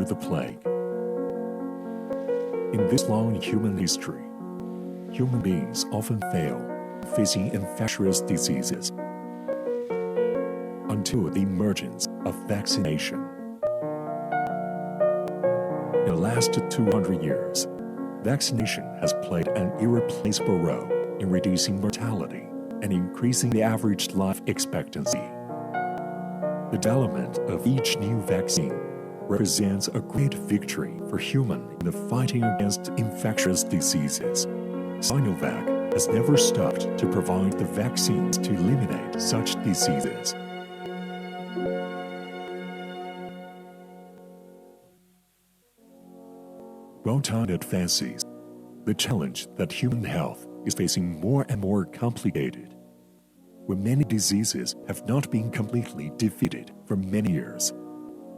the plague. In this long human history, human beings often fail facing infectious diseases until the emergence of vaccination. In the last 200 years, vaccination has played an irreplaceable role in reducing mortality and increasing the average life expectancy. The development of each new vaccine represents a great victory for humans in the fighting against infectious diseases. Sinovac has never stopped to provide the vaccines to eliminate such diseases. Well-timed advances, the challenge that human health is facing more and more complicated. When many diseases have not been completely defeated for many years,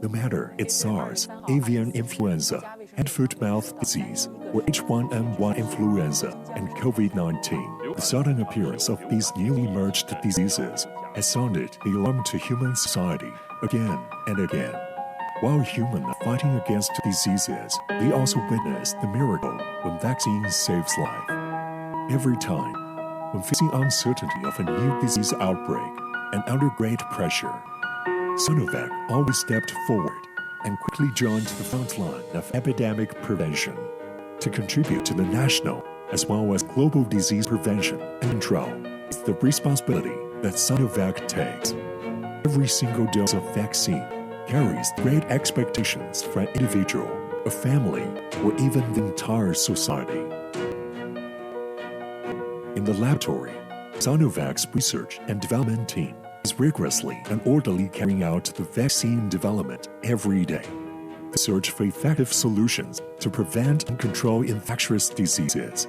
no matter it's SARS, avian influenza, and foot-mouth disease, or H1N1 influenza and COVID-19, the sudden appearance of these newly emerged diseases has sounded the alarm to human society again and again. While humans are fighting against diseases, we also witness the miracle when vaccines saves life. Every time, when facing uncertainty of a new disease outbreak and under great pressure, Sinovac always stepped forward and quickly joined the front line of epidemic prevention to contribute to the national as well as global disease prevention and control. It's the responsibility that Sinovac takes. Every single dose of vaccine carries great expectations for an individual, a family, or even the entire society. In the laboratory, Sinovac's research and development team is rigorously and orderly carrying out the vaccine development every day. The search for effective solutions to prevent and control infectious diseases.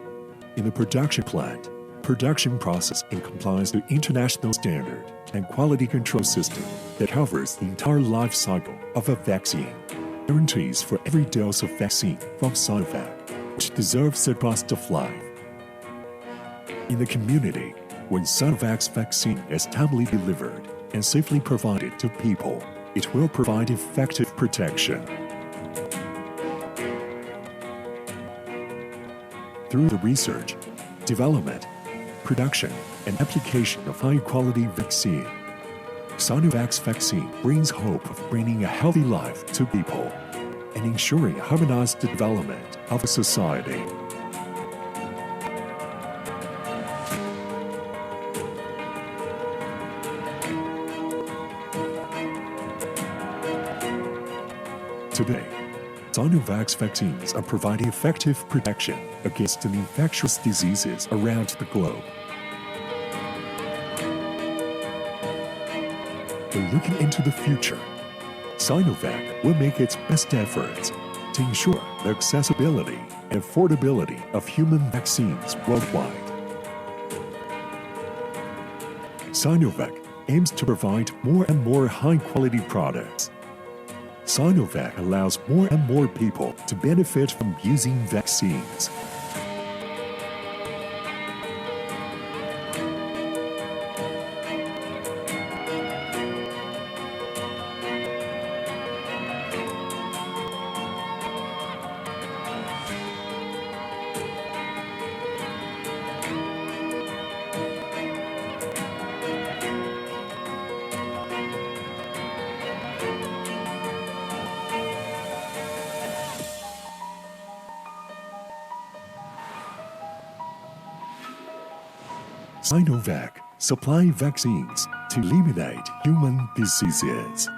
In the production plant, production process in compliance to international standard and quality control system that covers the entire life cycle of a vaccine. Guarantees for every dose of vaccine from Sinovac, which deserves the trust of life. In the community, when Sinovac's vaccine is timely delivered and safely provided to people, it will provide effective protection. Through the research, development, production, and application of high-quality vaccine, Sinovac's vaccine brings hope of bringing a healthy life to people and ensuring harmonized development of a society. Today, Sinovac's vaccines are providing effective protection against infectious diseases around the globe. But looking into the future, Sinovac will make its best efforts to ensure the accessibility and affordability of human vaccines worldwide. Sinovac aims to provide more and more high-quality products. Sinovac allows more and more people to benefit from using vaccines. Sinovac supply vaccines to eliminate human diseases.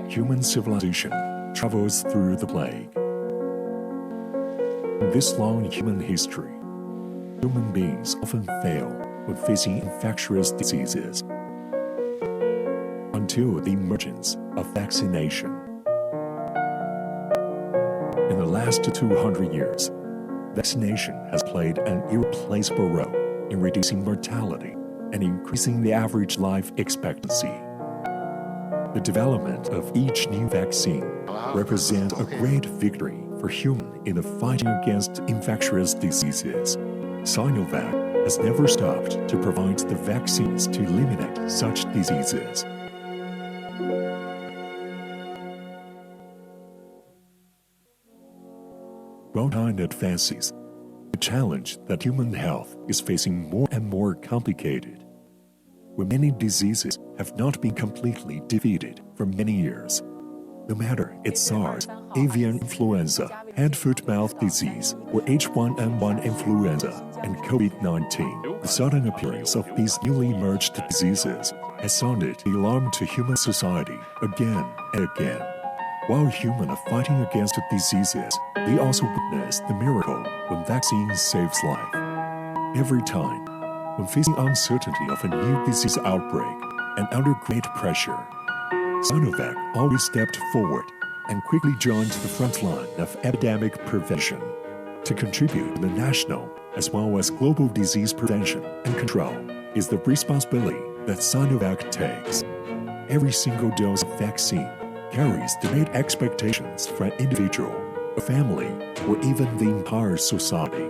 Human civilization travels through the plague. In this long human history, human beings often fail when facing infectious diseases until the emergence of vaccination. In the last 200 years, vaccination has played an irreplaceable role in reducing mortality and increasing the average life expectancy. The development of each new vaccine represents a great victory for humans in the fighting against infectious diseases. Sinovac has never stopped to provide the vaccines to eliminate such diseases. Worldwide advances, the challenge that human health is facing more and more complicated, where many diseases have not been completely defeated for many years. No matter it's SARS, avian influenza, hand-foot-mouth disease, or H1N1 influenza, and COVID-19, the sudden appearance of these newly emerged diseases has sounded the alarm to human society again and again. While humans are fighting against the diseases, they also witness the miracle when vaccines saves life. Every time, when facing uncertainty of a new disease outbreak and under great pressure, Sinovac always stepped forward and quickly joined the front line of epidemic prevention to contribute to the national as well as global disease prevention and control is the responsibility that Sinovac takes. Every single dose of vaccine carries great expectations for an individual, a family, or even the entire society.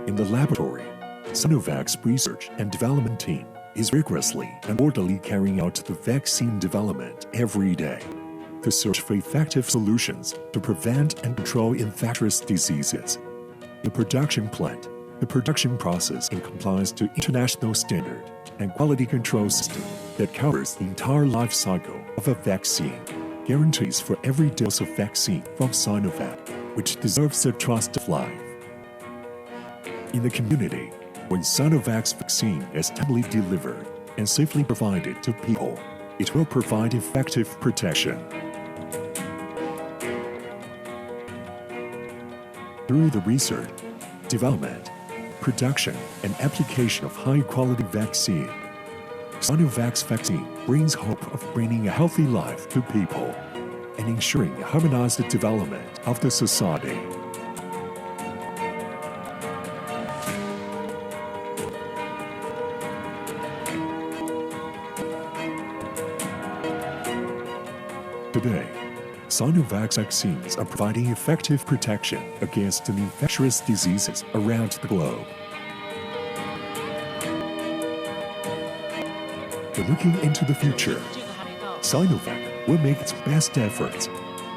In the laboratory, Sinovac's research and development team is rigorously and orderly carrying out the vaccine development every day to search for effective solutions to prevent and control infectious diseases. The production plant, the production process in compliance to international standard and quality control system that covers the entire life cycle of a vaccine, guarantees for every dose of vaccine from Sinovac, which deserves the trust of life. In the community, when Sinovac's vaccine is timely delivered and safely provided to people, it will provide effective protection. Through the research, development, production, and application of high-quality vaccine, Sinovac's vaccine brings hope of bringing a healthy life to people and ensuring a harmonized development of the society. Today, Sinovac's vaccines are providing effective protection against infectious diseases around the globe. But looking into the future, Sinovac will make its best efforts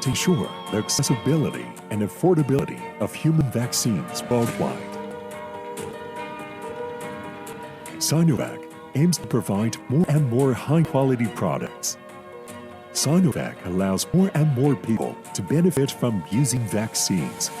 to ensure the accessibility and affordability of human vaccines worldwide. Sinovac aims to provide more and more high-quality products. Sinovac allows more and more people to benefit from using vaccines.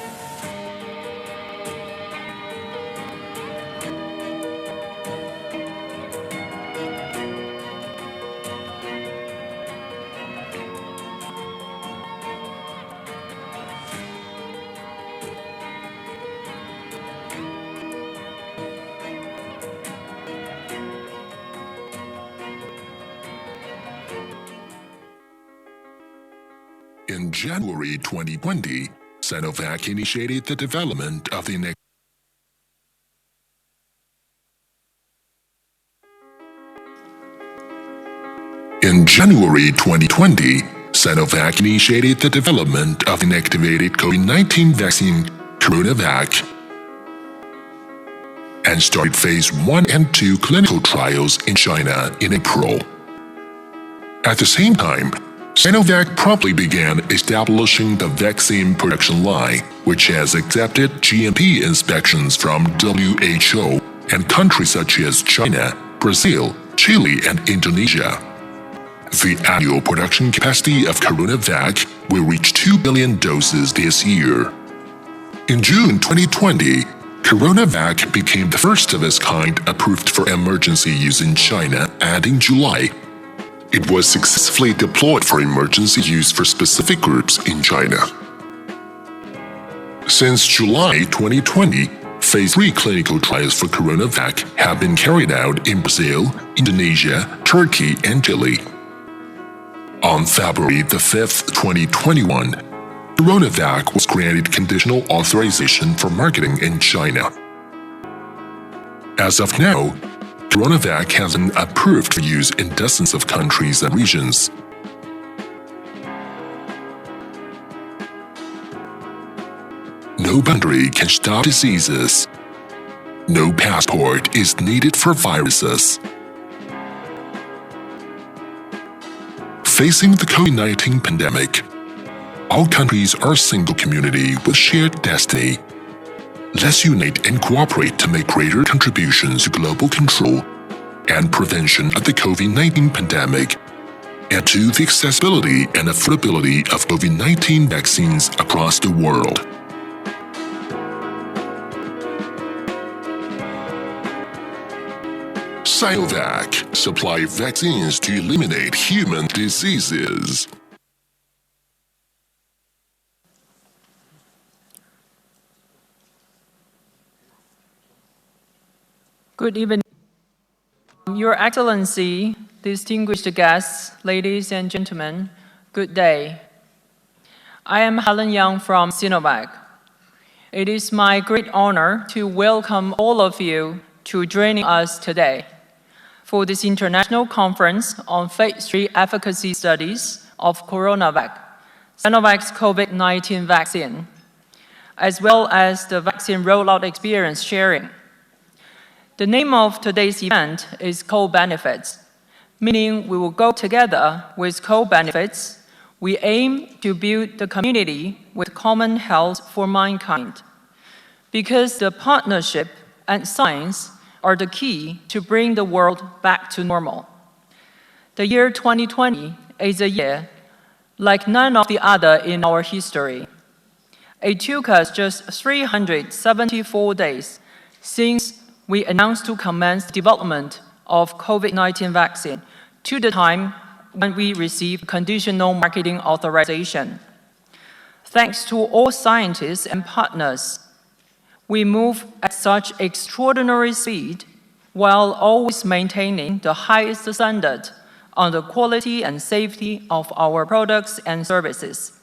In January 2020, Sinovac initiated the development of the inactivated COVID-19 vaccine, CoronaVac, and started phase 1 and 2 clinical trials in China in April. At the same time, Sinovac promptly began establishing the vaccine production line, which has accepted GMP inspections from WHO and countries such as China, Brazil, Chile, and Indonesia. The annual production capacity of CoronaVac will reach 2 billion doses this year. In June 2020, CoronaVac became the first of its kind approved for emergency use in China, and in July, it was successfully deployed for emergency use for specific groups in China. Since July 2020, Phase 3 clinical trials for CoronaVac have been carried out in Brazil, Indonesia, Turkey, and Chile. On February 5, 2021, CoronaVac was granted conditional authorization for marketing in China. As of now, CoronaVac has been approved for use in dozens of countries and regions. no boundary can stop diseases. No passport is needed for viruses. Facing the COVID-19 pandemic, all countries are a single community with shared destiny. Let's unite and cooperate to make greater contributions to global control and prevention of the COVID-19 pandemic and to the accessibility and affordability of COVID-19 vaccines across the world. Sinovac supply vaccines to eliminate human diseases. Good evening, Your Excellency, distinguished guests, ladies and gentlemen, good day. I am Helen Yang from Sinovac. It is my great honor to welcome all of you to joining us today for this international conference on Phase 3 efficacy studies of CoronaVac, Sinovac's COVID-19 vaccine, as well as the vaccine rollout experience sharing. The name of today's event is Co-Benefits, meaning we will go together with co-benefits. We aim to build the community with common health for mankind, because the partnership and science are the key to bring the world back to normal. The year 2020 is a year like none of the other in our history. It took us just 374 days since we announced to commence development of COVID-19 vaccine to the time when we received conditional marketing authorization. Thanks to all scientists and partners, we move at such extraordinary speed while always maintaining the highest standard on the quality and safety of our products and services.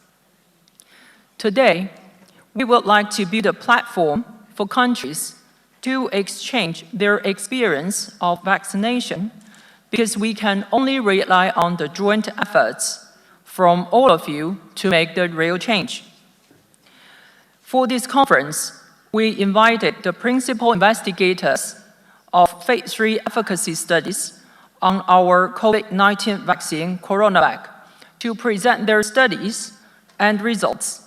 Today, we would like to build a platform for countries to exchange their experience of vaccination, because we can only rely on the joint efforts from all of you to make the real change. For this conference, we invited the principal investigators of Phase 3 efficacy studies on our COVID-19 vaccine, CoronaVac, to present their studies and results.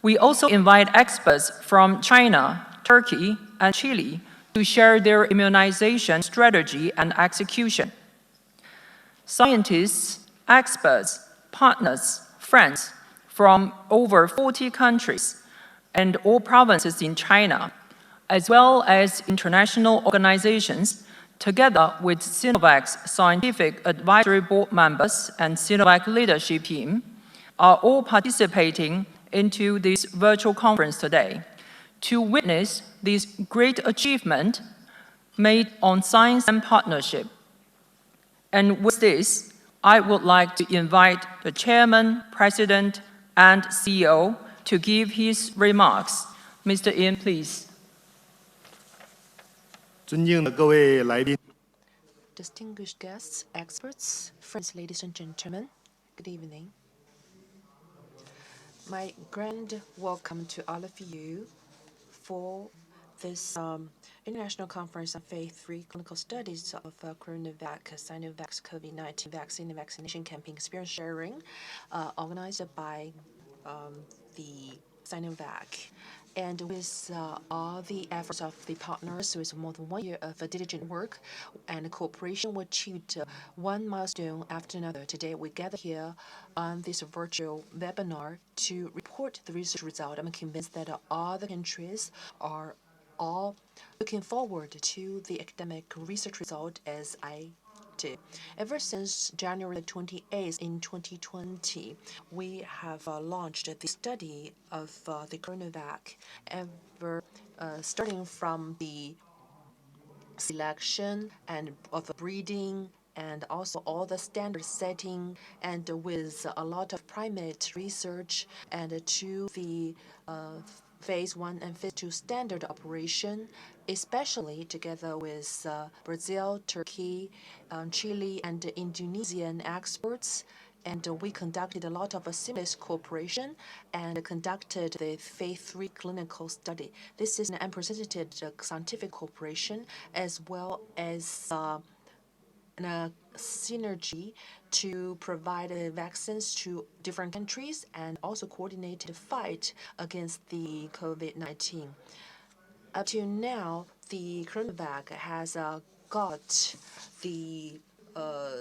We also invite experts from China, Turkey, and Chile to share their immunization strategy and execution. Scientists, experts, partners, friends from over 40 countries and all provinces in China, as well as international organizations, together with Sinovac's scientific advisory board members and Sinovac leadership team, are all participating into this virtual conference today to witness this great achievement made on science and partnership. And with this, I would like to invite the Chairman, President, and CEO to give his remarks. Mr. Yin, please. 尊敬的各位来宾， Distinguished guests, experts, friends, ladies and gentlemen, good evening. My grand welcome to all of you for this international conference on Phase 3 clinical studies of CoronaVac, Sinovac's COVID-19 vaccine and vaccination campaign experience sharing, organized by the Sinovac. And with all the efforts of the partners, with more than 1 year of diligent work and cooperation, we achieved one milestone after another. Today, we gather here on this virtual webinar to report the research result. I'm convinced that all the countries are all looking forward to the academic research result as I do. Ever since January 28th in 2020, we have launched the study of the CoronaVac, starting from the selection and of the breeding and also all the standard setting, and with a lot of primate research, and to the Phase 1 and Phase 2 standard operation, especially together with Brazil, Turkey, Chile, and Indonesian experts, and we conducted a lot of seamless cooperation and conducted the phase 3 clinical study. This is an unprecedented scientific cooperation as well as a synergy to provide vaccines to different countries and also coordinate the fight against the COVID-19. Up to now, the CoronaVac has got the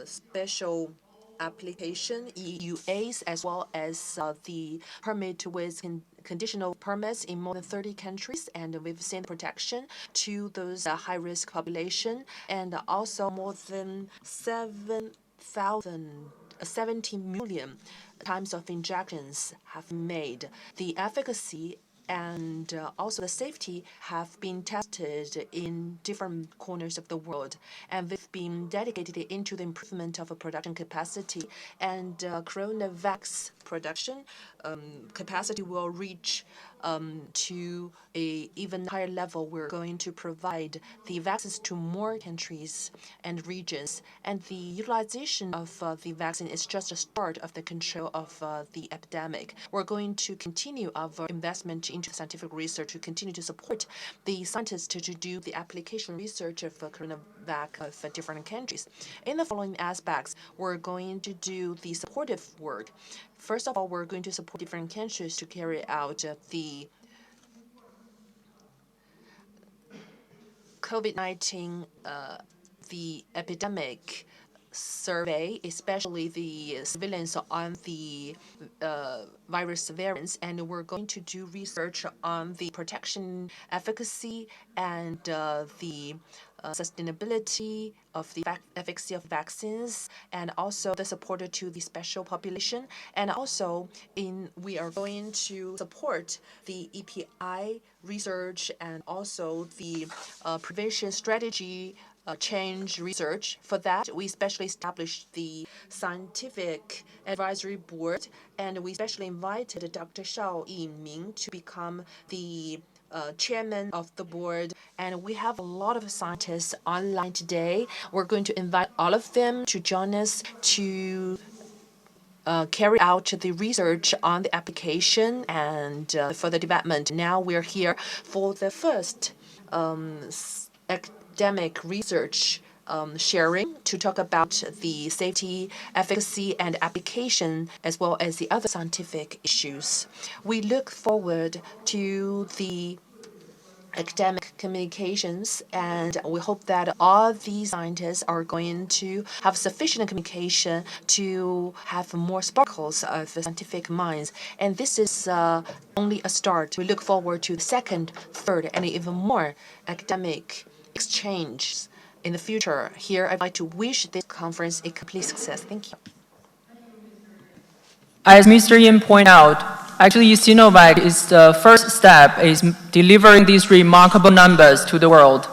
special application, EUAs, as well as the permit with conditional permits in more than 30 countries, and we've seen protection to those high-risk population, and also more than 70 million times of injections have made. The efficacy and also the safety have been tested in different corners of the world, and we've been dedicated into the improvement of a production capacity, and CoronaVac's production capacity will reach to a even higher level. We're going to provide the vaccines to more countries and regions, and the utilization of the vaccine is just a start of the control of the epidemic. We're going to continue our investment into scientific research to continue to support the scientists to do the application research of CoronaVac for different countries. In the following aspects, we're going to do the supportive work. First of all, we're going to support different countries to carry out the COVID-19, the epidemic survey, especially the surveillance on the virus variants, and we're going to do research on the protection efficacy and the sustainability of the efficacy of vaccines, and also the support to the special population. And also, we are going to support the EPI research and also the prevention strategy change research. For that, we especially established the Scientific Advisory Board, and we especially invited Dr. Shao Yiming to become the chairman of the board. And we have a lot of scientists online today. We're going to invite all of them to join us to carry out the research on the application and for the development. Now we're here for the first academic research sharing to talk about the safety, efficacy, and application, as well as the other scientific issues. We look forward to the academic communications, and we hope that all these scientists are going to have sufficient communication to have more sparkles of scientific minds. And this is only a start. We look forward to the second, third, and even more academic exchanges in the future. Here, I'd like to wish this conference a complete success. Thank you. As Mr. Yin pointed out, actually Sinovac is the first step in delivering these remarkable numbers to the world.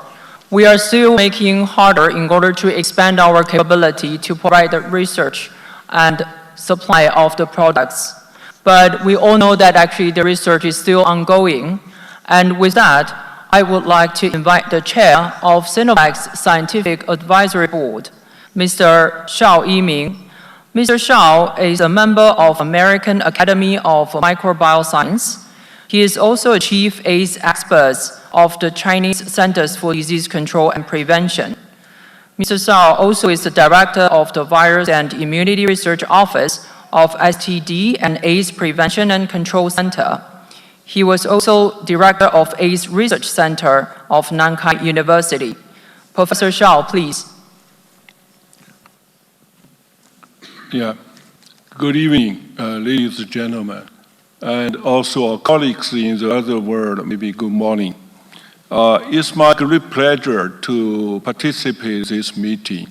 We are still making harder in order to expand our capability to provide the research and supply of the products. But we all know that actually the research is still ongoing. And with that, I would like to invite the chair of Sinovac's Scientific Advisory Board, Mr. Shao Yiming. Mr. Shao is a member of American Academy of Microbioscience. He is also a chief AIDS expert of the Chinese Centers for Disease Control and Prevention. Mr. Shao also is the director of the Virus and Immunity Research Office of STD and AIDS Prevention and Control Center. He was also director of AIDS Research Center of Nankai University. Professor Shao, please. Yeah. Good evening, ladies and gentlemen, and also our colleagues in the other world, maybe good morning. It's my great pleasure to participate in this meeting.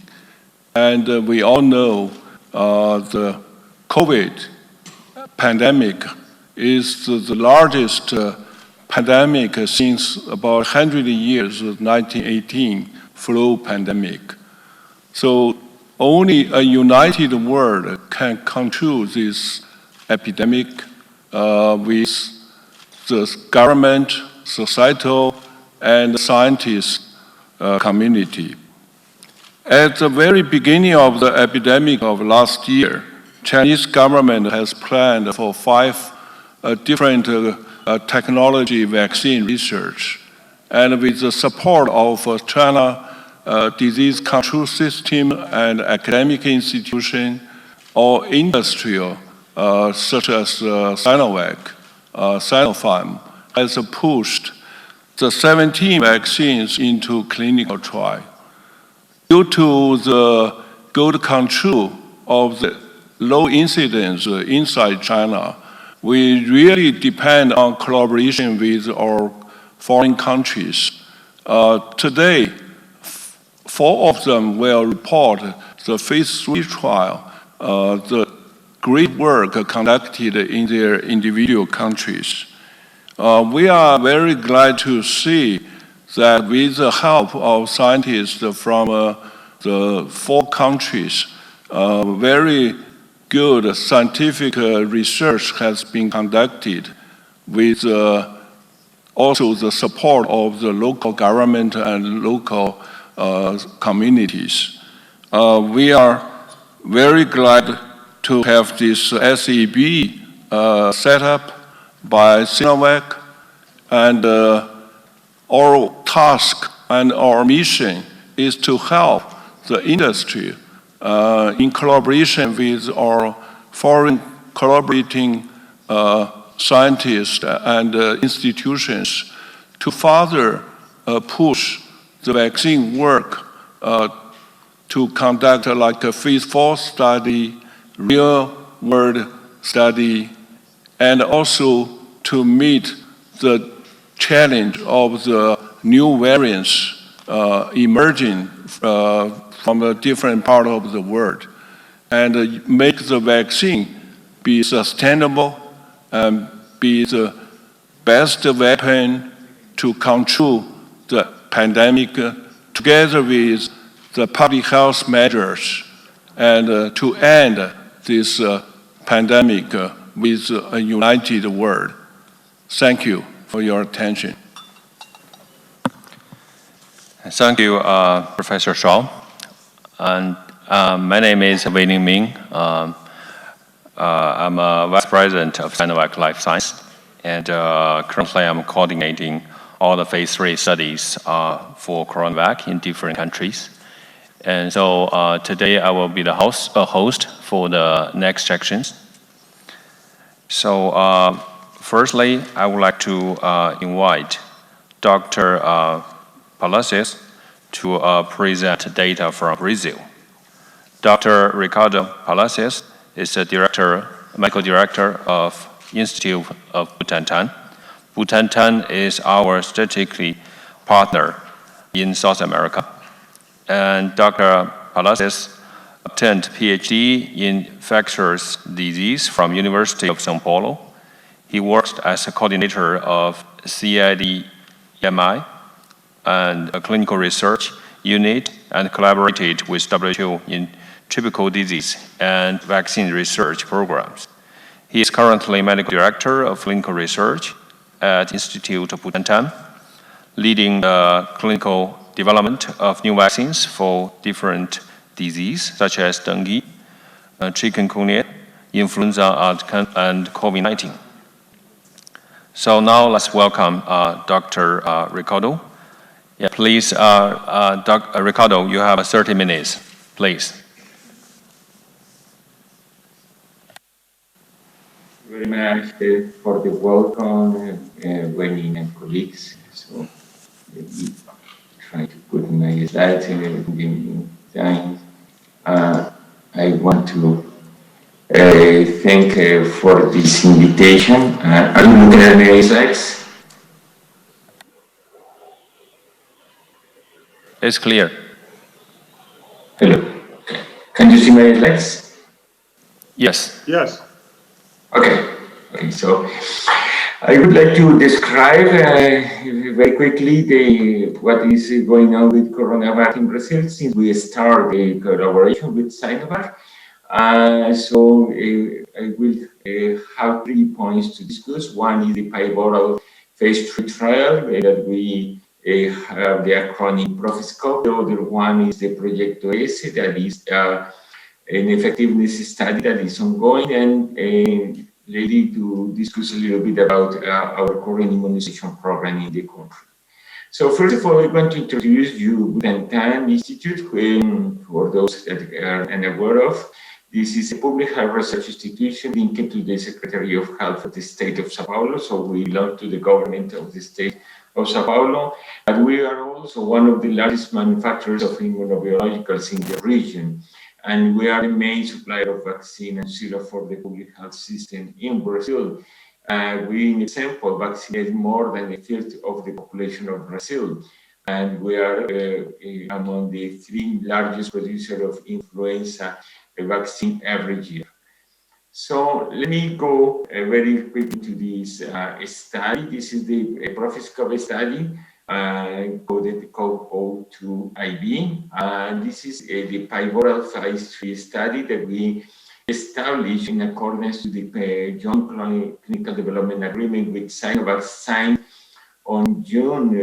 And we all know the COVID pandemic is the largest pandemic since about 100 years, 1918 flu pandemic. So only a united world can control this epidemic with the government, societal, and scientist community. At the very beginning of the epidemic of last year, Chinese government has planned for 5 different technology vaccine research. And with the support of China disease control system and academic institution or industrial, such as Sinovac, Sinopharm, has pushed the 17 vaccines into clinical trial. Due to the good control of the low incidence inside China, we really depend on collaboration with our foreign countries. Today, 4 of them will report the phase 3 trial, the great work conducted in their individual countries. We are very glad to see that with the help of scientists from the 4 countries, very good scientific research has been conducted with also the support of the local government and local communities. We are very glad to have this SEB set up by Sinovac, and our task and our mission is to help the industry in collaboration with our foreign collaborating scientists and institutions to further push the vaccine work to conduct like a phase 4 study, real-world study, and also to meet the challenge of the new variants emerging from a different part of the world, and make the vaccine be sustainable and be the best weapon to control the pandemic together with the public health measures, and to end this pandemic with a united world. Thank you for your attention. Thank you, Professor Shaw. And my name is Wei-Ning Ming. I'm a Vice President of Sinovac Life Science, and currently I'm coordinating all the phase 3 studies for CoronaVac in different countries. And so today I will be the host for the next sections. So firstly, I would like to invite Dr. Palacios to present data from Brazil. Dr. Ricardo Palacios is the medical director of Institute of Butantan. Butantan is our strategic partner in South America. And Dr. Palacios obtained PhD in infectious disease from University of São Paulo. He worked as a coordinator of CIDMI and a clinical research unit, and collaborated with WHO in tropical disease and vaccine research programs. He is currently medical director of clinical research at Institute of Butantan, leading the clinical development of new vaccines for different diseases such as dengue, chikungunya, influenza, and COVID-19. So now let's welcome Dr. Ricardo. Yeah, please, Dr. Ricardo, you have 30 minutes, please. Very much for the welcome, Wei-Ning and colleagues. So let me try to put my slides in time. I want to thank for this invitation. Are you looking at my slides? It's clear. Hello. Can you see my slides? Yes. Yes. Okay, so I would like to describe very quickly what is going on with CoronaVac in Brazil since we started the collaboration with Sinovac. So I will have 3 points to discuss. One is the pivotal phase 3 trial that we have the acronym PROFISCOPE. The other one is the Proyecto S, that is an effectiveness study that is ongoing and ready to discuss a little bit about our current immunization program in the country. So first of all, I want to introduce you Butantan Institute, for those that are unaware of. This is a public health research institution linked to the Secretary of Health of the state of Sao Paulo. So we belong to the government of the state of Sao Paulo. And we are also one of the largest manufacturers of immunobiologicals in the region. And we are the main supplier of vaccine and syrup for the public health system in Brazil. We, in example, vaccinate more than a third of the population of Brazil. And we are among the 3 largest producers of influenza vaccine every year. So let me go very quickly to this study. This is the PROFISCOVE study coded COVE-02IB. This is the pivotal phase 3 study that we established in accordance to the Joint Clinical Development Agreement with Sinovac signed on June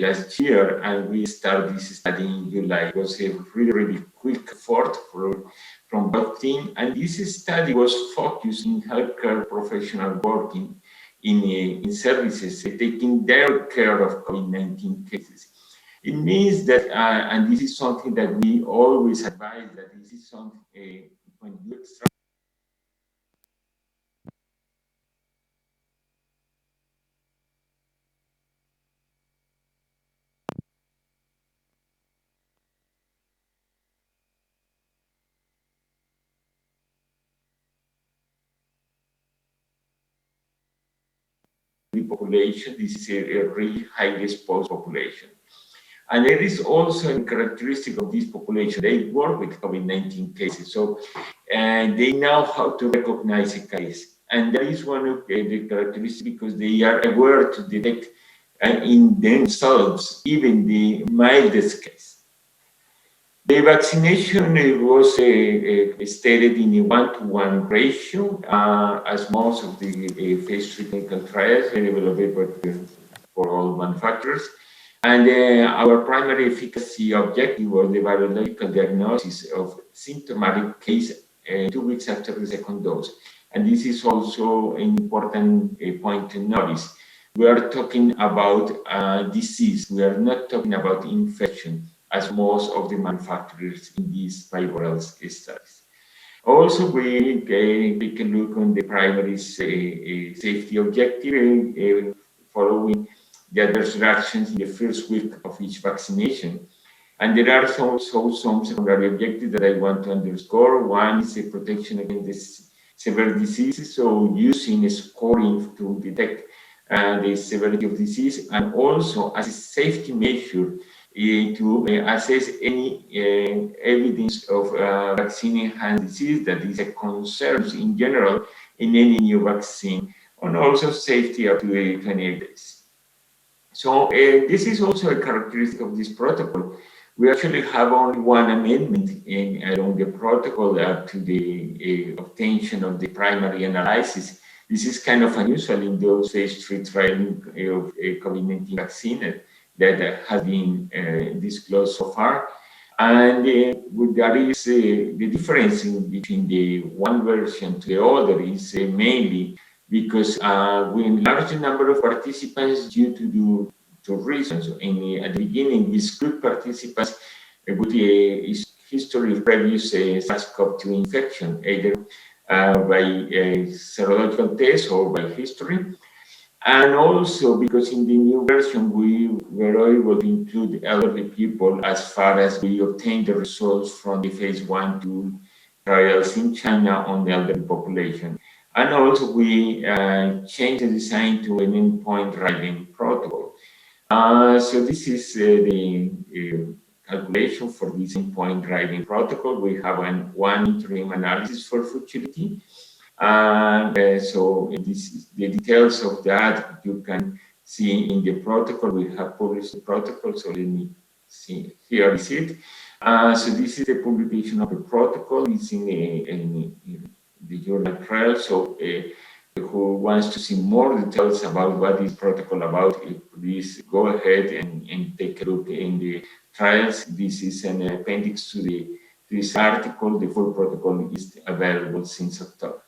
last year, and we started this study in July. It was a really quick effort from both teams, and this study was focused in healthcare professionals working in services, taking their care of COVID-19 cases. It means that, and this is something that we always advise, that this is something when you extract the population, this is a really highly exposed population. And it is also a characteristic of this population. They work with COVID-19 cases, so they know how to recognize a case. And that is one of the characteristics because they are aware to detect in themselves even the mildest case. The vaccination was stated in a 1-to-1 ratio, as most of the phase 3 clinical trials developed for all manufacturers. And our primary efficacy objective was the virological diagnosis of symptomatic case 2 weeks after the second dose. And this is also an important point to notice. We are talking about disease. We are not talking about infection, as most of the manufacturers in these pivotal studies. Also, we take a look on the primary safety objective following the adverse reactions in the first week of each vaccination. And there are also some secondary objectives that I want to underscore. One is the protection against severe diseases, so using scoring to detect the severity of disease, and also as a safety measure to assess any evidence of vaccine-enhanced disease that is a concern in general in any new vaccine, and also safety up to 28 days. So this is also a characteristic of this protocol. We actually have only one amendment along the protocol to the obtention of the primary analysis. This is kind of unusual in those phase 3 trials of COVID-19 vaccine that has been disclosed so far. And that is the difference between the one version to the other is mainly because we enlarged the number of participants due to two reasons. At the beginning, we exclude participants with a history of previous SARS-CoV-2 infection, either by a serological test or by history. And also because in the new version, we were able to include elderly people as far as we obtained the results from the phase 1-2 trials in China on the elderly population. And also we changed the design to an endpoint driving protocol. So this is the calculation for this endpoint driving protocol. We have one interim analysis for futility. And so the details of that you can see in the protocol. We have published the protocol, so let me see. Here is it. So this is the publication of the protocol. It's in the journal trial. So who wants to see more details about what is protocol about, please go ahead and take a look in the trials. This is an appendix to this article. The full protocol is available since October.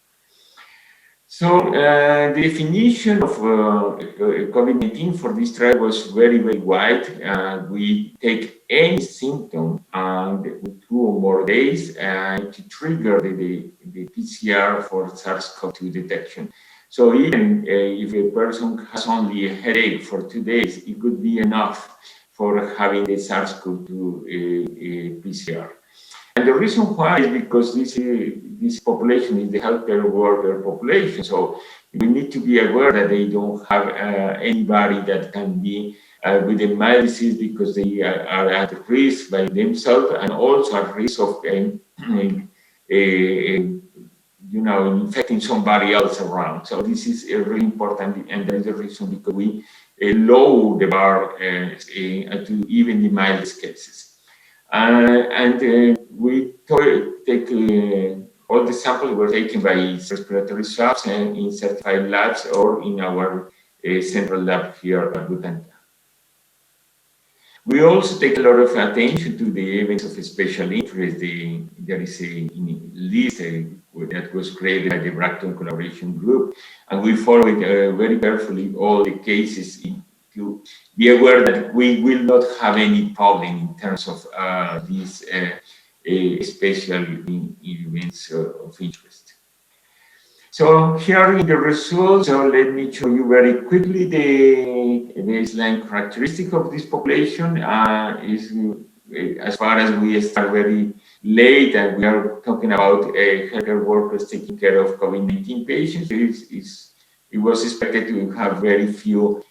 So the definition of COVID-19 for this trial was very, very wide. We take any symptom with 2 or more days to trigger the PCR for SARS-CoV-2 detection. So even if a person has only a headache for 2 days, it could be enough for having the SARS-CoV-2 PCR. And the reason why is because this population is the healthcare worker population. So we need to be aware that they don't have anybody that can be with a mild disease, because they are at risk by themselves and also at risk of infecting somebody else around. So this is really important, and that is the reason because we lower the bar to even the mildest cases. We take all the samples were taken by respiratory swabs and in certified labs or in our central lab here at Bhutan. We also take a lot of attention to the events of special interest. There is a list that was created by the Brackton Collaboration Group, and we follow it very carefully, all the cases, to be aware that we will not have any problem in terms of these special events of interest. So here are the results. So let me show you very quickly the baseline characteristic of this population. As far as we start very late and we are talking about healthcare workers taking care of COVID-19 patients, it was expected to have very few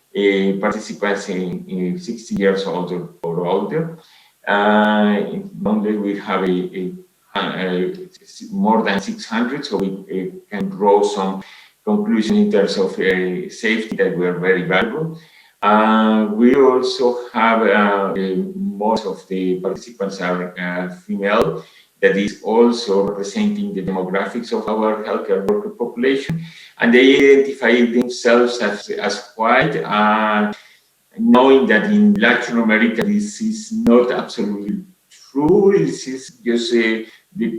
participants in 60 years old or older. Normally we have more than 600, so we can draw some conclusion in terms of safety that were very valuable. We also have most of the participants are female. That is also representing the demographics of our healthcare worker population, and they identify themselves as white, knowing that in Latin America this is not absolutely true. This is just the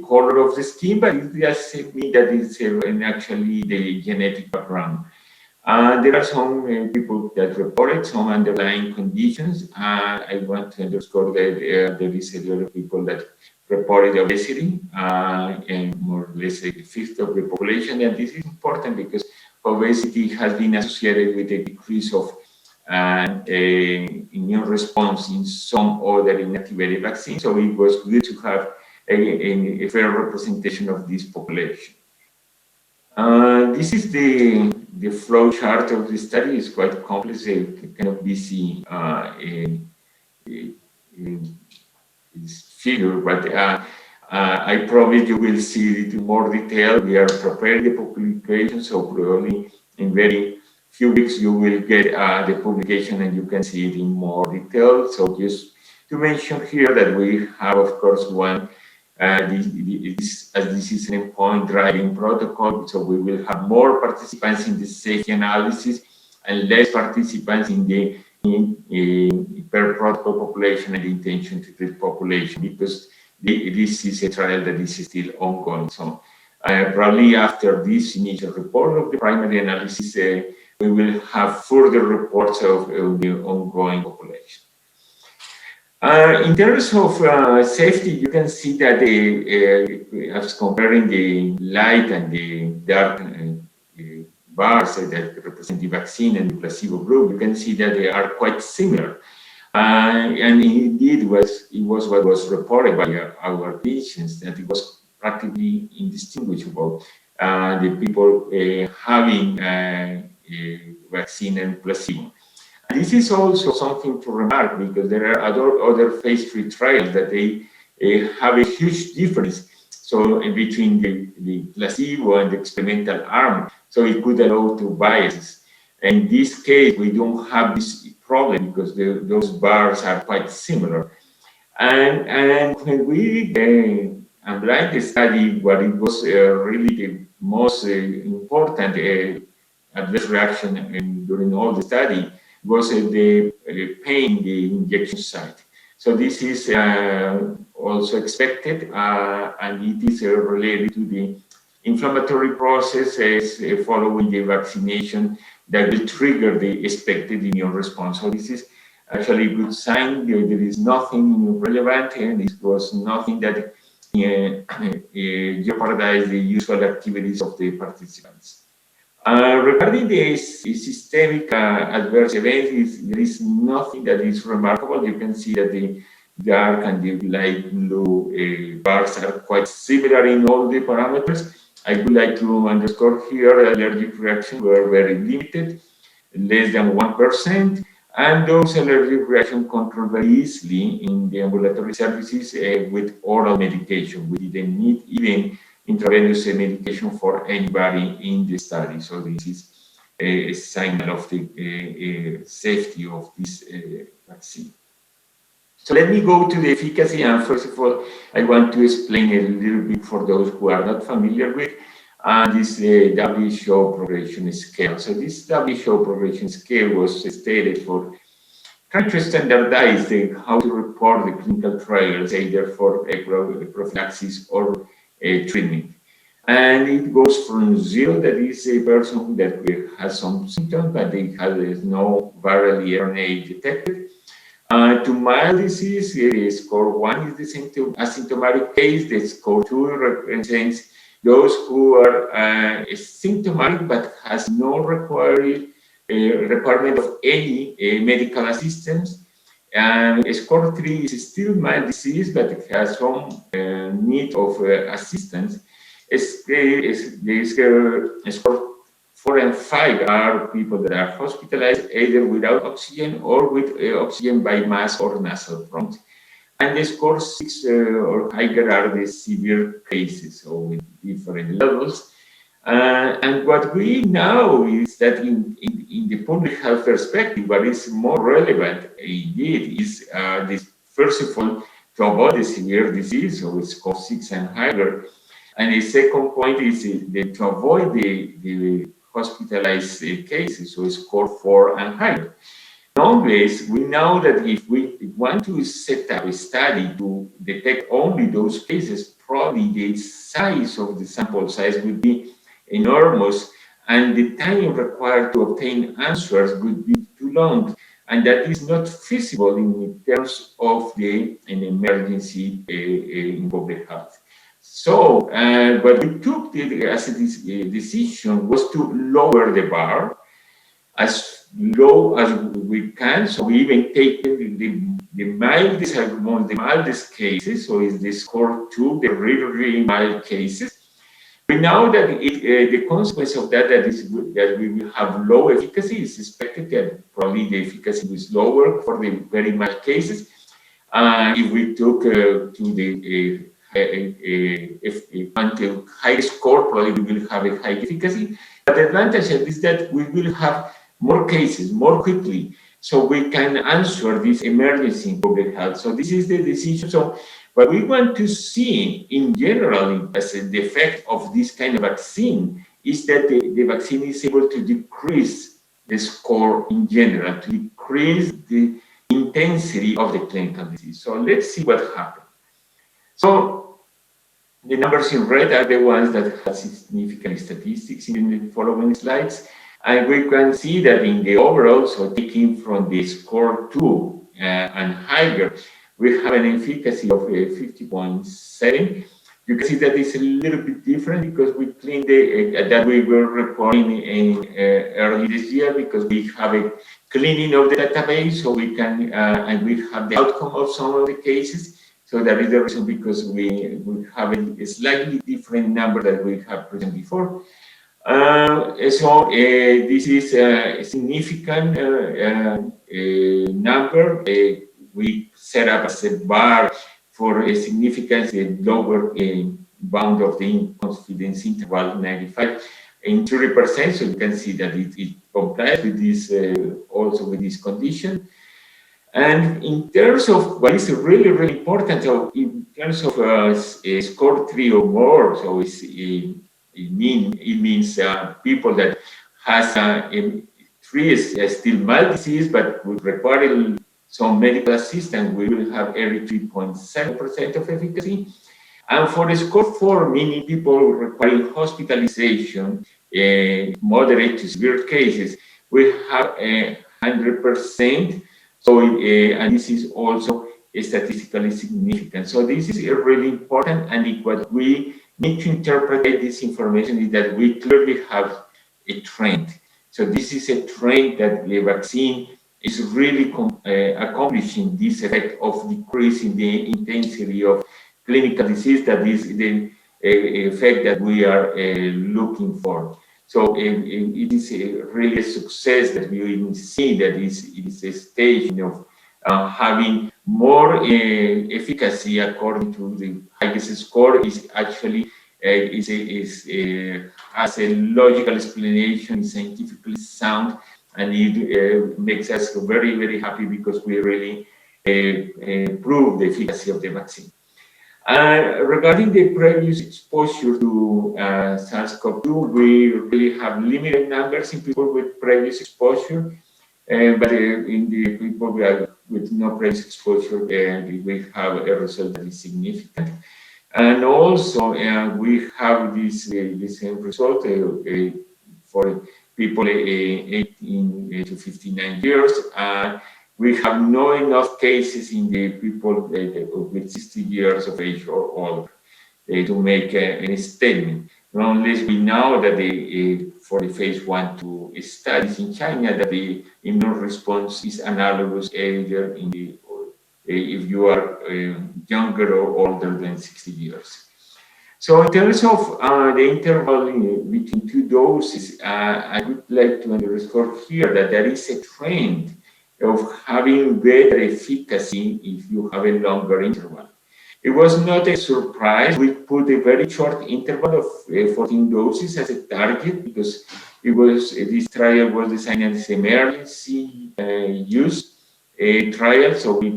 color of the skin, but it doesn't mean that it's actually the genetic background. There are some people that reported some underlying conditions. I want to underscore that there is a lot of people that reported obesity, and more or less a fifth of the population. And this is important because obesity has been associated with a decrease of immune response in some other inactivated vaccines. So it was good to have a fair representation of this population. This is the flow chart of the study. It's quite complex, kind of busy figure, but I promise you will see it in more detail. We are preparing the publication, so probably in very few weeks you will get the publication and you can see it in more detail. So just to mention here that we have, of course, one this is an endpoint driving protocol, so we will have more participants in the safety analysis and less participants in the per protocol population and the intention to treat population, because this is a trial that is still ongoing. So probably after this initial report of the primary analysis, we will have further reports of the ongoing population. In terms of safety, you can see that as comparing the light and the dark bars that represent the vaccine and the placebo group, you can see that they are quite similar. And indeed, it was what was reported by our patients, that it was practically indistinguishable, the people having vaccine and placebo. This is also something to remark, because there are other phase 3 trials that they have a huge difference. So between the placebo and the experimental arm, so it could allow to biases. In this case, we don't have this problem because those bars are quite similar. And when we unblind the study, what it was really the most important adverse reaction during all the study was the pain in the injection site. So this is also expected, and it is related to the inflammatory processes following the vaccination that will trigger the expected immune response. So this is actually a good sign. There is nothing relevant, and this was nothing that jeopardized the usual activities of the participants. Regarding the systemic adverse events, there is nothing that is remarkable. You can see that the dark and the light blue bars are quite similar in all the parameters. I would like to underscore here allergic reactions were very limited, less than 1%, and those allergic reactions controlled very easily in the ambulatory services with oral medication. We didn't need even intravenous medication for anybody in the study. So this is a sign of the safety of this vaccine. So let me go to the efficacy, and first of all, I want to explain a little bit for those who are not familiar with this WHO progression scale. So this WHO progression scale was stated for trying to standardize how to report the clinical trials, either for prophylaxis or treatment. And it goes from 0, that is a person that has some symptoms, but they have no viral RNA detected, to mild disease. Score 1 is the asymptomatic case. The score 2 represents those who are symptomatic but has no requirement of any medical assistance. And score 3 is still mild disease, but it has some need of assistance. Score 4 and 5 are people that are hospitalized either without oxygen or with oxygen by mask or nasal front. And the score 6 or higher are the severe cases, so with different levels. And what we know is that in the public health perspective, what is more relevant indeed is this, first of all, to avoid the severe disease, so it's score 6 and higher. And the second point is to avoid the hospitalized cases, so it's score 4 and higher. Nonetheless, we know that if we want to set up a study to detect only those cases, probably the size of the sample size would be enormous, and the time required to obtain answers would be too long, and that is not feasible in terms of an emergency in public health. So what we took as a decision was to lower the bar as low as we can. So we even take the mildest among the mildest cases, so it's the score 2, the really mild cases. We know that the consequence of that is that we will have low efficacy. It's expected that probably the efficacy is lower for the very mild cases. If we took to the high score, probably we will have a high efficacy. But the advantage is that we will have more cases more quickly, so we can answer this emergency in public health. So this is the decision. So what we want to see in general as the effect of this kind of vaccine is that the vaccine is able to decrease the score in general, to decrease the intensity of the clinical disease. So let's see what happens. So the numbers in red are the ones that have significant statistics in the following slides. And we can see that in the overall, so taking from the score 2 and higher, we have an efficacy of 50.7. You can see that it's a little bit different because we cleaned that we were reporting in early this year, because we have a cleaning of the database, so we can and we have the outcome of some of the cases. So that is the reason, because we have a slightly different number that we have presented before. So this is a significant number. We set up as a bar for a significantly lower bound of the confidence interval, 95 in 30%. So you can see that it complies with this, also with this condition. And in terms of what is really, really important, so in terms of score 3 or more, so it means people that has 3 is still mild disease, but would require So medical assistance, we will have 83.7% of efficacy. And for score 4, meaning people requiring hospitalization, moderate to severe cases, we have 100%. So, and this is also statistically significant. So this is really important. And what we need to interpret this information is that we clearly have a trend. So this is a trend that the vaccine is really accomplishing this effect of decreasing the intensity of clinical disease. That is the effect that we are looking for. So it is really a success that we see that it is a stage of having more efficacy according to the highest score is actually has a logical explanation, is scientifically sound, and it makes us very, very happy because we really prove the efficacy of the vaccine. Regarding the previous exposure to SARS-CoV-2, we really have limited numbers in people with previous exposure, but in the people with no previous exposure, we have a result that is significant. And also, we have this same result for people 18 to 59 years. We have no enough cases in the people with 60 years of age or older to make any statement. Unless we know that for the phase 1-2 studies in China, that the immune response is analogous either in the if you are younger or older than 60 years. So in terms of the interval between two doses, I would like to underscore here that there is a trend of having better efficacy if you have a longer interval. It was not a surprise. We put a very short interval of 14 doses as a target because this trial was designed as an emergency use trial. So we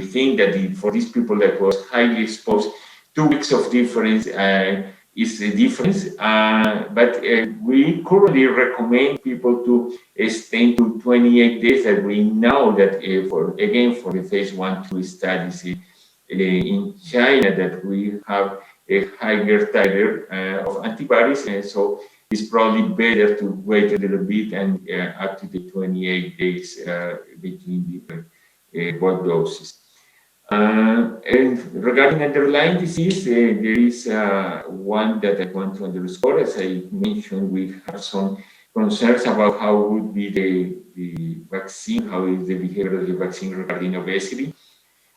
think that for these people that was highly exposed, 2 weeks of difference is a difference. But we currently recommend people to extend to 28 days. That we know that for the phase 1-2 studies in China, that we have a higher titer of antibodies, and so it's probably better to wait a little bit and up to the 28 days between the both doses. And regarding underlying disease, there is one that I want to underscore. As I mentioned, we have some concerns about how would be the vaccine, how is the behavior of the vaccine regarding obesity.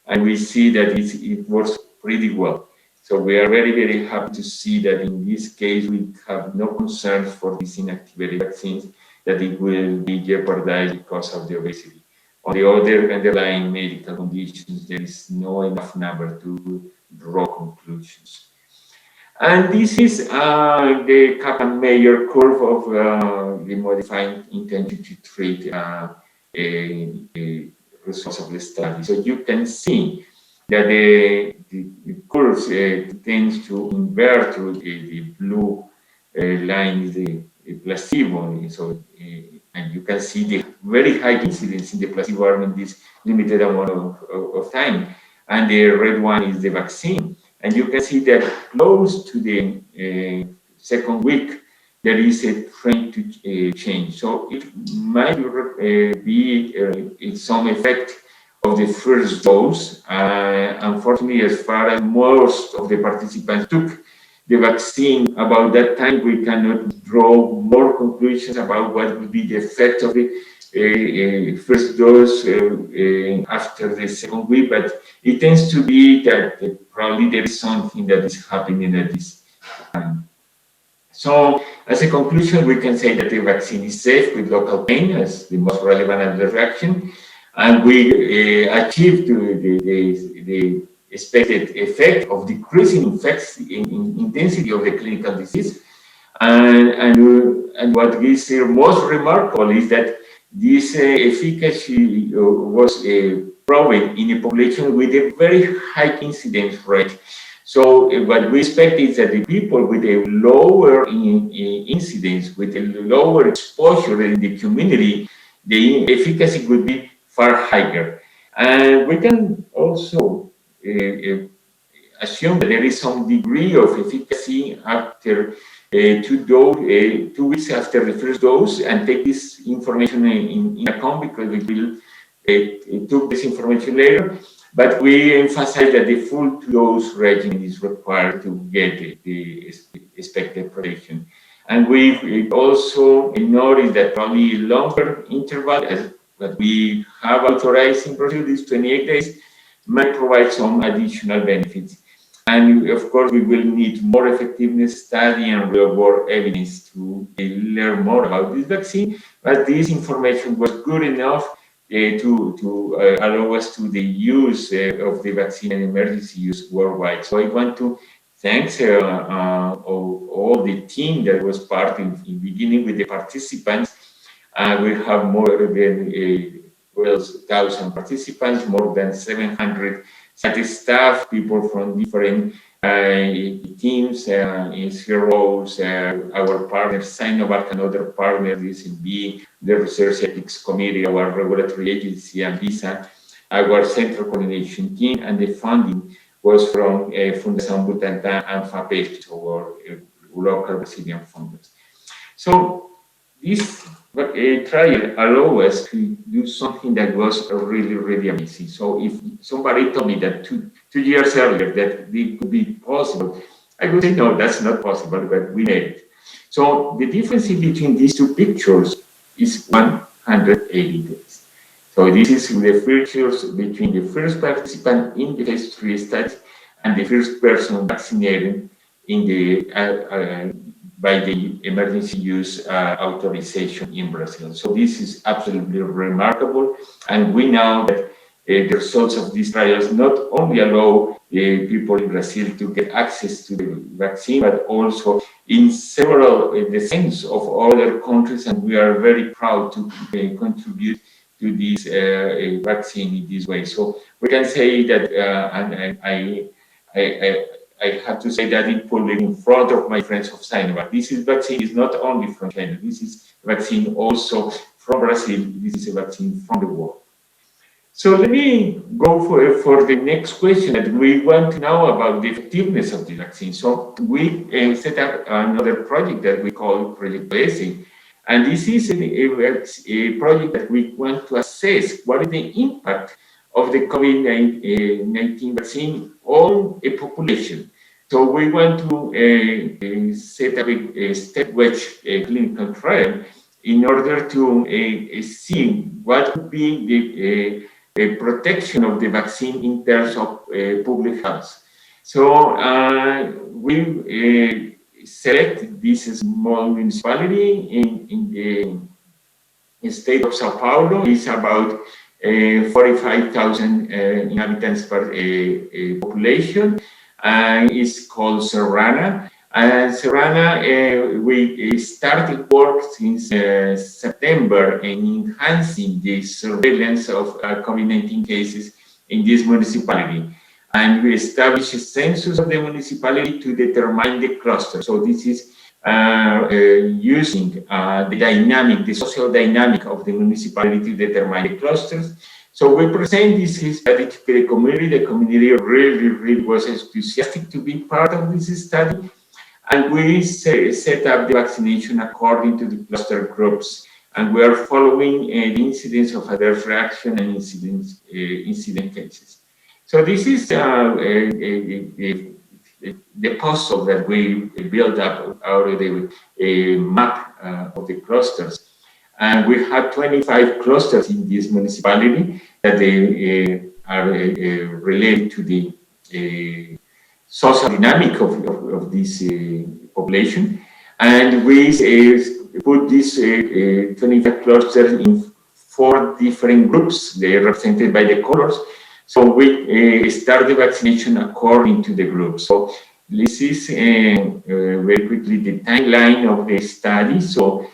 And we see that it works pretty well. So we are very, very happy to see that in this case, we have no concerns for these inactivated vaccines, that it will be jeopardized because of the obesity. On the other underlying medical conditions, there is no enough number to draw conclusions. And this is the Kaplan-Meier curve of the modified intention to treat results of the study. So you can see that the curves tends to invert to the blue line is the placebo. So and you can see the very high incidence in the placebo arm in this limited amount of time. And the red one is the vaccine. And you can see that close to the second week, there is a trend to change. So it might be some effect of the first dose. Unfortunately, as far as most of the participants took the vaccine, about that time we cannot draw more conclusions about what would be the effect of the first dose after the second week, but it tends to be that probably there is something that is happening at this time. So as a conclusion, we can say that the vaccine is safe with local pain as the most relevant adverse reaction, and we achieved the expected effect of decreasing intensity of the clinical disease. And what is most remarkable is that this efficacy was proven in a population with a very high incidence rate. So what we expect is that the people with a lower incidence, with a lower exposure in the community, the efficacy would be far higher. And we can also assume that there is some degree of efficacy after 2 weeks after the first dose, and take this information in account because we will took this information later. But we emphasize that the full dose regimen is required to get the expected protection. And we also noticed that probably a longer interval, as what we have authorized in Brazil, these 28 days, might provide some additional benefits. And of course, we will need more effectiveness study and real-world evidence to learn more about this vaccine. But this information was good enough to allow us to the use of the vaccine and emergency use worldwide. So I want to thank all the team that was part in beginning with the participants. We have more than 12,000 participants, more than 700 staff, people from different teams, CROs, our partners, Sinovac and other partners, SNB, the Research Ethics Committee, our regulatory agency, and Visa, our central coordination team, and the funding was from Fundação Butantan and FAPESP, our local Brazilian funders. So this trial allowed us to do something that was really, really amazing. So if somebody told me that two years earlier that it could be possible, I would say, no, that's not possible, but we made it. So the difference between these two pictures is 180 days. So this is the features between the first participant in the phase 3 study and the first person vaccinated in the by the emergency use authorization in Brazil. So this is absolutely remarkable. And we know that the results of these trials not only allow people in Brazil to get access to the vaccine, but also in several dozens of other countries. And we are very proud to contribute to this vaccine in this way. So we can say that, and I have to say that in public in front of my friends of Sinovac. This vaccine is not only from China. This is a vaccine also from Brazil. This is a vaccine from the world. So let me go for the next question that we want to know about the effectiveness of the vaccine. So we set up another project that we call Project Essay. And this is a project that we want to assess what is the impact of the COVID-19 vaccine on a population. So we want to set up a stepwise clinical trial in order to see what would be the protection of the vaccine in terms of public health. So we select this small municipality in the state of Sao Paulo. It's about 45,000 inhabitants per population. It's called Serrana. And Serrana, we started work since September in enhancing the surveillance of COVID-19 cases in this municipality. And we established a census of the municipality to determine the cluster. So this is using the social dynamic of the municipality to determine the clusters. So we present this study to the community. The community really was enthusiastic to be part of this study. And we set up the vaccination according to the cluster groups. And we are following the incidence of adverse reaction and incident cases. So this is the puzzle that we built up out of the map of the clusters. And we have 25 clusters in this municipality that they are related to the social dynamic of this population. And we put these 25 clusters in 4 different groups. They are represented by the colors. So we start the vaccination according to the group. So this is very quickly the timeline of the study. So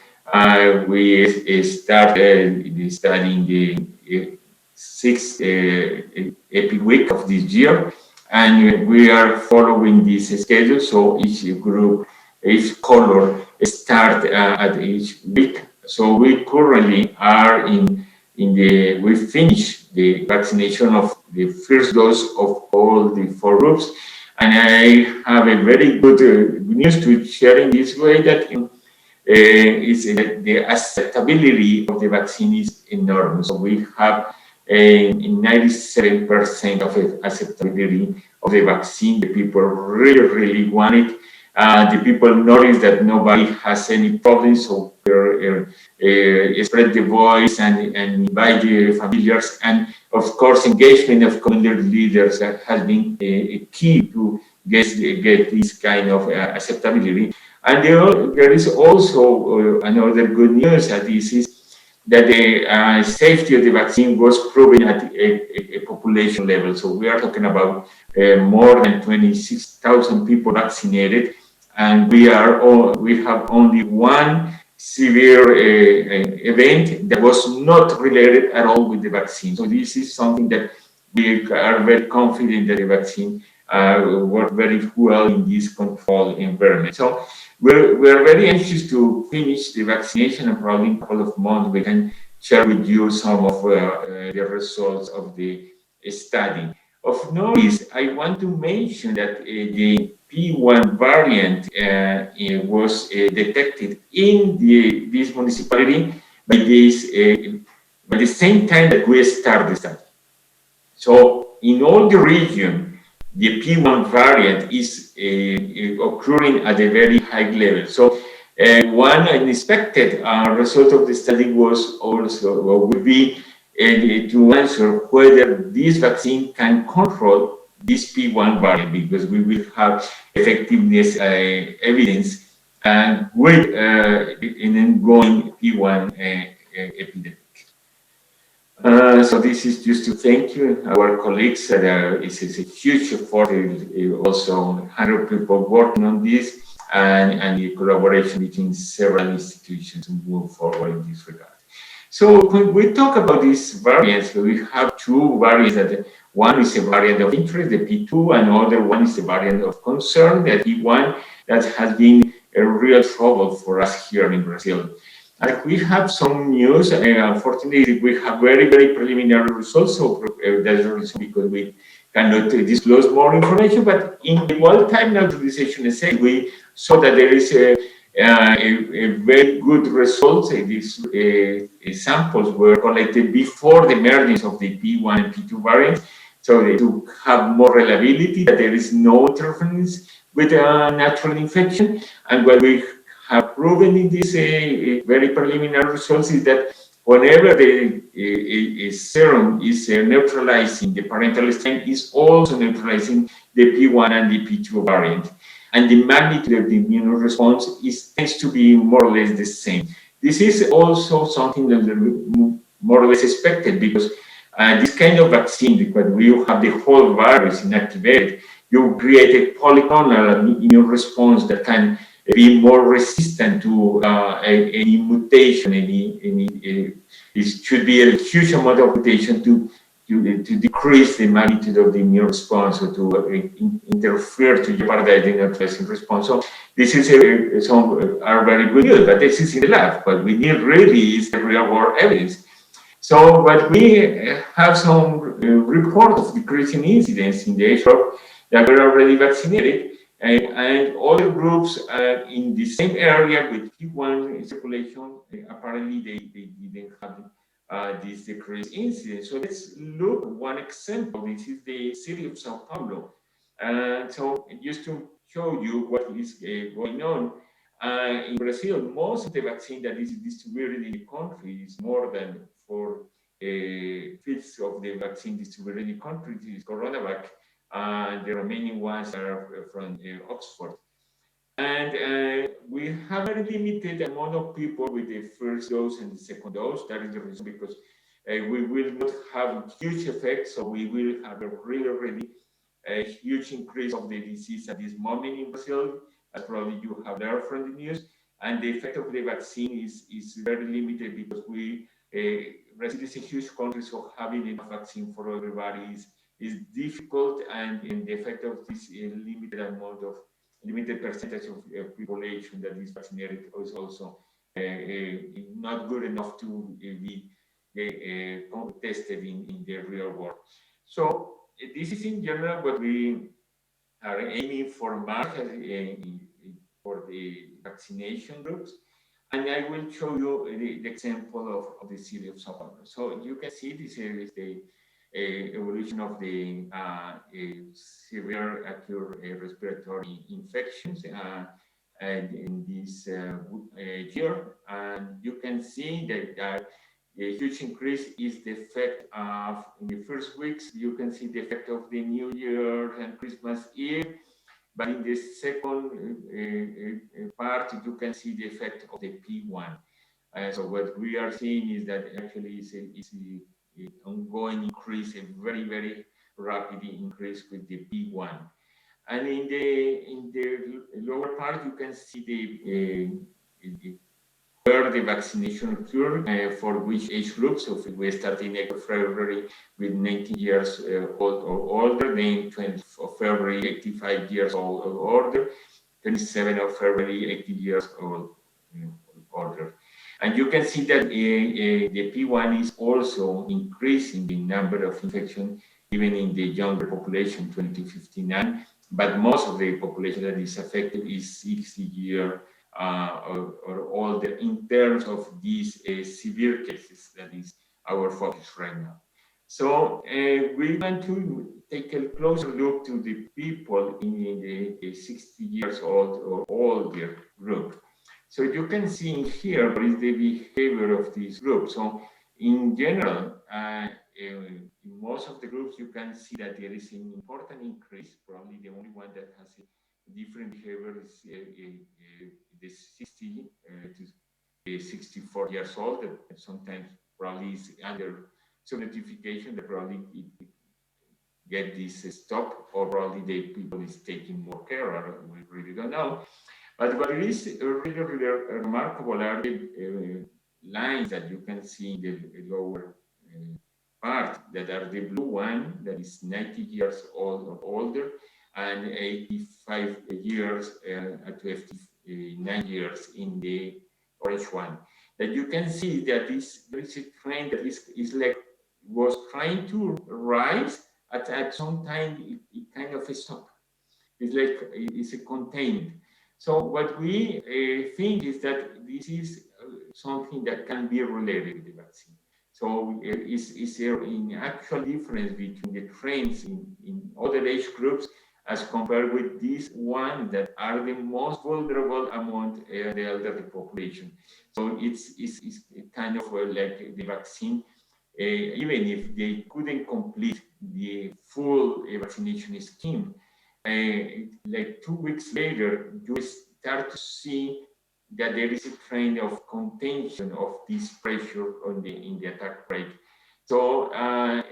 we start the study in the 6th epic week of this year. And we are following this schedule. So each group, each color start at each week. So we currently are in we finished the vaccination of the first dose of all the 4 groups. And I have a very good news to share in this way that the acceptability of the vaccine is enormous. So we have a 97% of acceptability of the vaccine. The people really, really want it. The people notice that nobody has any problems, so spread the voice and invite the familiars. And of course, engagement of community leaders has been a key to get this kind of acceptability. And there is also another good news that this is that the safety of the vaccine was proven at a population level. So we are talking about more than 26,000 people vaccinated, and we have only one severe event that was not related at all with the vaccine. So this is something that we are very confident that the vaccine worked very well in this controlled environment. So we're very anxious to finish the vaccination, and probably in a couple of months we can share with you some of the results of the study. Of notice, I want to mention that the P1 variant was detected in this municipality by the same time that we started the study. So in all the region, the P1 variant is occurring at a very high level. So one unexpected result of the study was also would be to answer whether this vaccine can control this P1 variant, because we will have effectiveness evidence with an ongoing P1 epidemic. So this is just to thank you, our colleagues. This is a huge effort, also 100 people working on this, and the collaboration between several institutions to move forward in this regard. So when we talk about these variants, we have 2 variants. That one is a variant of interest, the P2, and another one is a variant of concern, the P1, that has been a real trouble for us here in Brazil. We have some news. Unfortunately, we have very, very preliminary results. So that's the reason because we cannot disclose more information. But in the wild-type neutralization assay, we saw that there is a very good result. These samples were collected before the emergence of the P1 and P2 variants. So to have more reliability, that there is no interference with natural infection. And what we have proven in this very preliminary results is that whenever the serum is neutralizing the parental strain, is also neutralizing the P1 and the P2 variant. And the magnitude of the immune response tends to be more or less the same. This is also something that more or less expected, because this kind of vaccine, when you have the whole virus inactivated, you create a polyclonal immune response that can be more resistant to any mutation. It should be a huge amount of mutation to decrease the magnitude of the immune response, or to interfere to jeopardize the neutralizing response. So this is some are very good news, but this is in the lab. What we need really is the real world evidence. So, but we have some report of decreasing incidence in the age group that were already vaccinated, and other groups in the same area with P1 circulation, apparently they didn't have this decreased incidence. So let's look at one example. This is the city of Sao Paulo. So just to show you what is going on, in Brazil, most of the vaccine that is distributed in the country is more than 4/5 of the vaccine distributed in the country is CoronaVac, and the remaining ones are from Oxford. And we have a limited amount of people with the first dose and the second dose. That is the reason, because we will not have huge effects, so we will have a really a huge increase of the disease at this moment in Brazil, as probably you have learned from the news. And the effect of the vaccine is very limited, because Brazil is a huge country, so having enough vaccine for everybody is difficult, and the effect of this limited percentage of population that is vaccinated is also not good enough to be tested in the real world. So this is in general what we are aiming for March for the vaccination groups. And I will show you the example of the city of Sao Paulo. So you can see this is the evolution of the severe acute respiratory infections and in this year. And you can see that a huge increase is the effect of, in the first weeks, you can see the effect of the New Year and Christmas Eve. But in the second part, you can see the effect of the P1. So what we are seeing is that actually it's an ongoing increase, a very, very rapid increase with the P1. And in the lower part, you can see where the vaccination occurred for which age groups. So we started in February with 19 years old or older, then 20 of February 85 years old or older, 27 of February 80 years old or older. And you can see that the P1 is also increasing the number of infections even in the younger population, 20 to 59. But most of the population that is affected is 60 years or older in terms of these severe cases. That is our focus right now. So we want to take a closer look to the people in the 60 years old or older group. So you can see in here what is the behavior of this group. So in general, in most of the groups, you can see that there is an important increase. Probably the only one that has a different behavior is the 60 to 64 years old. Sometimes probably is under some notification that probably it get this stop, or probably the people is taking more care, or we really don't know. But what is really, really remarkable are the lines that you can see in the lower part, that are the blue one, that is 90 years old or older, and 85 years to 59 years in the orange one. That you can see that there is a trend that is like was trying to rise, at some time it kind of stopped. It's like it's a contained. So what we think is that this is something that can be related with the vaccine. So is there an actual difference between the trends in other age groups as compared with these ones that are the most vulnerable among the elderly population? So it's kind of like the vaccine, even if they couldn't complete the full vaccination scheme, like 2 weeks later, you start to see that there is a trend of contention of this pressure in the attack rate. So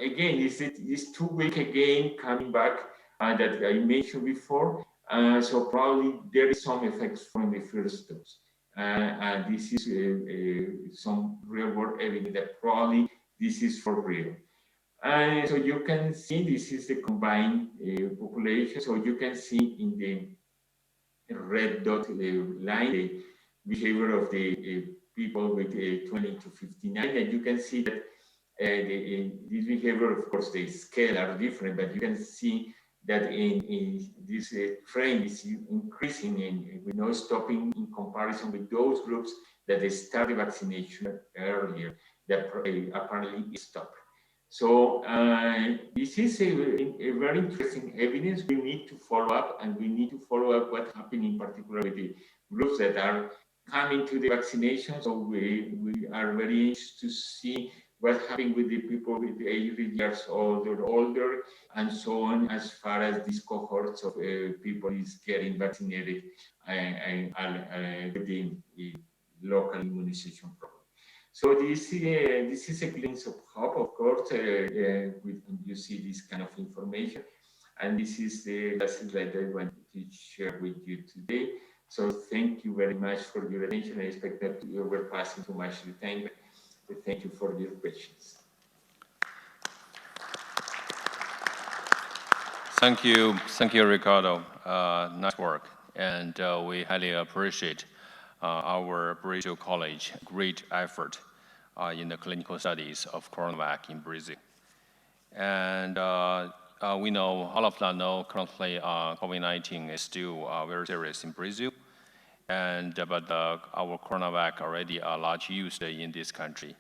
again, this 2 week again coming back that I mentioned before. So probably there is some effects from the first dose. And this is some real world evidence that probably this is for real. So you can see this is the combined population. So you can see in the red dot line the behavior of the people with 20 to 59, and you can see that this behavior, of course, the scale are different, but you can see that in this trend is increasing and with no stopping in comparison with those groups that they started vaccination earlier, that apparently stopped. So this is a very interesting evidence. We need to follow up, and we need to follow up what happened in particular with the groups that are coming to the vaccination. So we are very anxious to see what happened with the people with 80 years old or older, and so on, as far as these cohorts of people is getting vaccinated with the local immunization program. So this is a glimpse of hope, of course, you see this kind of information. And this is the last slide I wanted to share with you today. So thank you very much for your attention. I expect that you were passing too much time. But thank you for your patience. Thank you, Ricardo. Nice work. And we highly appreciate our Brazil College great effort in the clinical studies of CoronaVac in Brazil. And we know, all of us know, currently COVID-19 is still very serious in Brazil. But our CoronaVac already large used in this country.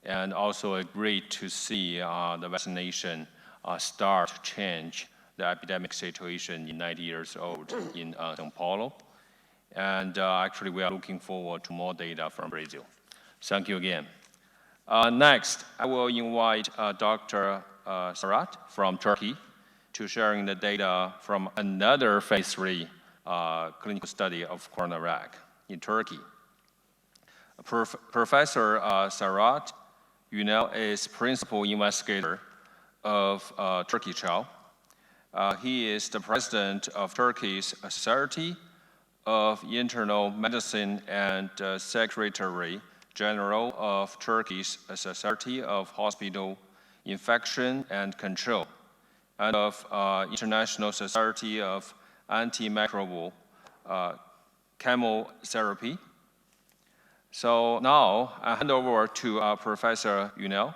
And also great to see the vaccination start to change the epidemic situation in 90 years old in São Paulo. And actually, we are looking forward to more data from Brazil. Thank you again. Next, I will invite Dr. Serhat from Turkey to sharing the data from another phase 3 clinical study of CoronaVac in Turkey. Professor Serhat, Ünal, is principal investigator of Turkey trial. He is the president of Turkey's Society of Internal Medicine and Secretary General of Turkey's Society of Hospital Infection and Control, and of International Society of Antimicrobial Chemotherapy. So now I hand over to Professor Ünal.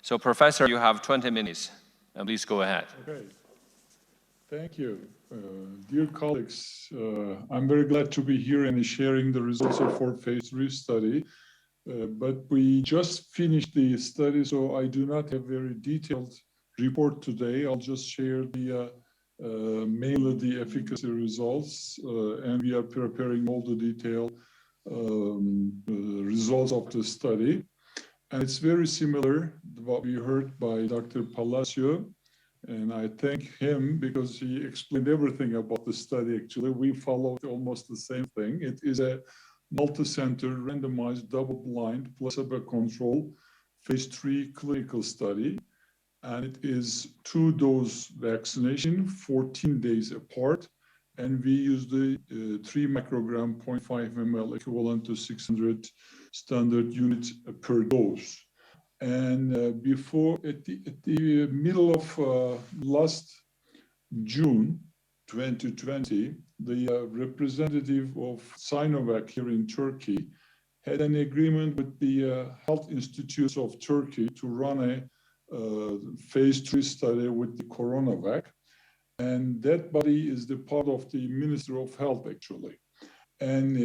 So Professor, you have 20 minutes, and please go ahead. Okay, thank you. Dear colleagues, I'm very glad to be here and sharing the results of our phase 3 study. But we just finished the study, so I do not have very detailed report today. I'll just share the mainly the efficacy results, and we are preparing all the detailed results of the study. And it's very similar to what we heard by Dr. Palacios, and I thank him because he explained everything about the study. Actually, we followed almost the same thing. It is a multi-center, randomized, double-blind, placebo-controlled phase 3 clinical study. And it is 2-dose vaccination, 14 days apart. And we use the 3 microgram, 0.5 ml, equivalent to 600 standard units per dose. And at the middle of last June 2020, the representative of Sinovac here in Turkey had an agreement with the health institutes of Turkey to run a phase 3 study with the CoronaVac. And that body is the part of the Ministry of Health, actually. And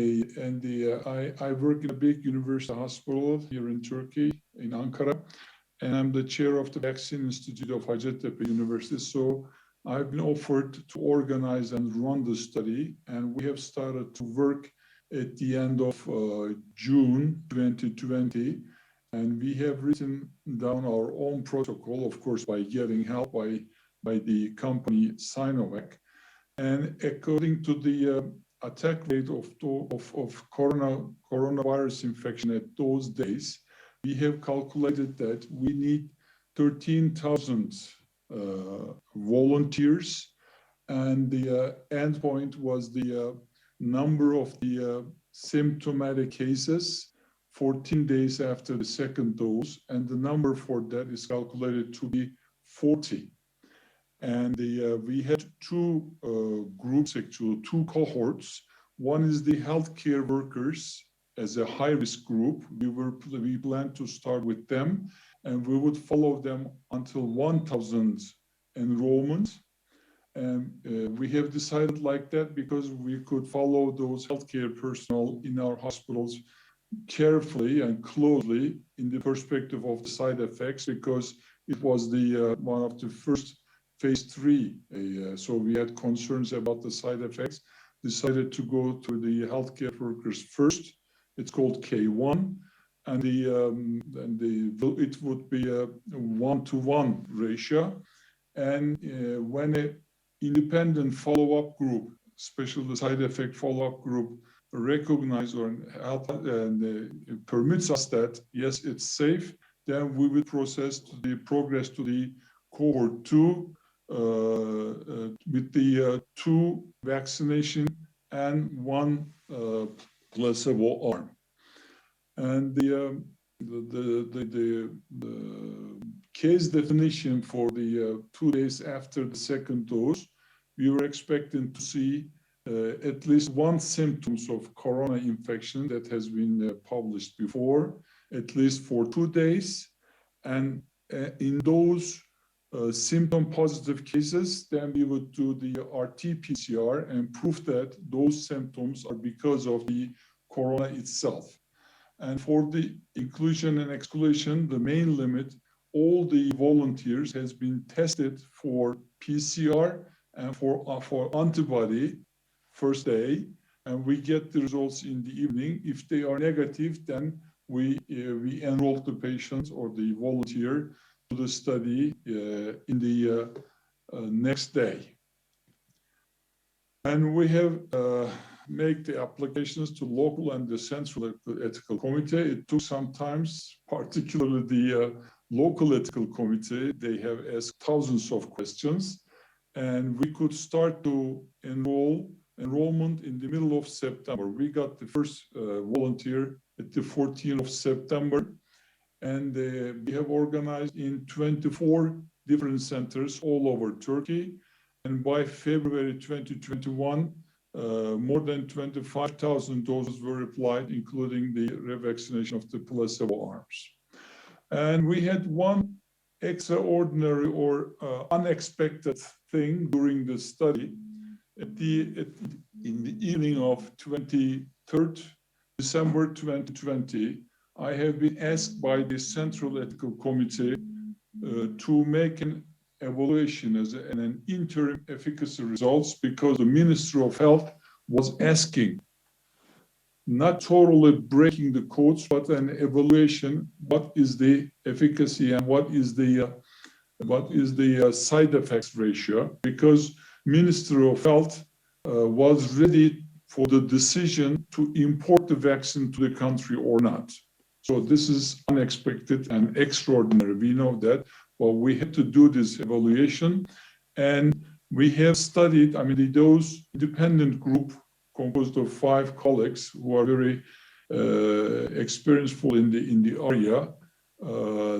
I work in a big university hospital here in Turkey, in Ankara, and I'm the chair of the Vaccine Institute of Hacettepe University. So I've been offered to organize and run the study, and we have started to work at the end of June 2020. And we have written down our own protocol, of course, by getting help by the company Sinovac. And according to the attack rate of coronavirus infection at those days, we have calculated that we need 13,000 volunteers, and the endpoint was the number of the symptomatic cases 14 days after the second dose, and the number for that is calculated to be 40. And we had 2 groups, actually 2 cohorts. One is the healthcare workers as a high-risk group. We planned to start with them, and we would follow them until 1,000 enrollment. And we have decided like that because we could follow those healthcare personnel in our hospitals carefully and closely in the perspective of the side effects, because it was the one of the first phase 3. So we had concerns about the side effects, decided to go to the healthcare workers first. It's called K1, and it would be a 1-to-1 ratio. And when an independent follow-up group, especially the side effect follow-up group, recognize or help and permits us that, yes, it's safe, then we will progress to the cohort 2 with the 2 vaccination and 1 placebo arm. And the case definition for the 2 days after the second dose, we were expecting to see at least 1 symptoms of corona infection that has been published before. at least for 2 days. And in those symptom positive cases, then we would do the RT-PCR and prove that those symptoms are because of the corona itself. And for the inclusion and exclusion, the main limit, all the volunteers has been tested for PCR and for antibody first day, and we get the results in the evening. If they are negative, then we enroll the patients or the volunteer to the study in the next day. And we have make the applications to local and the central ethical committee. It took some time, particularly the local ethical committee. They have asked thousands of questions, and we could start to enrollment in the middle of September. We got the first volunteer at the 14th of September, and we have organized in 24 different centers all over Turkey. And by February 2021, more than 25,000 doses were applied, including the revaccination of the placebo arms. And we had one extraordinary or unexpected thing during the study. In the evening of 23rd December 2020, I have been asked by the Central Ethical Committee to make an evaluation as an interim efficacy results, because the Ministry of Health was asking, not totally breaking the codes, but an evaluation, what is the efficacy and what is the side effects ratio, because Ministry of Health was ready for the decision to import the vaccine to the country or not. So this is unexpected and extraordinary. We know that, but we had to do this evaluation, and we have studied, those independent group composed of 5 colleagues who are very experienced in the area.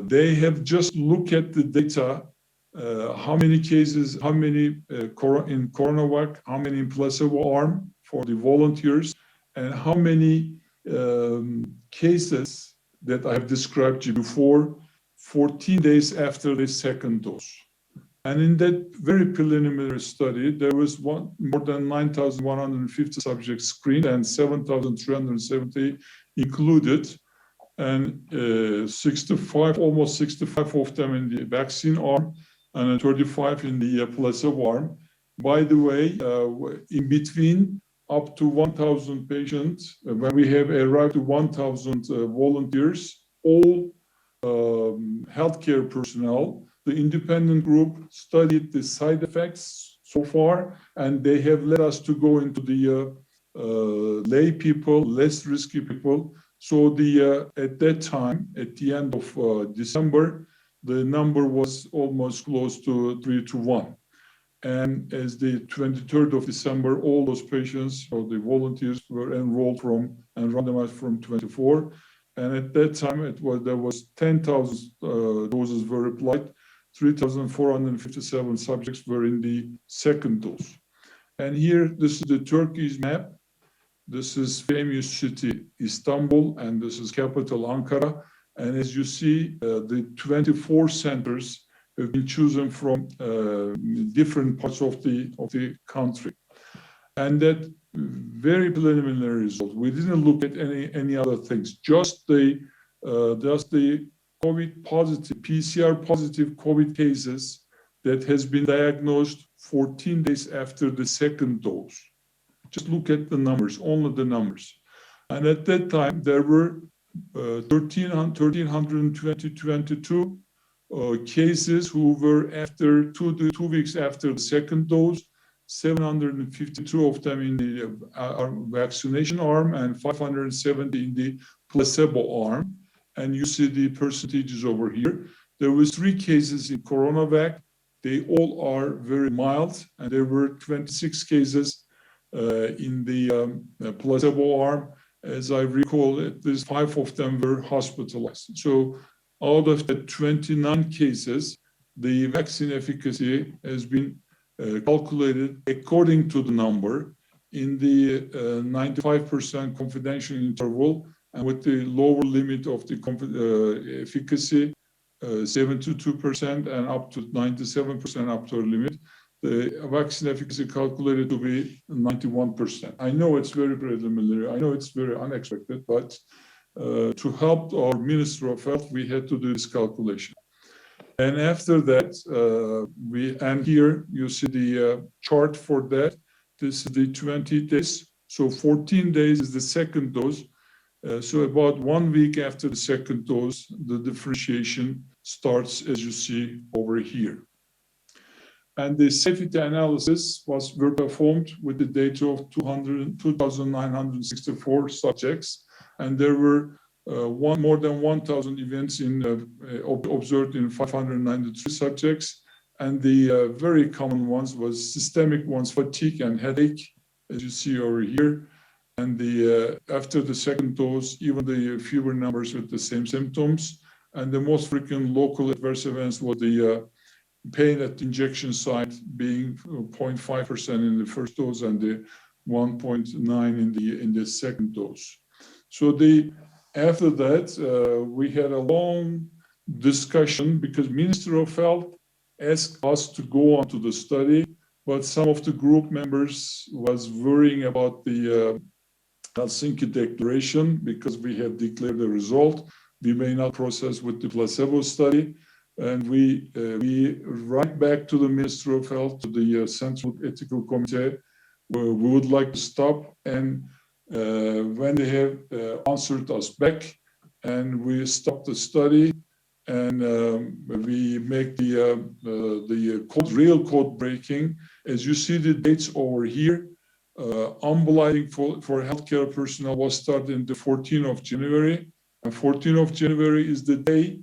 They have just looked at the data, how many cases, how many in CoronaVac, how many in placebo arm for the volunteers, and how many cases that I have described to you before, 14 days after the second dose. And in that very preliminary study, there was more than 9,150 subjects screened and 7,370 included, and almost 65 of them in the vaccine arm and 35 in the placebo arm. By the way, in between, up to 1,000 patients, when we have arrived to 1,000 volunteers, all healthcare personnel, the independent group studied the side effects so far, and they have led us to go into the lay people, less risky people. So at that time, at the end of December, the number was almost close to 3 to 1. And as the 23rd of December, all those patients or the volunteers were enrolled and randomized from 24. And at that time, there was 10,000 doses were applied. 3,457 subjects were in the second dose. And here, this is the Turkey's map. This is famous city, Istanbul, and this is capital, Ankara. And as you see, the 24 centers have been chosen from different parts of the country. And that very preliminary result, we didn't look at any other things, just the COVID positive, PCR positive COVID cases that has been diagnosed 14 days after the second dose. Just look at the numbers, only the numbers. And at that time, there were 1,322 cases who were after 2 weeks after the second dose, 752 of them in the vaccination arm and 570 in the placebo arm. And you see the percentages over here. There was 3 cases in CoronaVac. They all are very mild, and there were 26 cases in the placebo arm. As I recall, at least 5 of them were hospitalized. So out of the 29 cases, the vaccine efficacy has been calculated according to the number in the 95% confidential interval and with the lower limit of the efficacy, 72% and up to 97% upper limit, the vaccine efficacy calculated to be 91%. I know it's very preliminary, I know it's very unexpected, but to help our Minister of Health, we had to do this calculation. And after that, and here you see the chart for that. This is the 20 days. So 14 days is the second dose. So about 1 week after the second dose, the differentiation starts, as you see over here. And the safety analysis were performed with the data of 2,964 subjects. And there were more than 1,000 events observed in 593 subjects. And the very common ones was systemic ones, fatigue and headache, as you see over here. And after the second dose, even the fewer numbers with the same symptoms. And the most frequent local adverse events were the pain at the injection site being 0.5% in the first dose and the 1.9 in the second dose. So after that, we had a long discussion because Minister of Health asked us to go on to the study, but some of the group members was worrying about the Helsinki Declaration because we have declared the result. We may not process with the placebo study. And we write back to the Minister of Health, to the Central Ethical Committee, where we would like to stop. And when they have answered us back, and we stop the study, and we make the real code breaking. As you see the dates over here, unblinding for healthcare personnel was started on the 14th of January. And 14th of January is the day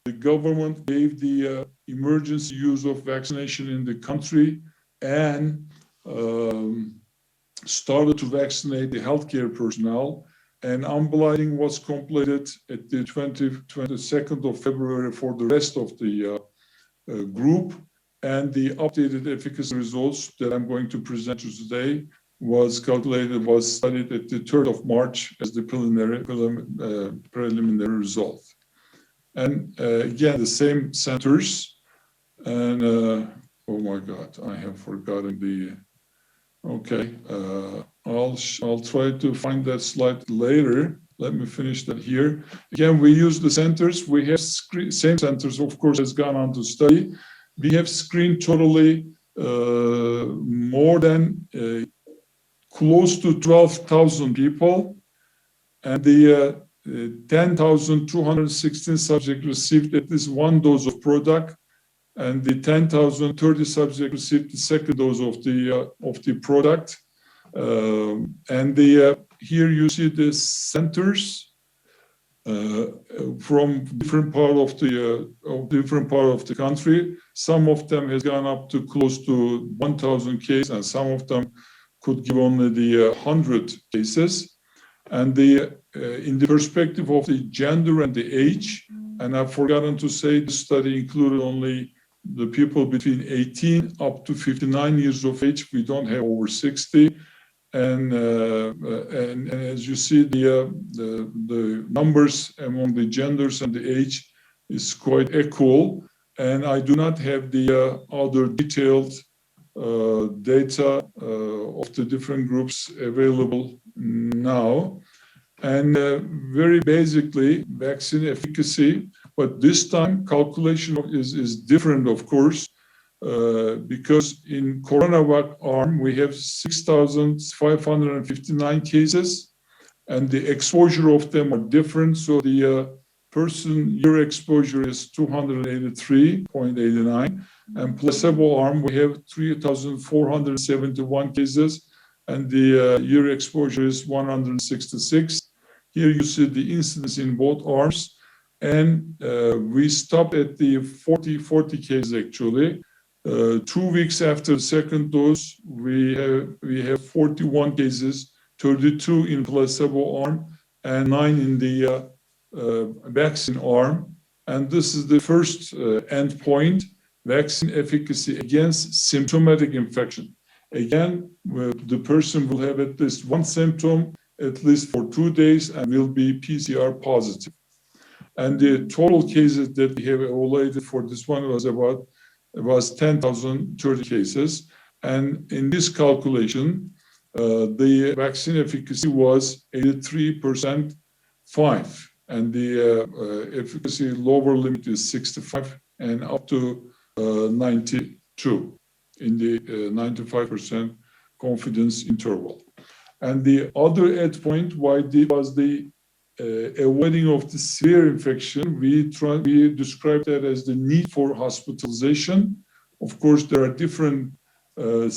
the government gave the emergency use of vaccination in the country and started to vaccinate the healthcare personnel. And unblinding was completed at the 22nd of February for the rest of the group. And the updated efficacy results that I'm going to present you today was studied at the 3rd of March as the preliminary result. And again, the same centers. And oh my God, I have forgotten the. Okay, I'll try to find that slide later. Let me finish that here. Again, we use the centers. We have same centers, of course, has gone on to study. We have screened totally more than close to 12,000 people, and the 10,216 subjects received at least one dose of product, and the 10,030 subjects received the second dose of the product. And here you see the centers from different part of the country. Some of them has gone up to close to 1,000 cases, and some of them could give only the 100 cases. And in the perspective of the gender and the age, and I've forgotten to say the study included only the people between 18 up to 59 years of age. We don't have over 60. And as you see, the numbers among the genders and the age is quite equal. And I do not have the other detailed data of the different groups available now. And very basically, vaccine efficacy, but this time calculation is different, of course, because in CoronaVac arm, we have 6,559 cases, and the exposure of them are different. So the person-year exposure is 283.89, and placebo arm, we have 3,471 cases, and the year exposure is 166. Here you see the incidence in both arms, and we stopped at the 40 cases actually. 2 weeks after the second dose, we have 41 cases, 32 in placebo arm, and 9 in the vaccine arm. And this is the first endpoint, vaccine efficacy against symptomatic infection. Again, the person will have at least one symptom at least for 2 days and will be PCR positive. And the total cases that we have evaluated for this one was 10,030 cases. And in this calculation, the vaccine efficacy was 83% 5, and the efficacy lower limit is 65 and up to 92 in the 95% confidence interval. And the other endpoint, was the avoiding of the severe infection. We described that as the need for hospitalization. Of course, there are different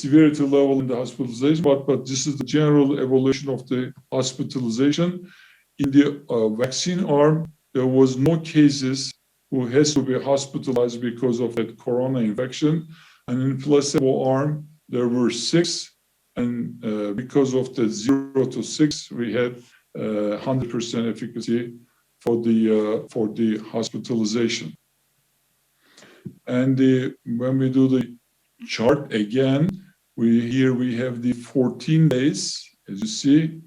severity level in the hospitalization, but this is the general evaluation of the hospitalization. In the vaccine arm, there was no cases who has to be hospitalized because of that corona infection. And in placebo arm, there were 6. And because of the 0 to 6, we had 100% efficacy for the hospitalization. And when we do the chart again, here we have the 14 days, as you see.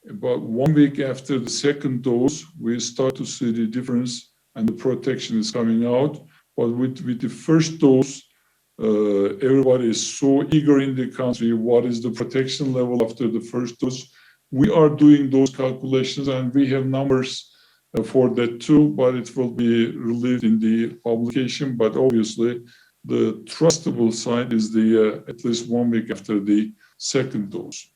About 1 week after the second dose, we start to see the difference and the protection is coming out. But with the first dose, everybody is so eager in the country. What is the protection level after the first dose? We are doing those calculations and we have numbers for that too, but it will be released in the publication. But obviously, the trustable side is the at least 1 week after the second dose.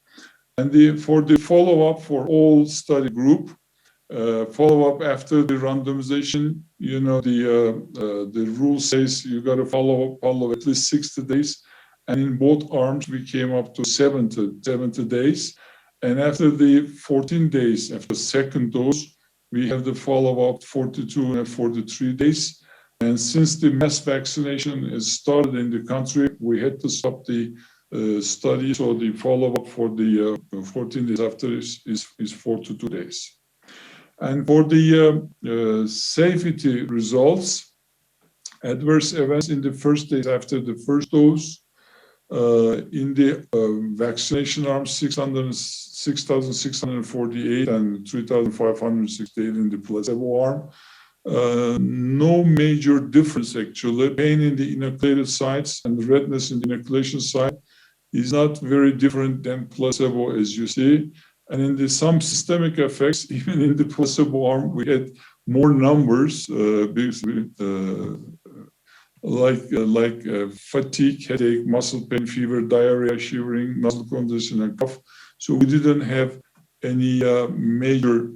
And for the follow-up for all study group, follow-up after the randomization, you know, the rule says you got to follow at least 60 days. And in both arms, we came up to 70 days. And after the 14 days, after second dose, we have the follow-up 42 and 43 days. And since the mass vaccination is started in the country, we had to stop the study. So the follow-up for the 14 days after is 42 days. And for the safety results, adverse events in the first days after the first dose, in the vaccination arm, 6,648 and 3,568 in the placebo arm. No major difference actually. Pain in the inoculated sites and the redness in the inoculation site is not very different than placebo, as you see. And in some systemic effects, even in the placebo arm, we had more numbers, like fatigue, headache, muscle pain, fever, diarrhea, shivering, muscle congestion, and cough. So we didn't have any major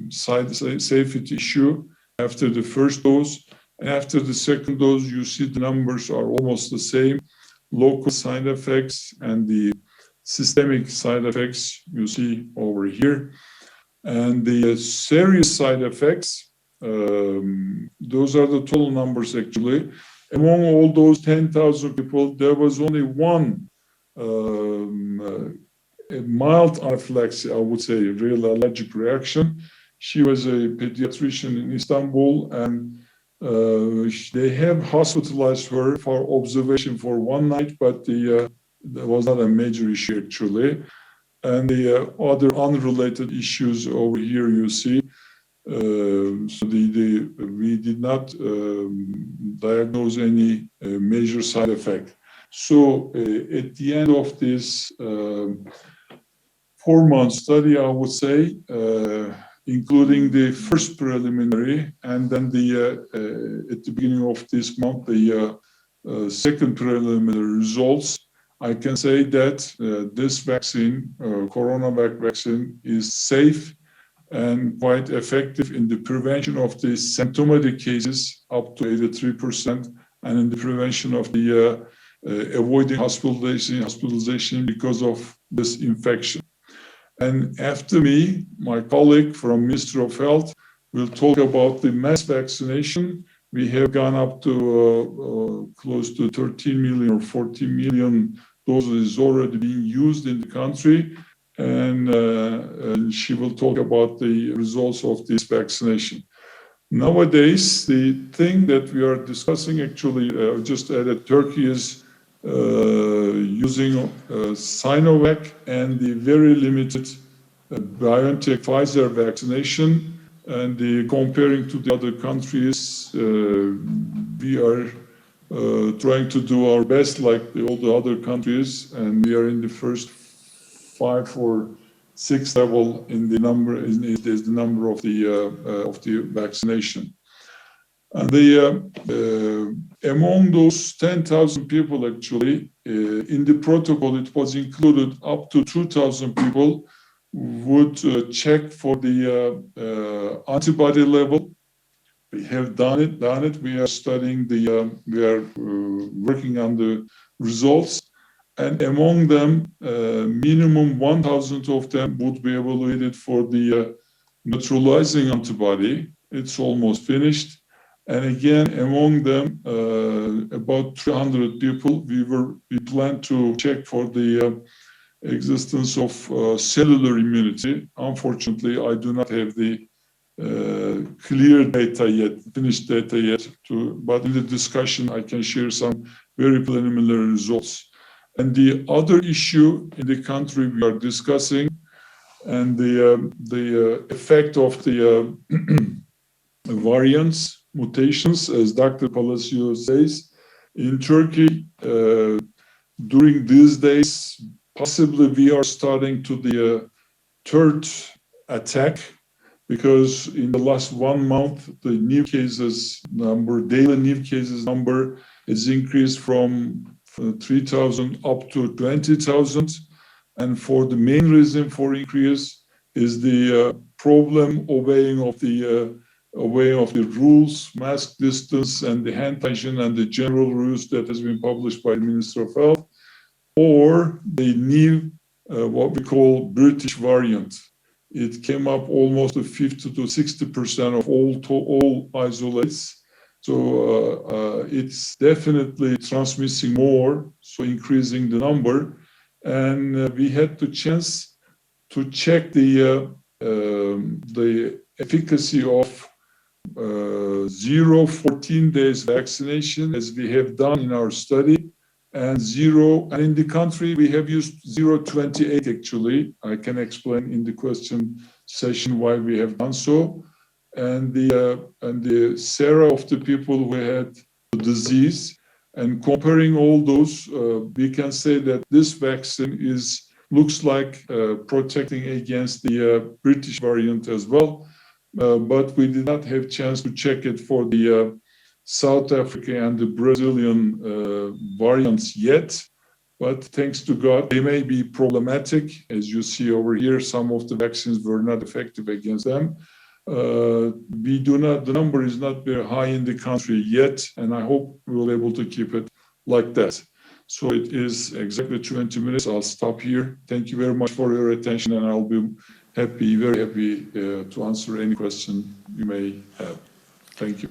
safety issue after the first dose. And after the second dose, you see the numbers are almost the same. Local side effects and the systemic side effects you see over here. And the serious side effects, those are the total numbers actually. Among all those 10,000 people, there was only one a mild anaphylaxis, I would say, a real allergic reaction. She was a pediatrician in Istanbul, and they have hospitalized her for observation for 1 night, but that was not a major issue actually. And the other unrelated issues over here you see. So we did not diagnose any major side effect. So at the end of this 4-month study, I would say, including the first preliminary, and then at the beginning of this month, the second preliminary results, I can say that this vaccine, CoronaVac vaccine, is safe and quite effective in the prevention of the symptomatic cases up to 83%, and in the prevention of the avoiding hospitalization because of this infection. And after me, my colleague from Ministry of Health will talk about the mass vaccination. We have gone up to close to 13 million or 14 million doses already being used in the country. And she will talk about the results of this vaccination. Nowadays, the thing that we are discussing actually, just added, Turkey is using Sinovac and the very limited BioNTech Pfizer vaccination, and comparing to the other countries, we are trying to do our best like all the other countries, and we are in the first 5 or 6 level in the number of the vaccination. And among those 10,000 people, actually, in the protocol, it was included up to 2,000 people would check for the antibody level. We have done it. We are studying we are working on the results. And among them, minimum 1,000 of them would be evaluated for the neutralizing antibody. It's almost finished. And again, among them, about 300 people, we plan to check for the existence of cellular immunity. Unfortunately, I do not have the clear data yet, finished data yet, but in the discussion, I can share some very preliminary results. And the other issue in the country we are discussing, and the effect of the variants, mutations, as Dr. Palacios says, in Turkey, during these days, possibly we are starting to the third attack, because in the last 1 month, the new cases number, daily new cases number is increased from 3,000 up to 20,000. And for the main reason for increase is the problem obeying of the rules, mask distance, and the hand hygiene, and the general rules that has been published by the Minister of Health, or the new, what we call British variant. It came up almost to 50 to 60% of all isolates. So it's definitely transmitting more, so increasing the number. And we had the chance to check the efficacy of 0-14 days vaccination, as we have done in our study, and in the country we have used 0-28 actually. I can explain in the question session why we have done so. And the sera of the people who had the disease, and comparing all those, we can say that this vaccine looks like protecting against the British variant as well. But we did not have chance to check it for the South Africa and the Brazilian variants yet. But thanks to God, they may be problematic. As you see over here, some of the vaccines were not effective against them. The number is not very high in the country yet, and I hope we will be able to keep it like that. So it is exactly 20 minutes. I'll stop here. Thank you very much for your attention, and I'll be very happy to answer any question you may have. Thank you.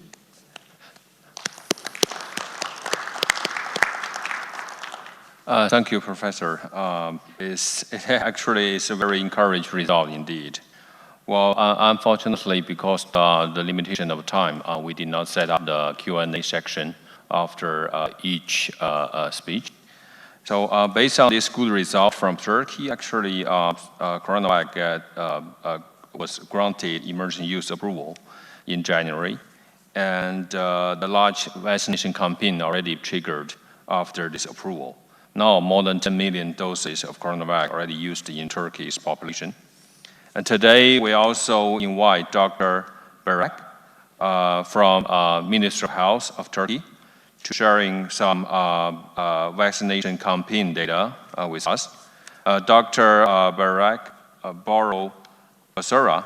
Thank you, Professor. It actually is a very encouraging result indeed. Well, unfortunately, because the limitation of time, we did not set up the Q&A section after each speech. So based on this good result from Turkey, actually, CoronaVac was granted emergency use approval in January. And the large vaccination campaign already triggered after this approval. Now, more than 10 million doses of CoronaVac already used in Turkey's population. And today, we also invite Dr. Berrak from Ministry of Health of Turkey to sharing some vaccination campaign data with us. Dr. Berrak, Bora Başara,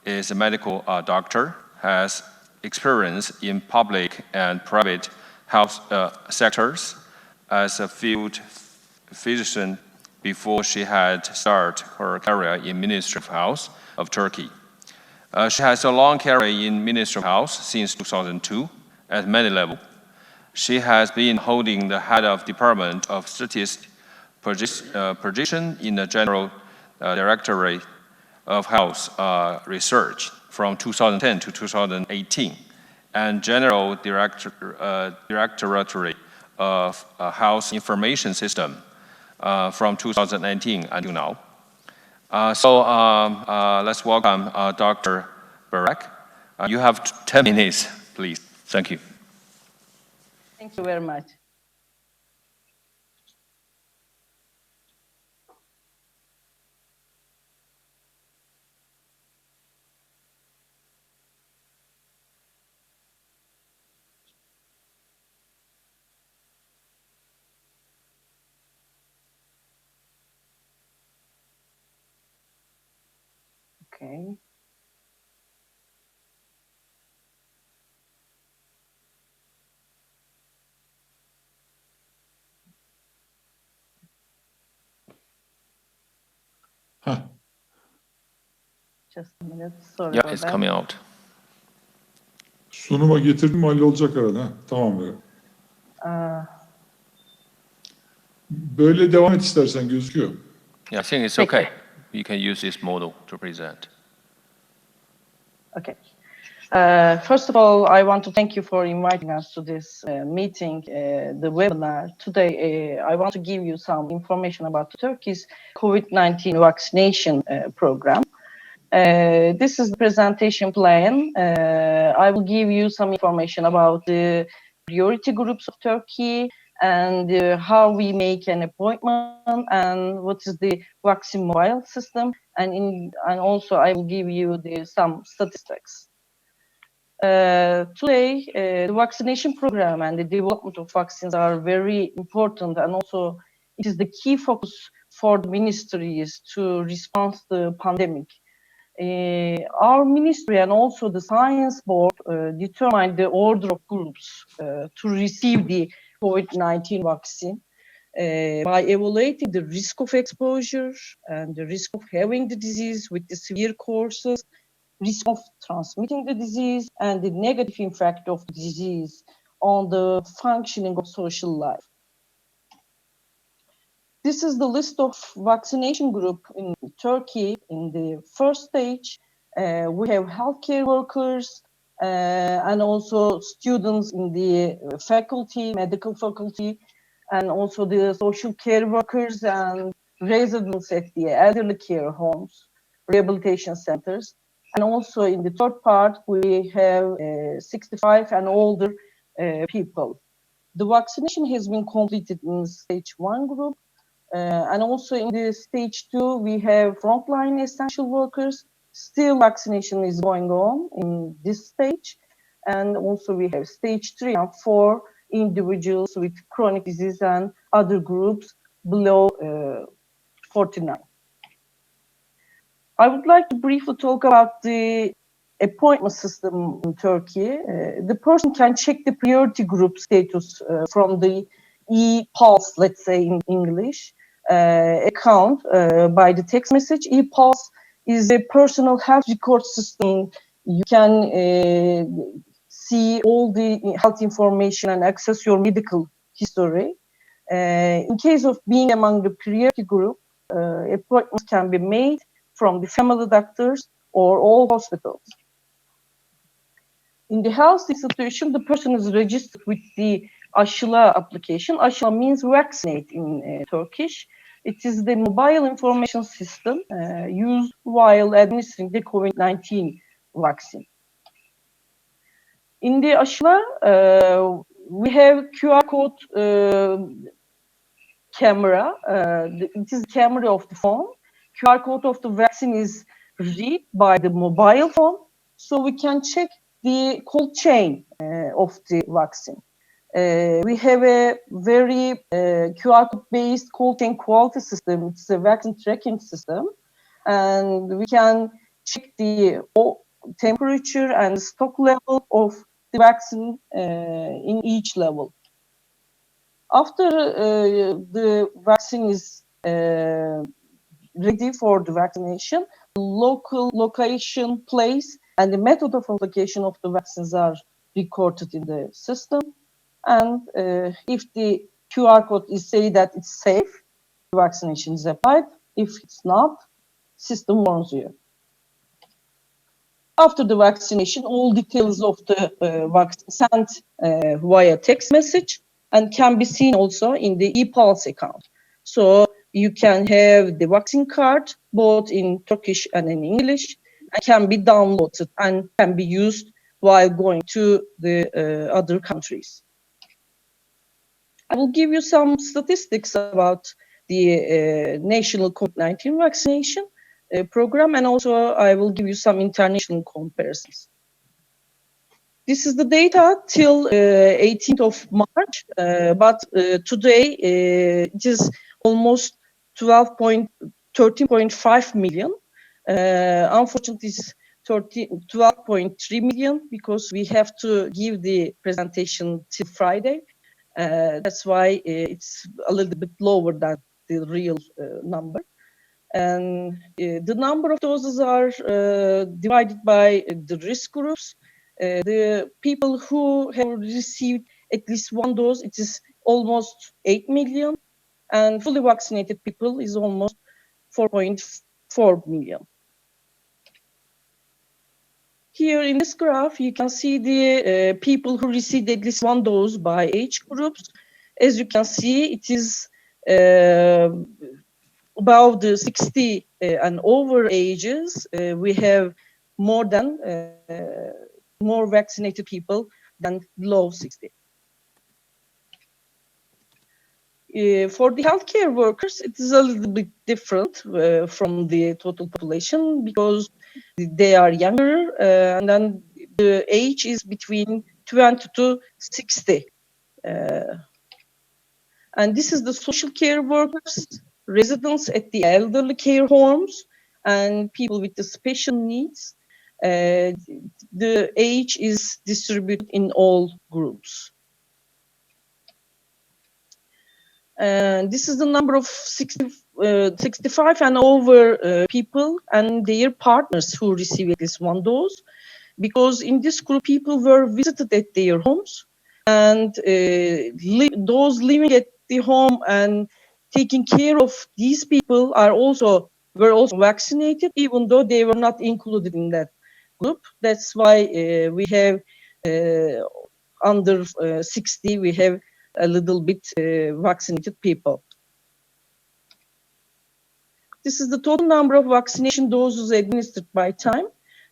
is a medical doctor, has experience in public and private health sectors as a field physician before she had started her career in Ministry of Health of Turkey. She has a long career in Ministry of Health since 2002 at many levels. She has been holding the head of Department of Statistics position in the General Directorate of Health Research from 2010 to 2018, and General Directorate of Health Information System from 2019 until now. Let's welcome Dr. Berrak. You have 10 minutes, please. Thank you. Thank you very much. Okay. Just a minute. Sorry Yeah, about it's that. coming out. Sunuma getirdim hallolacak arada. Tamam böyle. Böyle devam et istersen gözüküyor. Yeah, I think it's okay. You can use this model to present. Okay. First of all, I want to thank you for inviting us to this meeting, the webinar. Today, I want to give you some information about Turkey's COVID-19 vaccination program. This is the presentation plan. I will give you some information about the priority groups of Turkey and how we make an appointment and what is the vaccine mobile system. And also I will give you some statistics. Today, the vaccination program and the development of vaccines are very important, and also it is the key focus for the ministries to respond to the pandemic. Our ministry and also the science board determined the order of groups to receive the COVID-19 vaccine by evaluating the risk of exposure and the risk of having the disease with the severe courses, risk of transmitting the disease, and the negative impact of the disease on the functioning of social life. This is the list of vaccination group in Turkey. In the first stage, we have healthcare workers and also students in the faculty, medical faculty, and also the social care workers and residents at the elderly care homes, rehabilitation centers. And also in the third part, we have 65 and older people. The vaccination has been completed in stage 1 group. And also in the stage 2, we have frontline essential workers. Still vaccination is going on in this stage. And also we have stage 3 and 4 individuals with chronic disease and other groups below 49. I would like to briefly talk about the appointment system in Turkey. The person can check the priority group status from the e-Pulse, let's say in English, account by the text message. e-Pulse is a personal health record system. You can see all the health information and access your medical history. In case of being among the priority group, appointments can be made from the family doctors or all hospitals. In the health institution, the person is registered with the Aşıla application. Aşıla means vaccinate in Turkish. It is the mobile information system used while administering the COVID-19 vaccine. In the Aşıla, we have QR code camera. It is the camera of the phone. QR code of the vaccine is read by the mobile phone, so we can check the cold chain of the vaccine. We have a very QR code-based cold chain quality system. It's a vaccine tracking system, and we can check the temperature and stock level of the vaccine in each level. After the vaccine is ready for the vaccination, the local location, place, and the method of application of the vaccines are recorded in the system. And if the QR code is say that it's safe, the vaccination is applied. If it's not, system warns you. After the vaccination, all details of the vaccine sent via text message and can be seen also in the e-Pulse account. So You can have the vaccine card both in Turkish and in English, and can be downloaded and can be used while going to the other countries. I will give you some statistics about the national COVID-19 vaccination program, and also I will give you some international comparisons. This is the data till 18th of March, but today it is almost 13.5 million. Unfortunately, it's 12.3 million because we have to give the presentation till Friday. That's why it's a little bit lower than the real number. And the number of doses are divided by the risk groups. The people who have received at least one dose, it is almost 8 million, and fully vaccinated people is almost 4.4 million. Here in this graph, you can see the people who received at least one dose by age groups. As you can see, it is above the 60 and over ages. We have more vaccinated people than below 60. For the healthcare workers, it is a little bit different from the total population because they are younger, and then the age is between 20 to 60. And this is the social care workers, residents at the elderly care homes, and people with the special needs. The age is distributed in all groups. And this is the number of 65 and over people and their partners who receive at least one dose, because in this group people were visited at their homes, and those living at the home and taking care of these people were also vaccinated, even though they were not included in that group. That's why we have under 60, we have a little bit vaccinated people. This is the total number of vaccination doses administered by time.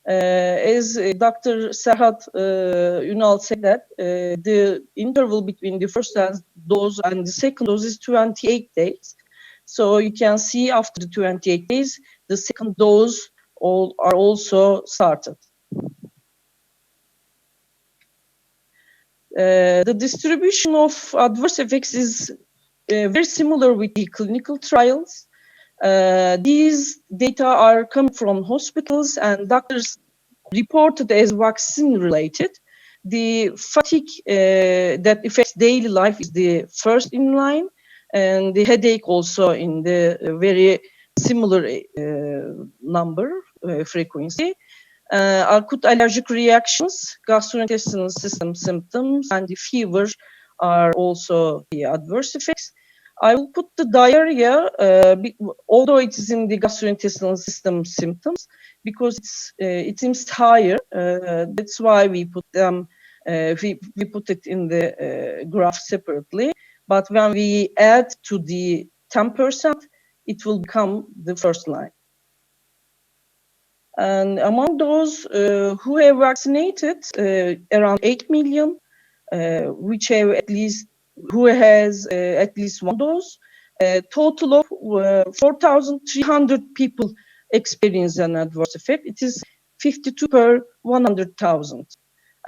As Dr. Serhat Ünal said that the interval between the first dose and the second dose is 28 days. So you can see after the 28 days, the second dose are also started. The distribution of adverse effects is very similar with the clinical trials. These data are coming from hospitals and doctors reported as vaccine-related. The fatigue that affects daily life is the first in line, and the headache also in the very similar frequency. Acute allergic reactions, gastrointestinal system symptoms, and the fever are also the adverse effects. I will put the diarrhea, although it is in the gastrointestinal system symptoms, because it seems higher. That's why we put them. We put it in the graph separately. But when we add to the 10%, it will become the first line. And among those who have vaccinated, around 8 million, which have who has at least one dose, a total of 4,300 people experience an adverse effect. It is 52 per 100,000.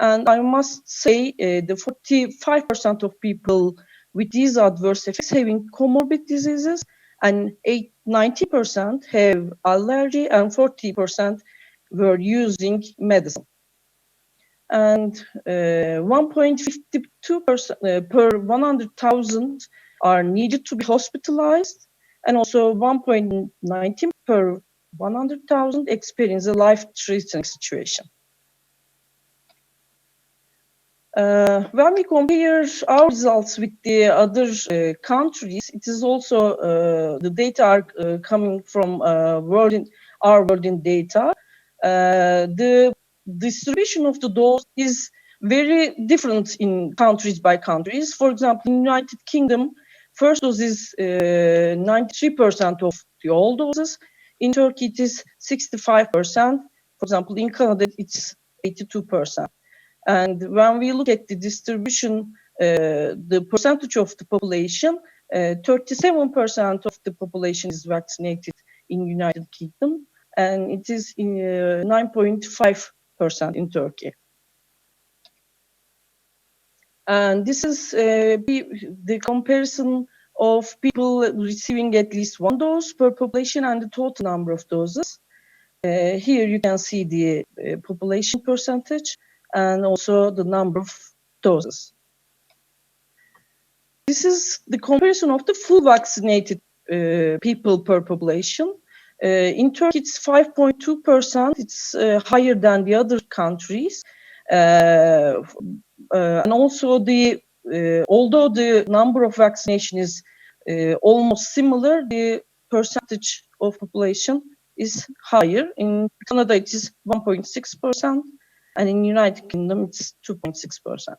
And I must say the 45% of people with these adverse effects having comorbid diseases, and 90% have allergy, and 40% were using medicine. And 1.52% per 100,000 are needed to be hospitalized, and also 1.19 per 100,000 experience a life-threatening situation. When we compare our results with the other countries, it is also the data are coming from our world in data. The distribution of the dose is very different in countries by countries. For example, in United Kingdom, first dose is 93% of the all doses. In Turkey, it is 65%. For example, in Canada, it's 82%. And when we look at the distribution, the percentage of the population, 37% of the population is vaccinated in United Kingdom, and it is in 9.5% in Turkey. And this is the comparison of people receiving at least one dose per population and the total number of doses. Here you can see the population percentage and also the number of doses. This is the comparison of the full vaccinated people per population. In Turkey, it's 5.2%. It's higher than the other countries. And also, although the number of vaccination is almost similar, the percentage of population is higher. In Canada, it is 1.6%, and in United Kingdom, it's 2.6%.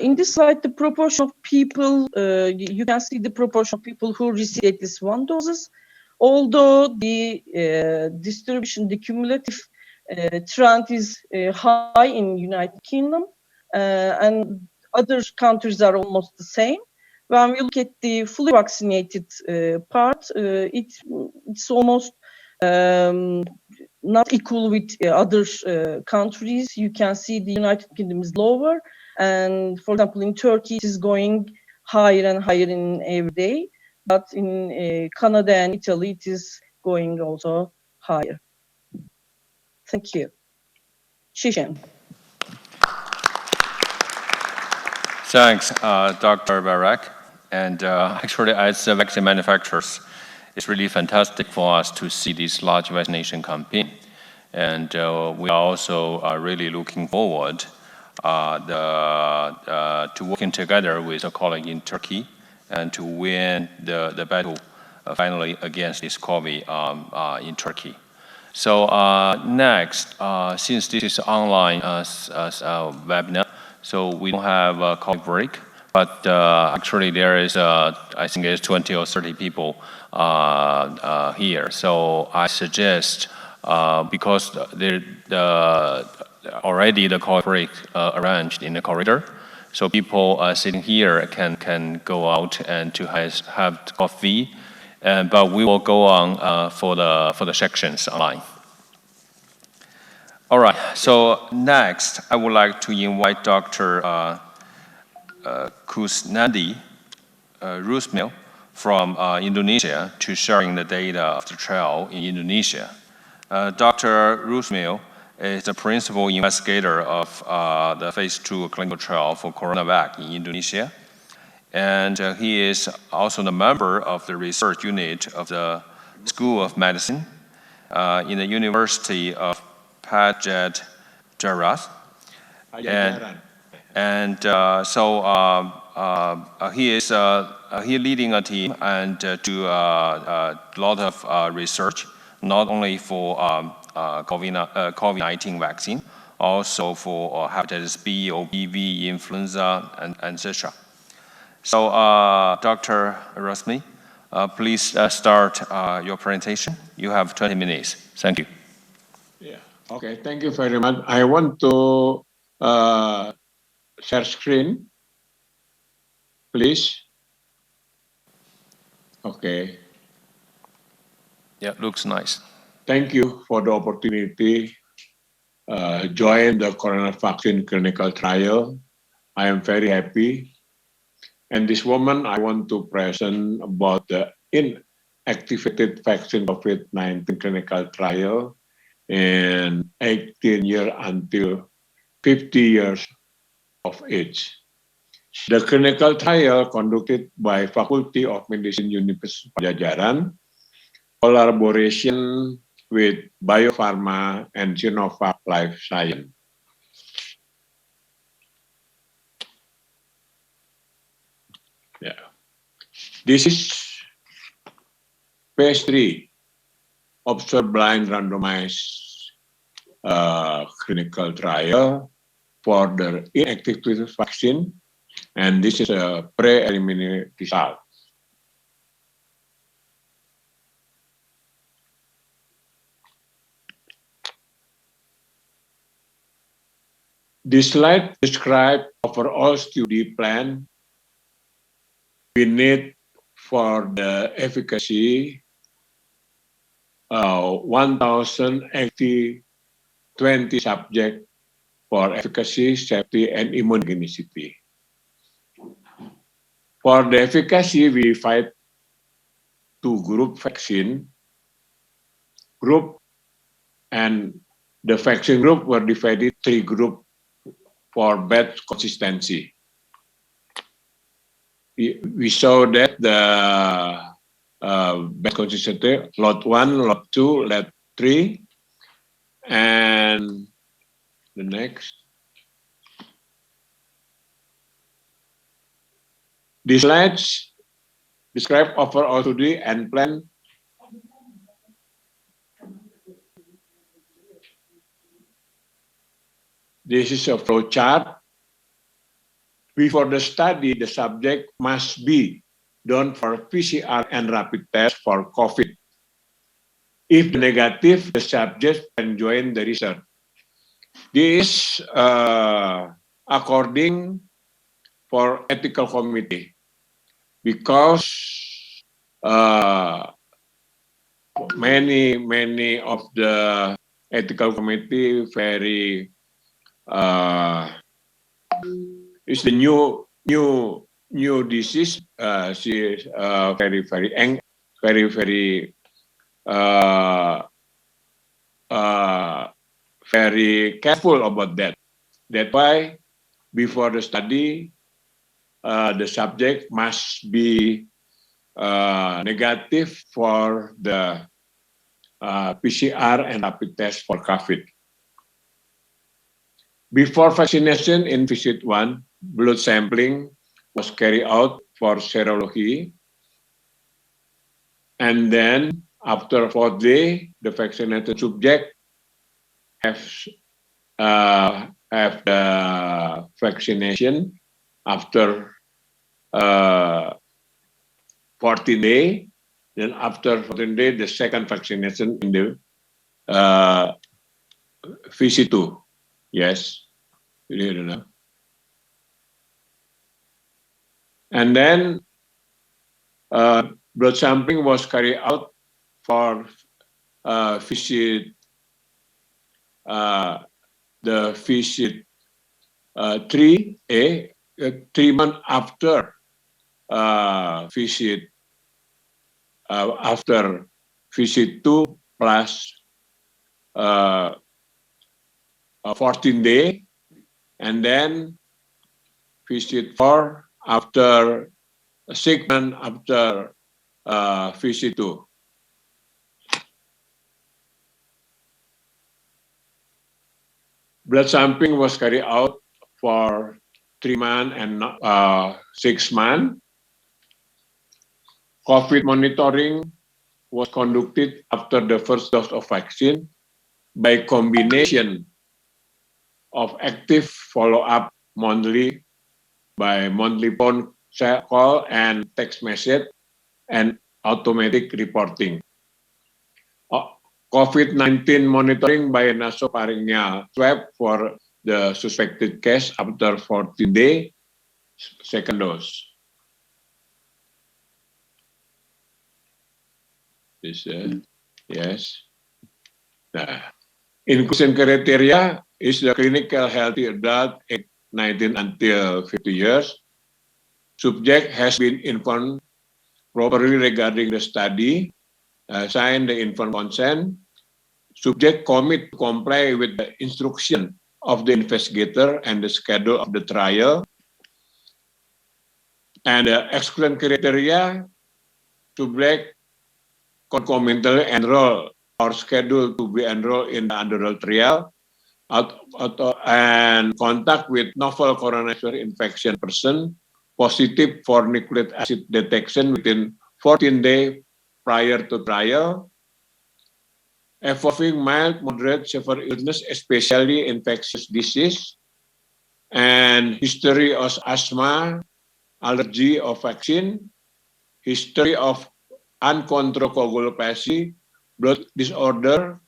In this slide, the proportion of people, you can see the proportion of people who receive at least one doses. Although the distribution, the cumulative trend is high in United Kingdom, and other countries are almost the same. When we look at the fully vaccinated part, it's almost not equal with other countries. You can see the United Kingdom is lower, and for example, in Turkey, it is going higher and higher in every day. But in Canada and Italy, it is going also higher. Thank you. Shishan. Thanks, Dr. Berrak. And actually, as vaccine manufacturers, it's really fantastic for us to see this large vaccination campaign. And we are also really looking forward to working together with a colleague in Turkey and to win the battle finally against this COVID in Turkey. So next, since this is online webinar, so we don't have a coffee break, but actually there is, I think there's 20 or 30 people here. So I suggest, because already the coffee break arranged in the corridor, so people sitting here can go out and to have coffee, but we will go on for the sections online. All right, so next, I would like to invite Dr. Kusnandi Rusmil from Indonesia to sharing the data of the trial in Indonesia. Dr. Rusmil is the principal investigator of the phase 2 clinical trial for CoronaVac in Indonesia. And he is also the member of the research unit of the School of Medicine in the University of Pajajaran. And he leading a team and do a lot of research, not only for COVID-19 vaccine, also for hepatitis B, OPV, influenza, and etc. So, Dr. Rusmil, please start your presentation. You have 20 minutes. Thank you. Yeah. Okay. Thank you very much. I want to share screen, please. Okay. Yeah, looks nice. Thank you for the opportunity join the CoronaVac vaccine clinical trial. I am very happy. And this moment, I want to present about the inactivated vaccine COVID-19 clinical trial in 18 years until 50 years of age. The clinical trial conducted by Faculty of Medicine University Pajajaran, collaboration with Biopharma and Sinovac Life Science. Yeah. This is phase 3, observed blind randomized clinical trial for the inactivated vaccine And this is a preliminary result. This slide describes overall study plan we need for the efficacy 1,020 subjects for efficacy, safety, and immunogenicity. For the efficacy, we divide two group vaccine group, and the vaccine group were divided three groups for batch consistency. We saw that the batch consistency, lot 1, lot 2, lot 3, and the next. These slides describe overall study and plan. This is a flow chart. Before the study, the subject must be done for PCR and rapid test for COVID. If negative, the subject can join the research. This according for ethical committee, because many of the ethical committee very it's the new disease. She is very careful about that. That's why before the study, the subject must be negative for the PCR and rapid test for COVID. Before vaccination in visit 1, blood sampling was carried out for serology. And then after 4th day, the vaccinated subject have the vaccination after 14 days. Then after 14 days, the second vaccination in the visit 2. Yes. And then blood sampling was carried out for visit the visit 3A, 3 months after visit after visit 2 plus 14 days, and then visit 4 after 6 months after visit 2. Blood sampling was carried out for 3 months and 6 months. COVID monitoring was conducted after the first dose of vaccine by combination of active follow-up monthly by monthly phone call and text message and automatic reporting. COVID-19 monitoring by nasopharyngeal swab for the suspected case after 14 days, second dose. This, yes. Inclusion criteria is the clinical healthy adult age 19 until 50 years. Subject has been informed properly regarding the study, signed the informed consent. Subject commit to comply with the instruction of the investigator and the schedule of the trial. And the exclusion criteria, subject concomitantly enroll or scheduled to be enrolled in the underworld trial and contact with novel coronavirus infection person positive for nucleic acid detection within 14 days prior to trial, involving mild, moderate, severe illness, especially infectious disease, and history of asthma, allergy of vaccine, history of uncontrolled coagulopathy, blood disorder,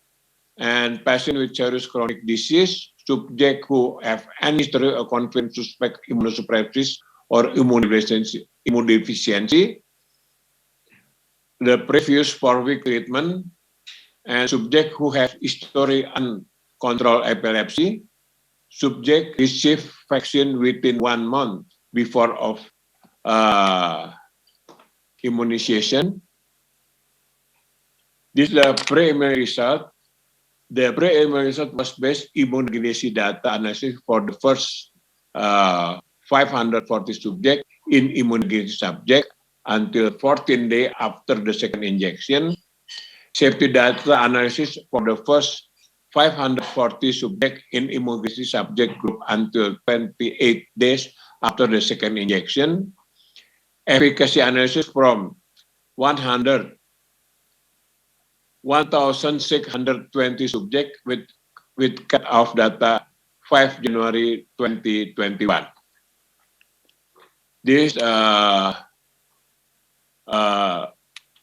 and patient with serious chronic disease, subject who have any history of confirmed suspect immunosuppression or immunodeficiency, the previous 4-week treatment, and subject who has history uncontrolled epilepsy, subject received vaccine within 1 month before of immunization. This is the primary result. The primary result was based immunogenicity data analysis for the first 540 subjects in immunogenicity subject until 14 days after the second injection. Safety data analysis for the first 540 subjects in immunogenicity subject group until 28 days after the second injection. Efficacy analysis from 1,620 subjects with cut-off data 5 January 2021. This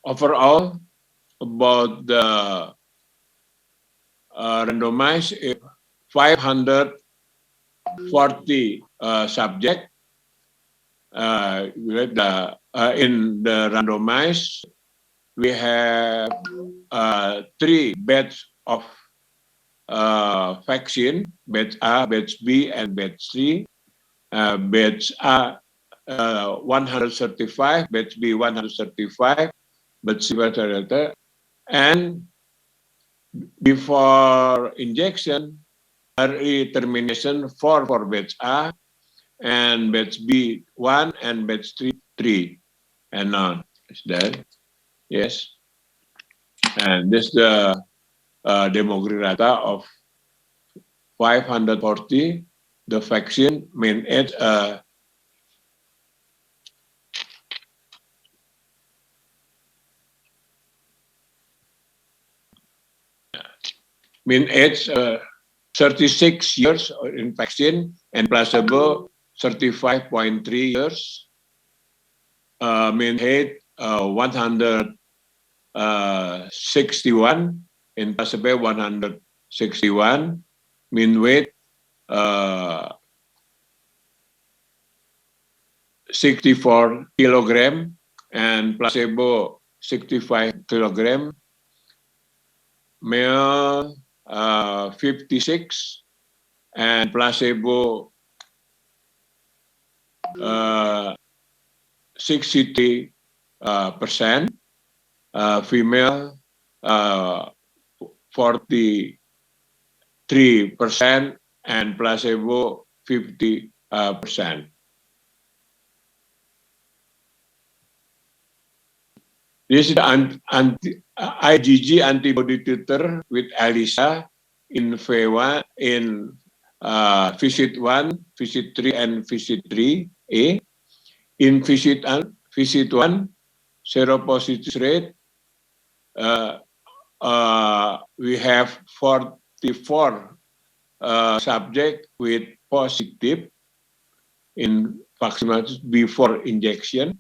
overall about the randomized 540 subjects. In the randomized, we have 3 batches of vaccine, batch A, batch B, and batch C. Batch A 135, batch B 135, batch C 135, and before injection, RE termination for batch A, and batch B 1 and batch 3, and now is that. Yes, and this is the demographic data of 540. The vaccine mean age mean age 36 years in vaccine, and placebo 35.3 years. Mean height 161, in placebo 161. Mean weight 64 kilogram, and placebo 65 kilogram. Male 56, and placebo 63%. Female 43%, and placebo 50%. This is the IgG antibody titer with ELISA in V1 in visit 1, visit 3, and visit 3A. In visit 1, seropositivity rate we have 44 subjects with positive in vaccination before injection,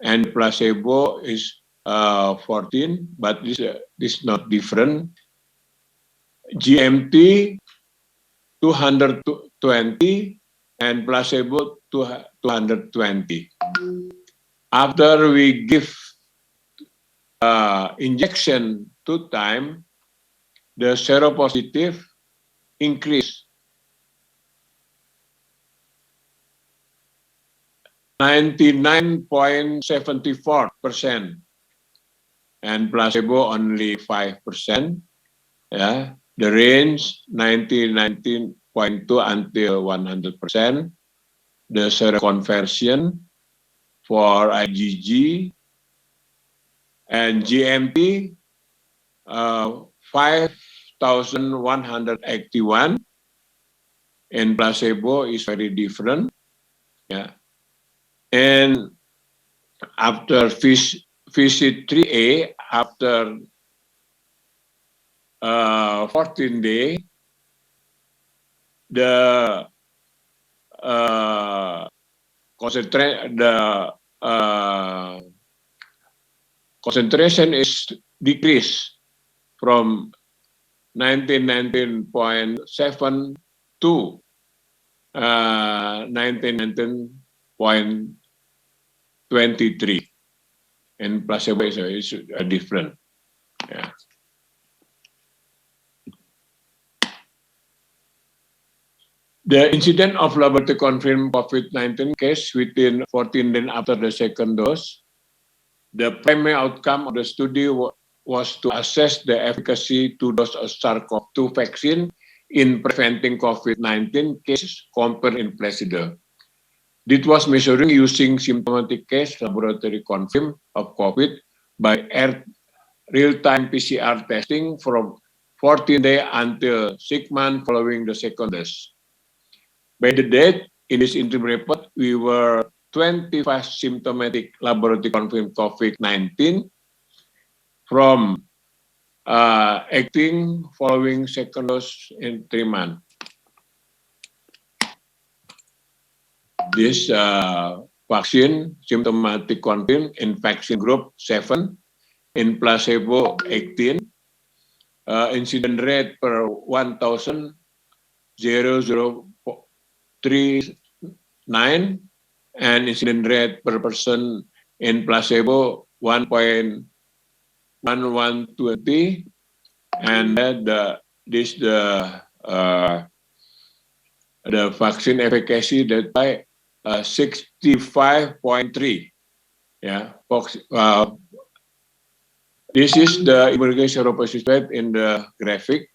and placebo is 14, but this is not different. GMT 220 and placebo 220. After we give injection 2 times, the seropositive increase 99.74%, and placebo only 5%. Yeah, the range 19.2 until 100%. The seroconversion for IgG and GMT 5,181, and placebo is very different. Yeah, and after visit 3A, after 14 days, the concentration is decreased from 19.7 to 19.23, and placebo is different. Yeah. The incidence of laboratory confirmed COVID-19 case within 14 days after the second dose. The primary outcome of the study was to assess the efficacy to dose of SARS-CoV-2 vaccine in preventing COVID-19 cases compared in placebo. This was measuring using symptomatic case laboratory confirmed of COVID by real-time PCR testing from 14 days until 6 months following the second dose. By the date in this interim report, we were 25 symptomatic laboratory confirmed COVID-19 from acting following second dose in 3 months. This vaccine symptomatic confirmed in vaccine group 7, in placebo 18, incident rate per 1,000 0.039, and incident rate per person in placebo 1.1120, and then the vaccine efficacy that by 65.3. Yeah, this is the immunization seropositive in the graphic.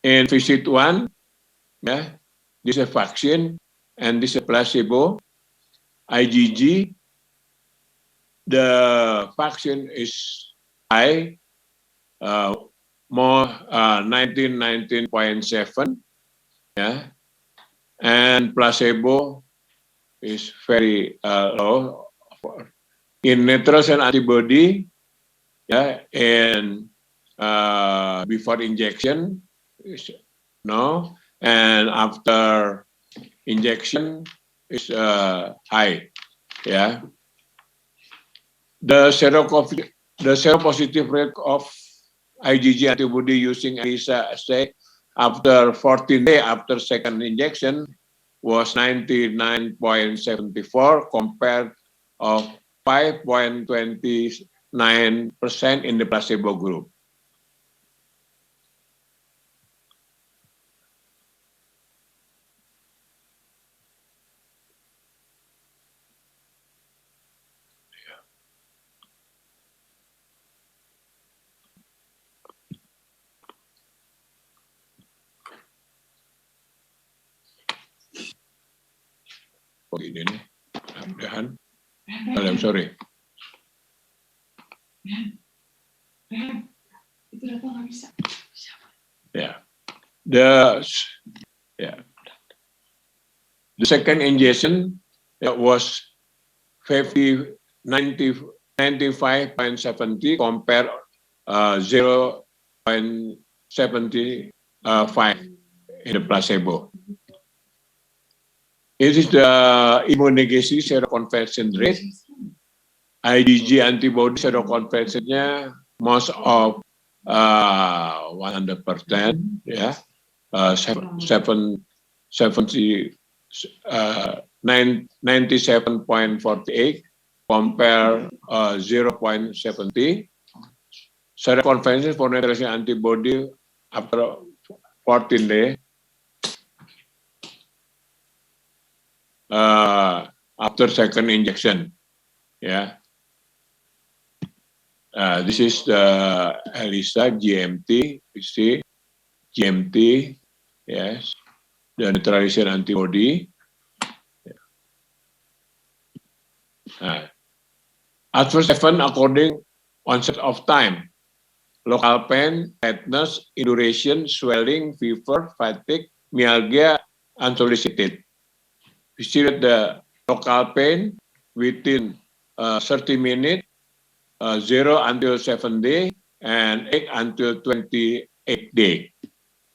In visit 1, yeah, this is a vaccine and this is a placebo. IgG, the vaccine is high, more 19.7, yeah, and placebo is very low. In neutralization antibody, yeah, and before injection is no, and after injection is high, yeah. The seropositive rate of IgG antibody using ELISA assay after 14 days after second injection was 99.74 compared of 5.29% in the placebo group. Begini nih, mudah-mudahan. I'm sorry. Yeah. The second injection was 95.70 compared 0.75 in the placebo. It is the immunogenicity seroconversion rate. IgG antibody seroconversionnya most of 100%, yeah, 97.48 compare 0.70. Seroconversion for neutralizing antibody after 14 days. After second injection, yeah. This is the ELISA GMT. You see, GMT, yes, the neutralization antibody. At first 7, according onset of time, local pain, redness, induration, swelling, fever, fatigue, myalgia, unsolicited. We see that the local pain within 30 minutes, 0 until 7 days, and 8 until 28 days.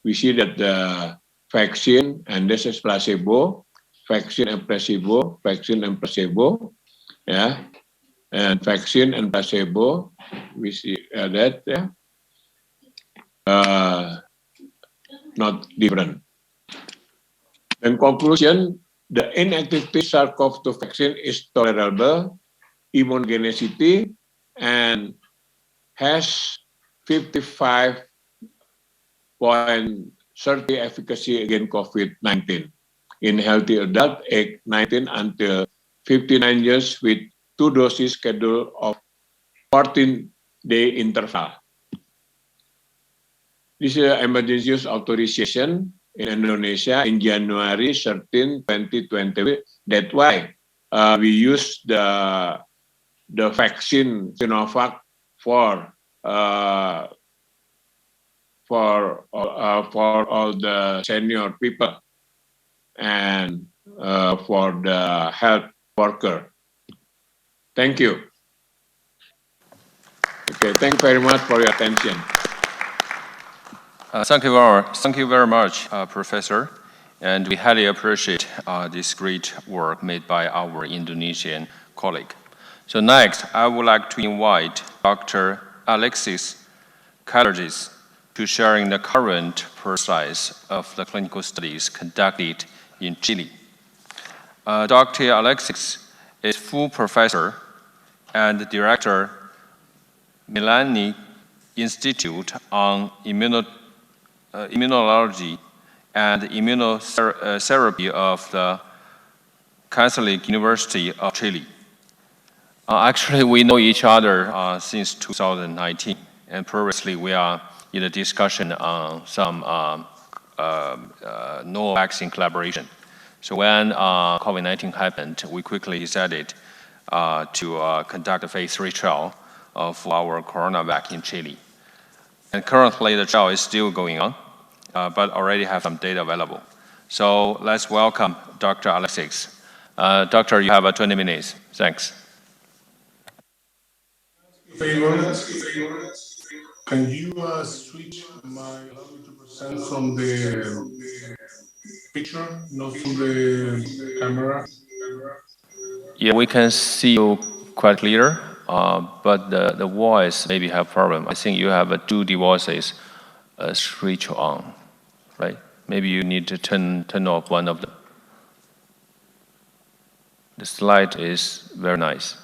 We see that the vaccine, and this is placebo, vaccine and placebo, vaccine and placebo, yeah, and vaccine and placebo, we see that, yeah, not different. In conclusion, the inactivity SARS-CoV-2 vaccine is tolerable, immunogenicity, and has 55.30 efficacy against COVID-19 in healthy adult age 19 until 59 years with 2 doses schedule of 14-day interval. This is emergency use authorization in Indonesia in January 13, 2020. That's why we use the vaccine Sinovac for all the senior people and for the health worker. Thank you. Okay, thank you very much for your attention. Thank you very much, Professor. And we highly appreciate this great work made by our Indonesian colleague. So next, I would like to invite Dr. Alexis Kalergis to sharing the current process of the clinical studies conducted in Chile. Dr. Alexis is full professor and director, Milani Institute on Immunology and Immunotherapy of the Catholic University of Chile. Actually, we know each other since 2019, and previously we are in a discussion on some no vaccine collaboration. So when COVID-19 happened, we quickly decided to conduct a phase 3 trial of our CoronaVac in Chile. And currently the trial is still going on, but already have some data available. So let's welcome Dr. Alexis. Doctor, you have 20 minutes. Thanks. Can you switch allow me to present from the picture, not from the camera? Yeah, we can see you quite clear, but the voice maybe have problem. I think you have 2 devices switch on, right? Maybe you need to turn off one of them. The slide is very nice.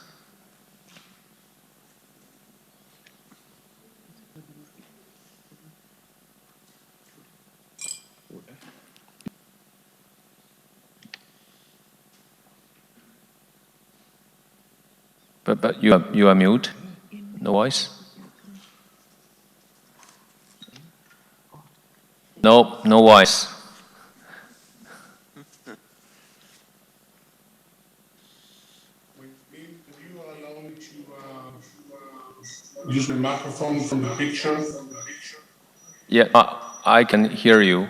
But you are mute. No voice. No voice. Would you allow me to use the microphone from the picture? Yeah, I can hear you.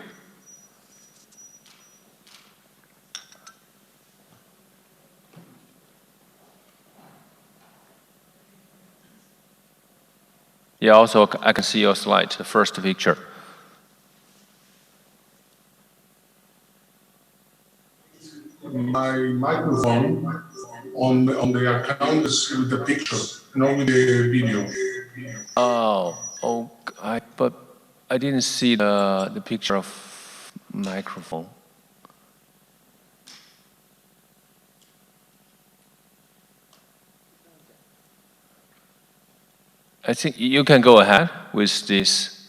Yeah, also I can see your slide, the first picture. My microphone on the account is with the picture, not with the video. But I didn't see the picture of microphone. I think you can go ahead with this.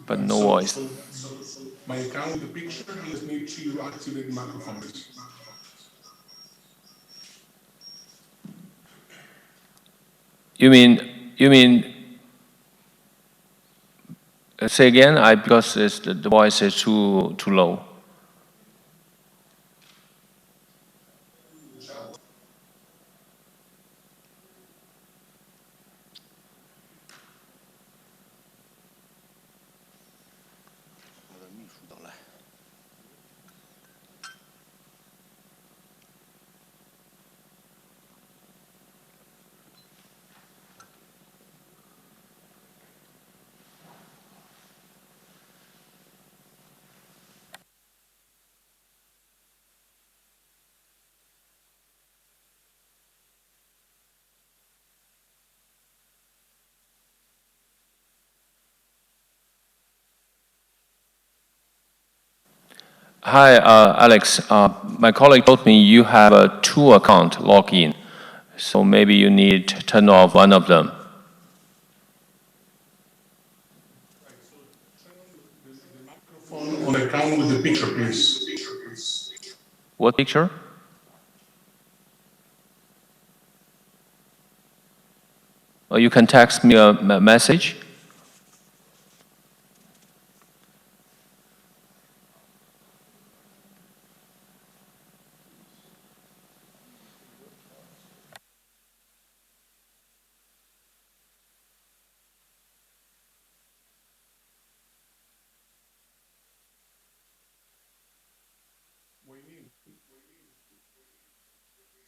But no voice. So my account with the picture, you just need to activate the microphone. You mean? Say again. Because the voice is too low. Hi, Alex. My colleague told me you have a two-account login, so maybe you need to turn off one of them. On the account with the picture, please. What picture? Or you can text me a message.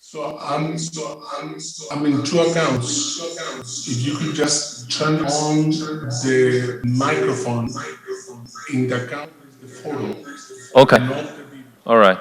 So I'm in two accounts. If you could just turn on the microphone in the account with the photo. Okay. All right.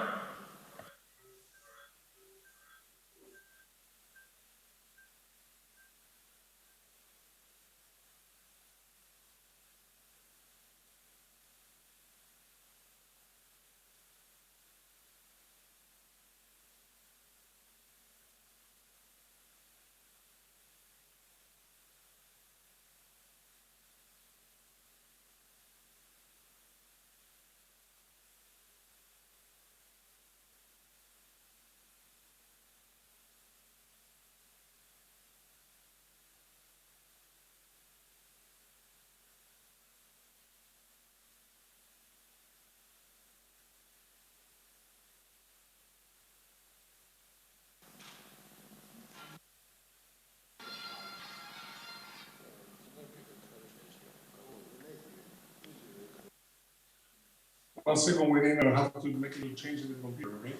One second, waiting. I have to make a little change in the computer, okay?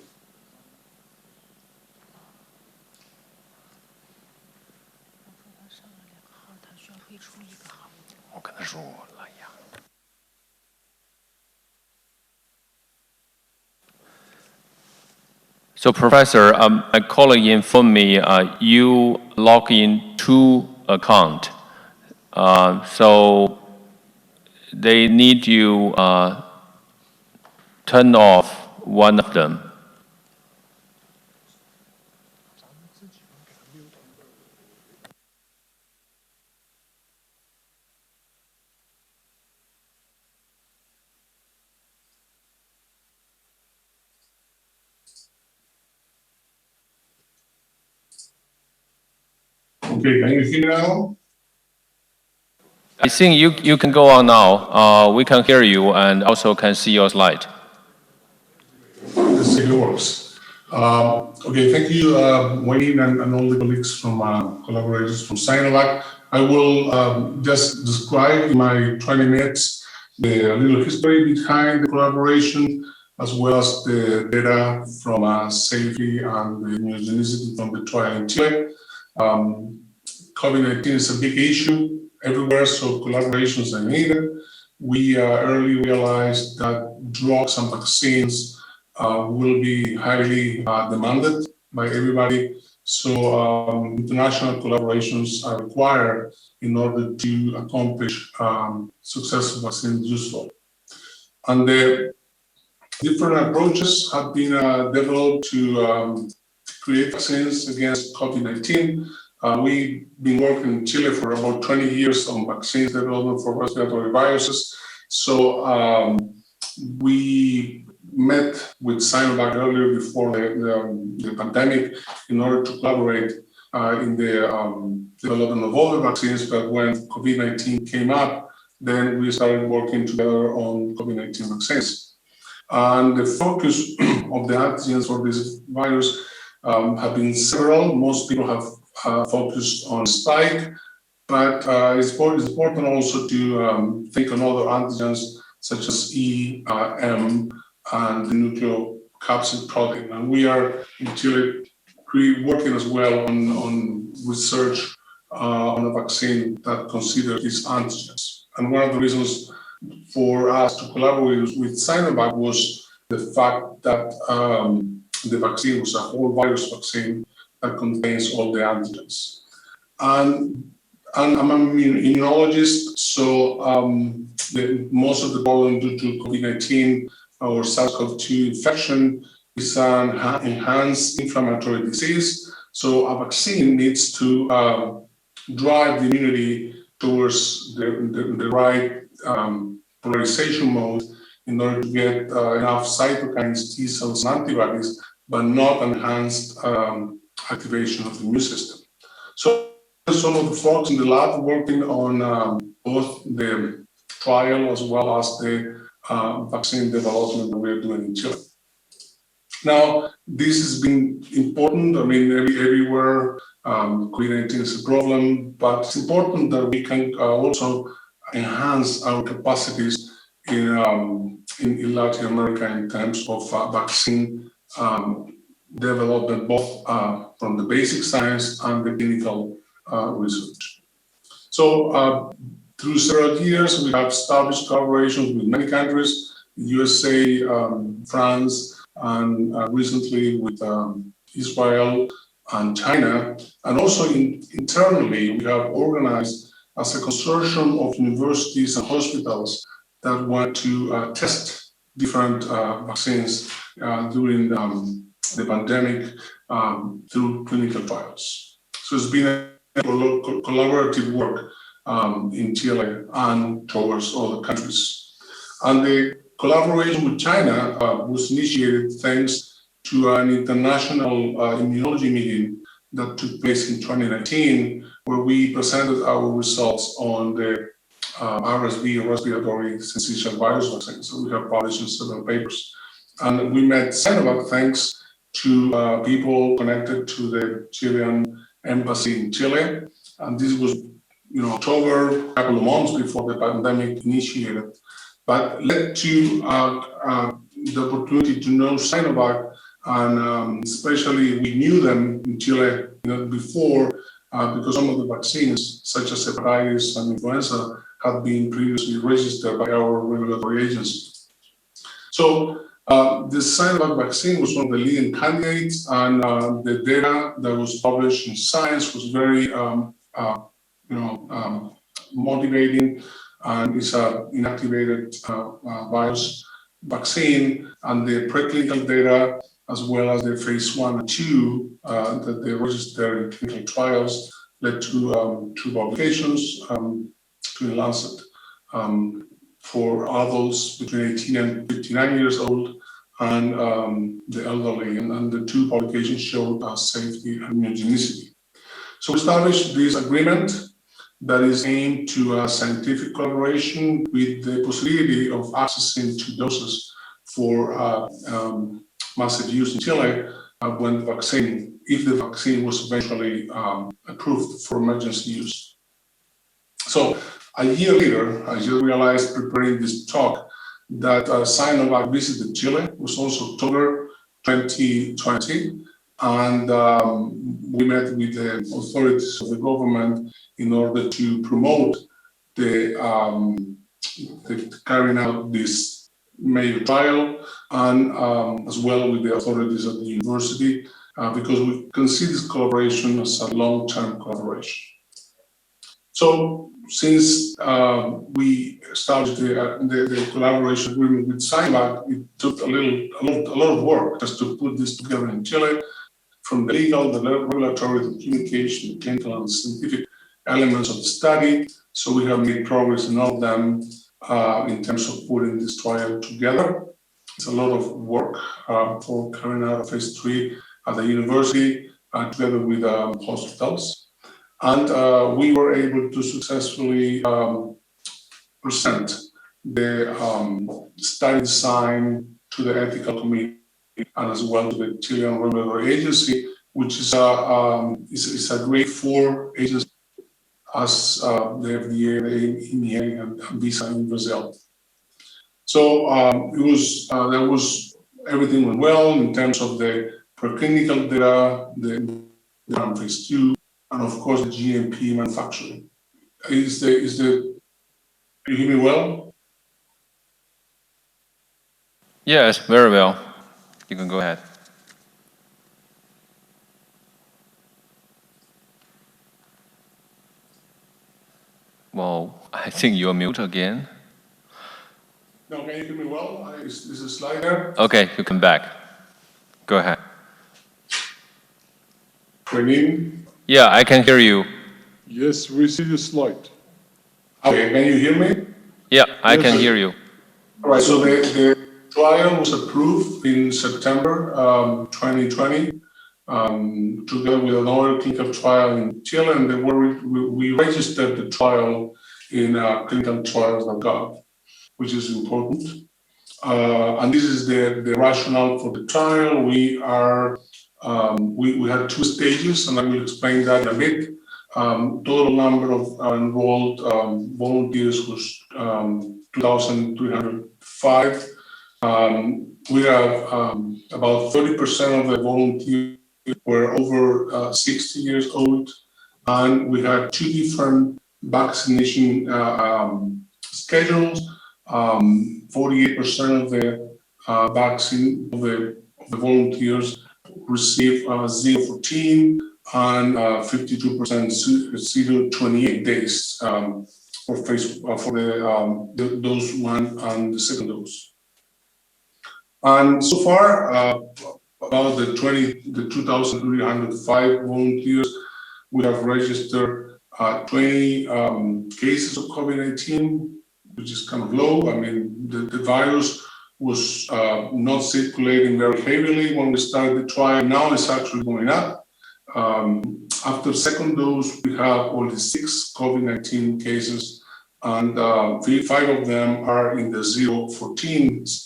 So, Professor, my colleague informed me you log in two accounts. So they need you turn off one of them. Okay, can you hear me now? I think you can go on now. We can hear you and also can see your slide. Let's see if it works. Okay, thank you, Wayne, and all the colleagues from collaborators from Sinovac. I will just describe in my 20 minutes the little history behind the collaboration, as well as the data from safety and the immunogenicity from the trial in Chile. COVID-19 is a big issue everywhere, so collaborations are needed. We early realized that drugs and vaccines will be highly demanded by everybody. So international collaborations are required in order to accomplish successful vaccine useful. And the different approaches have been developed to create vaccines against COVID-19. We've been working in Chile for about 20 years on vaccines development for respiratory viruses. So we met with Sinovac earlier before the pandemic in order to collaborate in the development of all the vaccines. But when COVID-19 came up, then we started working together on COVID-19 vaccines. And the focus of the antigens for this virus have been several. Most people have focused on spike, but it's important also to think on other antigens such as E, M, and the nucleocapsid protein. And we are in Chile working as well on research on a vaccine that considers these antigens. And one of the reasons for us to collaborate with Sinovac was the fact that the vaccine was a whole virus vaccine that contains all the antigens. And I'm an immunologist, so most of the problem due to COVID-19 or SARS-CoV-2 infection is an enhanced inflammatory disease. So a vaccine needs to drive the immunity towards the right polarization mode in order to get enough cytokines, T cells, and antibodies, but not enhanced activation of the immune system. So some of the folks in the lab working on both the trial as well as the vaccine development that we're doing in Chile. Now, this has been important. I mean, everywhere COVID-19 is a problem, but it's important that we can also enhance our capacities in Latin America in terms of vaccine development, both from the basic science and the clinical research. So through several years, we have established collaborations with many countries, USA, France, and recently with Israel and China. And also internally, we have organized as a consortium of universities and hospitals that want to test different vaccines during the pandemic through clinical trials. So it's been a collaborative work in Chile and towards other countries. And the collaboration with China was initiated thanks to an international immunology meeting that took place in 2019, where we presented our results on the RSV, respiratory syncytial virus vaccine. So we have published in several papers. And we met Sinovac thanks to people connected to the Chilean embassy in Chile. And this was, October, a couple of months before the pandemic initiated, but led to the opportunity to know Sinovac, and especially we knew them in Chile before because some of the vaccines, such as hepatitis and influenza, had been previously registered by our regulatory agency. So the Sinovac vaccine was one of the leading candidates, and the data that was published in Science was very motivating, and it's an inactivated virus vaccine, and the preclinical data as well as the phase 1 and 2 that they registered in clinical trials led to 2 publications to the Lancet for adults between 18 and 59 years old and the elderly, and the 2 publications showed safety and immunogenicity. So we established this agreement that is aimed to scientific collaboration with the possibility of accessing 2 doses for massive use in Chile when if the vaccine was eventually approved for emergency use. So a year later, I just realized preparing this talk that Sinovac visited Chile. It was also October 2020, and we met with the authorities of the government in order to promote the carrying out this major trial, and as well with the authorities at the university, because we consider this collaboration as a long-term collaboration. So since we established the collaboration agreement with Sinovac, it took a lot of work just to put this together in Chile, from the legal, the regulatory, the communication, the clinical, and scientific elements of the study. So we have made progress in all of them in terms of putting this trial together. It's a lot of work for carrying out a phase 3 at the university together with hospitals. And we were able to successfully present the study design to the ethical committee and as well to the Chilean regulatory agency, which is a grade 4 agency as the FDA, the EMA, and Anvisa in Brazil. So there was everything went well in terms of the preclinical data, the phase 2, and of course the GMP manufacturing. Can you hear me well? Yes, very well. You can go ahead. Well, I think you're mute again. Now, can you hear me well? Is a slide there? Okay, you come back. Go ahead. Renin? Yeah, I can hear you. Yes, we see the slide. Okay, can you hear me? Yeah, I Yes, can sir. hear you. All right, so the trial was approved in September 2020, together with another clinical trial in Chile, and we registered the trial in clinicaltrials.gov, which is important. And this is the rationale for the trial. We had two stages, and I will explain that in a bit. Total number of enrolled volunteers was 2,305. We have about 30% of the volunteers were over 60 years old, and we had two different vaccination schedules. 48% of the vaccine of the volunteers received 0-14 and 52% 0-28 days for the dose one and the second dose. And so far, about the 2,305 volunteers, we have registered 20 cases of COVID-19, which is kind of low. I mean, the virus was not circulating very heavily when we started the trial. Now it's actually going up. After second dose, we have only 6 COVID-19 cases, and 5 of them are in the 0-14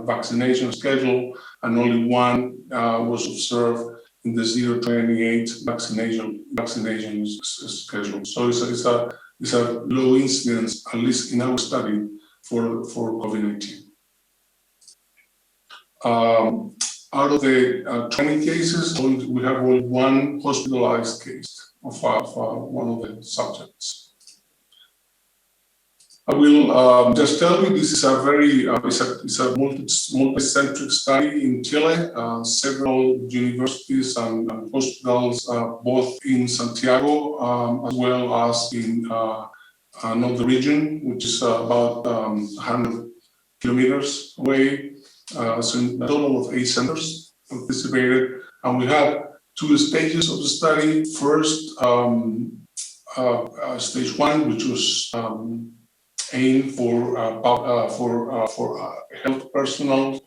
vaccination schedule, and only 1 was observed in the 0-28 vaccination schedule. So it's a low incidence, at least in our study, for COVID-19. Out of the 20 cases, we have only 1 hospitalized case of one of the subjects. I will just tell you this is a very it's a multi-centric study in Chile. Several universities and hospitals, both in Santiago as well as in another region, which is about 100 kilometers away. So a total of 8 centers participated, and we had 2 stages of the study. First, stage 1, which was aimed for health personnel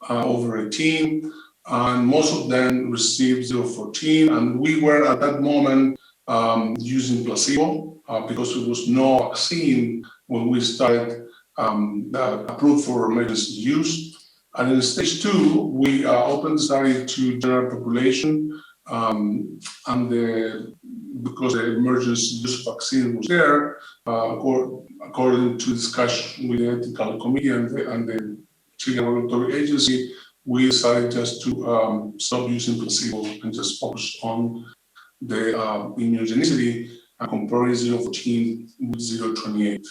over 18, and most of them received 0-14, and we were at that moment using placebo because there was no vaccine when we started approved for emergency use. And in stage 2, we opened the study to general population, and because the emergency use vaccine was there, according to discussion with the ethical committee and the Chilean regulatory agency, we decided just to stop using placebo and just focus on the immunogenicity and comparing 0-14 with 0-28.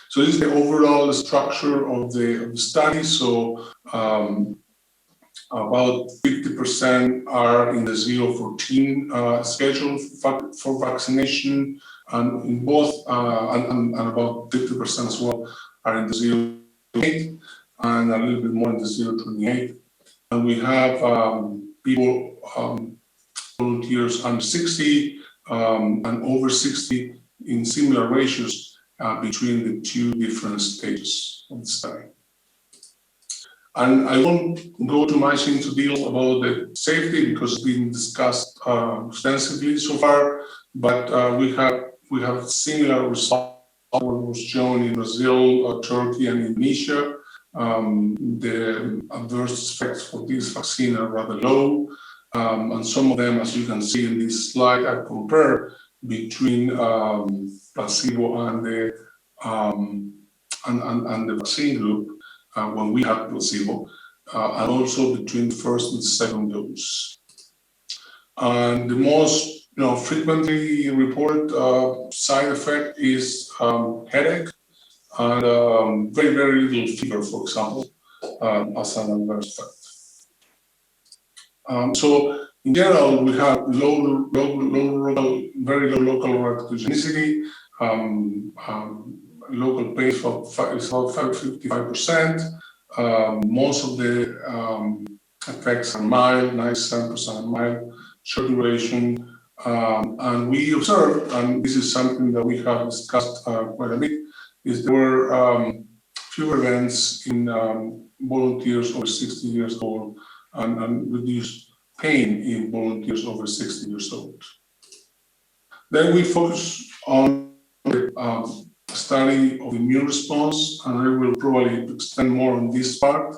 So this is the overall structure of the study. So about 50% are in the 0-14 schedule for vaccination, and in both, and about 50% as well are in the 0-8, and a little bit more in the 0-28. And we have people, volunteers under 60 and over 60 in similar ratios between the 2 different stages of the study. And I won't go too much into detail about the safety because it's been discussed extensively so far, but we have similar results that was shown in Brazil, Turkey, and Indonesia. The adverse effects for this vaccine are rather low, and some of them, as you can see in this slide, are compared between placebo and the vaccine group when we had placebo, and also between the first and second dose. And the most frequently reported side effect is headache and very, very little fever, for example, as an adverse effect. So in general, we have very low local reactogenicity, local pace is about 55%. Most of the effects are mild, 97% mild, short duration. And we observed, and this is something that we have discussed quite a bit, is there were fewer events in volunteers over 60 years old and reduced pain in volunteers over 60 years old. Then we focus on the study of immune response, and I will probably extend more on this part.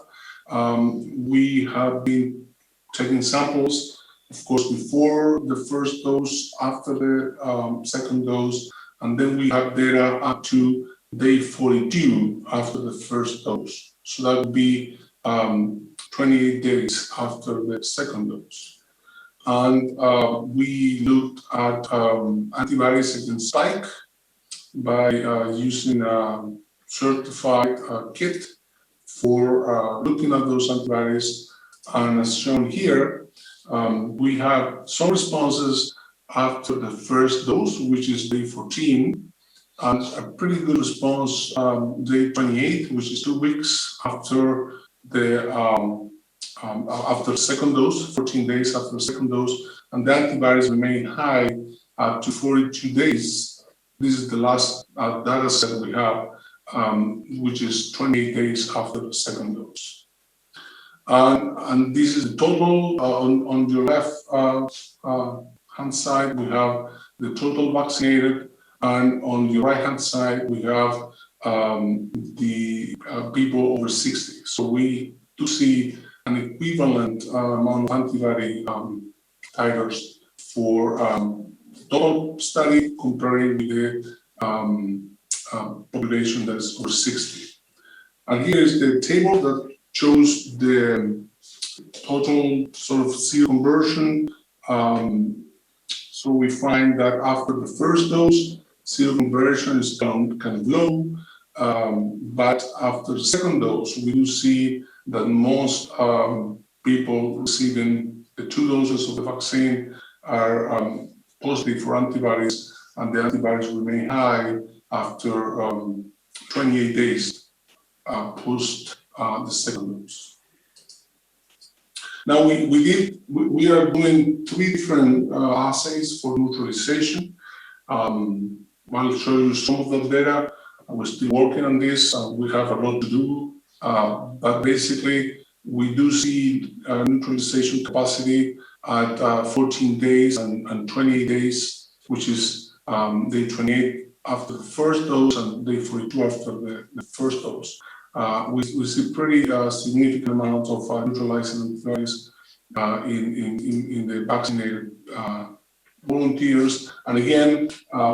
We have been taking samples, of course, before the first dose, after the second dose, and then we have data up to day 42 after the first dose. So that would be 28 days after the second dose. And we looked at antibodies against spike by using a certified kit for looking at those antibodies. And as shown here, we have some responses after the first dose, which is day 14, and a pretty good response day 28, which is 2 weeks after the after second dose, 14 days after the second dose, and the antibodies remain high up to 42 days. This is the last data set we have, which is 28 days after the second dose. And this is the total. On your left hand side, we have the total vaccinated, and on your right hand side, we have the people over 60. So we do see an equivalent amount of antibody titers for total study comparing with the population that is over 60. And here is the table that shows the total sort of seroconversion. So we find that after the first dose, seroconversion is kind of low, but after the second dose, we do see that most people receiving the 2 doses of the vaccine are positive for antibodies, and the antibodies remain high after 28 days post the second dose. Now we are doing 3 different assays for neutralization. I'll show you some of the data. We're still working on this. We have a lot to do, but basically we do see neutralization capacity at 14 days and 28 days, which is day 28 after the first dose and day 42 after the first dose. We see pretty significant amounts of neutralizing antibodies in the vaccinated volunteers. And again,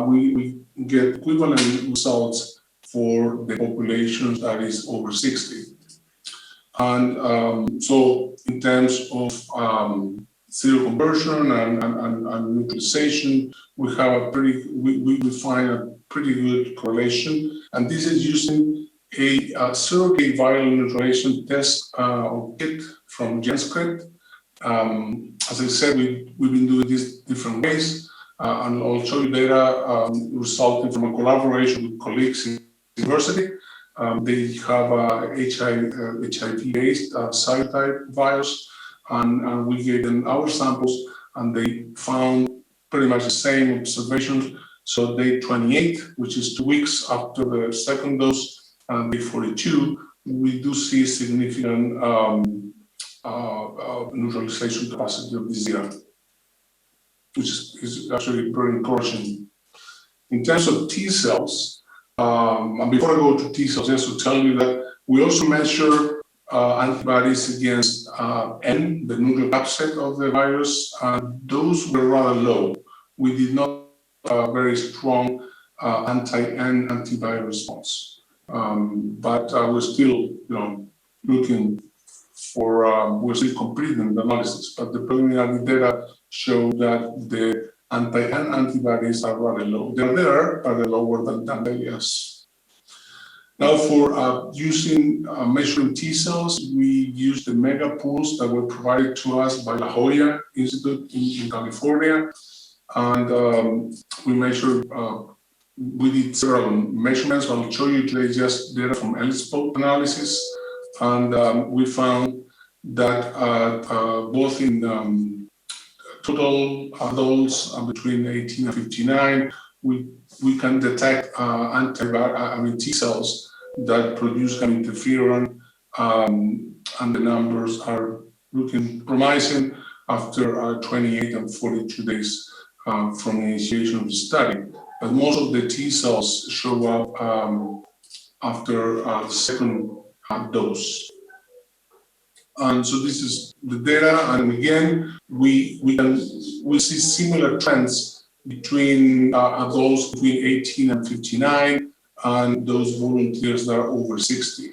we get equivalent results for the population that is over 60. And so in terms of seroconversion and neutralization, we have we find a pretty good correlation. And this is using a surrogate viral neutralization test or kit from GenScript. As I said, we've been doing this different ways, and I'll show you data resulting from a collaboration with colleagues in the university. They have a HIV-based serotype virus, and we gave them our samples, and they found pretty much the same observations. So day 28, which is 2 weeks after the second dose, and day 42, we do see significant neutralization capacity of this year, which is actually very encouraging. In terms of T cells, and before I go to T cells, just to tell you that we also measure antibodies against N, the nucleocapsid of the virus, and those were rather low. We did not have a very strong anti-N antiviral response, but we're still, looking for. We're still completing the analysis, but the preliminary data show that the anti-N antibodies are rather low. They're there, but they're lower than the S. Now, for measuring T cells, we use the mega pools that were provided to us by La Jolla Institute in California, and we measure we did several measurements. I'll show you today just data from ELISpot analysis. And we found that both in total adults between 18 and 59, we can detect T cells that produce gamma interferon, and the numbers are looking promising after 28 and 42 days from the initiation of the study. But most of the T cells show up after the second dose. And so this is the data, and again, we see similar trends between adults between 18 and 59 and those volunteers that are over 60.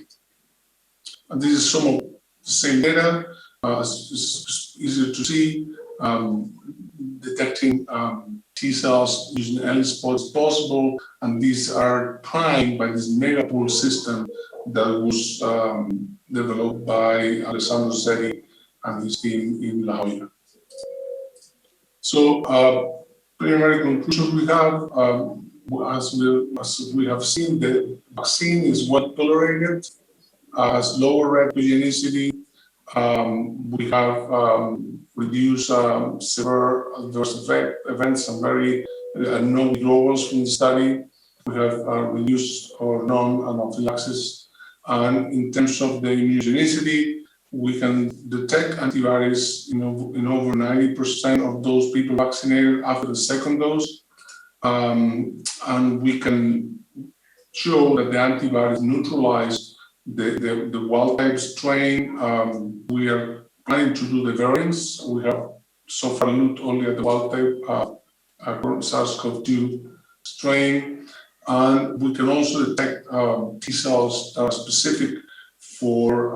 And this is some of the same data. It's easier to see. Detecting T cells using ELISpot is possible, and these are primed by this megapool system that was developed by Alessandro Zetti and his team in La Jolla. So, preliminary conclusions we have, as we have seen, the vaccine is well tolerated, has lower reactogenicity. We have reduced severe adverse events and no withdrawals from the study. We have reduced or non-anaphylaxis. And in terms of the immunogenicity, we can detect antibodies in over 90% of those people vaccinated after the second dose. And we can show that the antibodies neutralize the wild type strain. We are planning to do the variants. We have so far looked only at the wild type SARS-CoV-2 strain. And we can also detect T cells that are specific for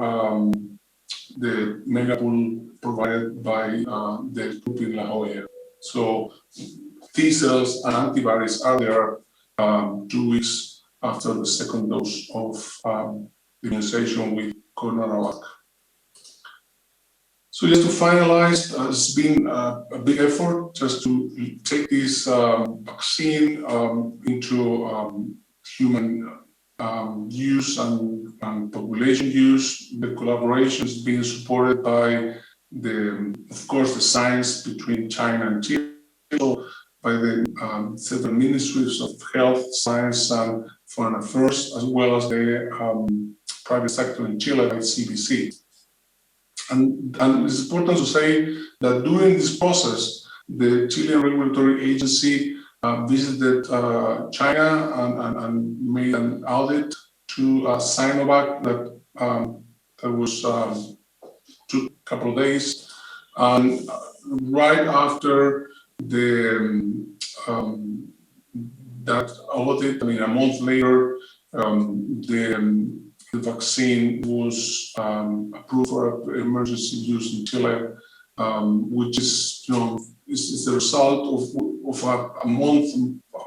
the megapool provided by the group in La Jolla. So T cells and antibodies are there 2 weeks after the second dose of immunization with CoronaVac. So just to finalize, it's been a big effort just to take this vaccine into human use and population use. The collaboration is being supported by of course, the science between China and Chile, by the several ministries of health, science, and foreign affairs, as well as the private sector in Chile, like CBC. And it's important to say that during this process, the Chilean regulatory agency visited China and made an audit to Sinovac that was took a couple of days. And right after that audit, a month later, the vaccine was approved for emergency use in Chile, which is, is the result of a month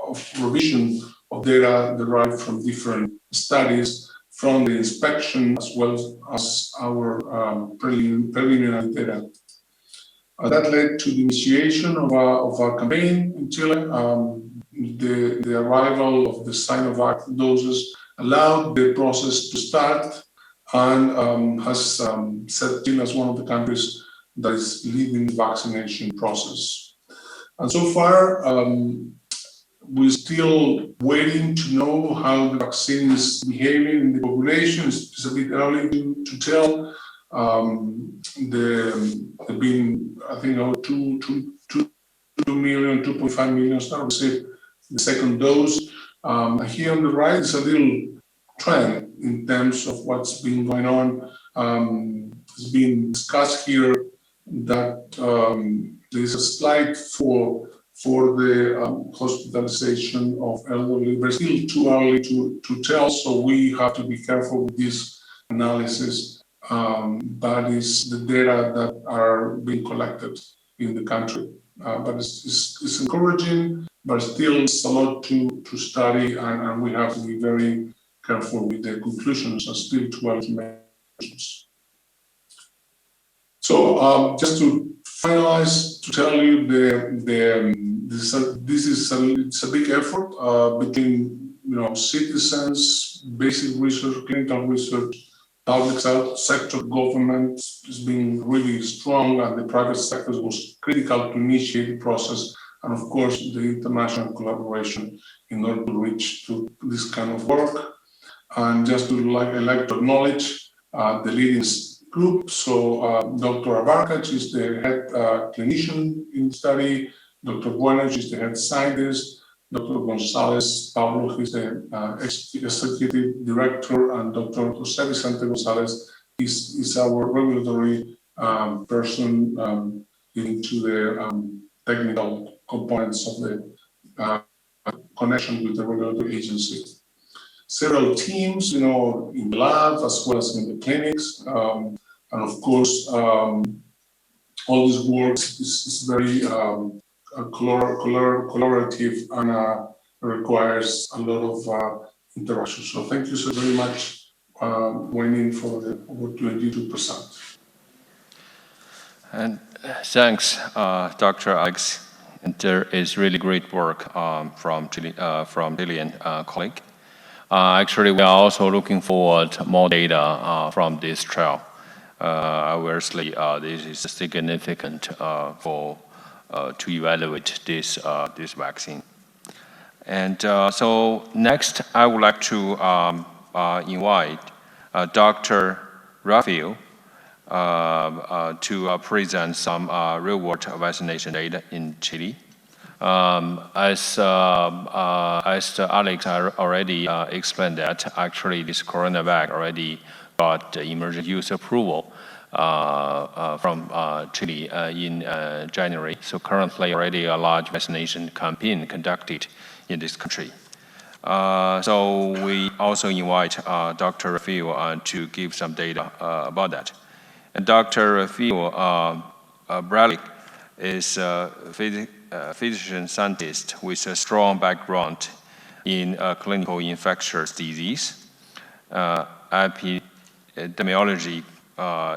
of revision of data derived from different studies, from the inspection as well as our preliminary data. That led to the initiation of our campaign in Chile. The arrival of the Sinovac doses allowed the process to start, and has set Chile as one of the countries that is leading the vaccination process. And so far, we're still waiting to know how the vaccine is behaving in the population. It's a bit early to tell. There have been, I think, 2.5 million that received the second dose. Here on the right is a little trend in terms of what's been going on. It's been discussed here that there's a slight fall for the hospitalization of elderly, but still too early to tell, so we have to be careful with this analysis. That is the data that are being collected in the country. But it's encouraging, but still it's a lot to study, and we have to be very careful with the conclusions and still too early to make. So just to finalize to tell you it's a big effort between citizens, basic research, clinical research, public health sector, government is being really strong, and the private sector was critical to initiate the process, and of course the international collaboration in order to reach to this kind of work. And just to I'd like to acknowledge the leading group. So Dr. Abarca is the head clinician in the study, Dr. Buenos is the head scientist, Dr. Gonzalez Pablo is the executive director, and Dr. Jose Vicente Gonzalez is our regulatory person into the technical components of the connection with the regulatory agency. Several teams, in the lab as well as in the clinics, and of course, all this work is very collaborative and requires a lot of interaction. So thank you so very much, Wayne, for the opportunity to present. And thanks, Dr. Alex. And there is really great work from Chilean colleague. Actually, we are also looking forward to more data from this trial. Obviously, this is significant to evaluate this vaccine. And so next, I would like to invite Dr. Rafael to present some real-world vaccination data in Chile. As Alex already explained that, actually this CoronaVac already got emergency use approval from Chile in January. So currently already a large vaccination campaign conducted in this country. So we also invite Dr. Rafael to give some data about that. And Dr. Rafael Berrak is a physician scientist with a strong background in clinical infectious disease, epidemiology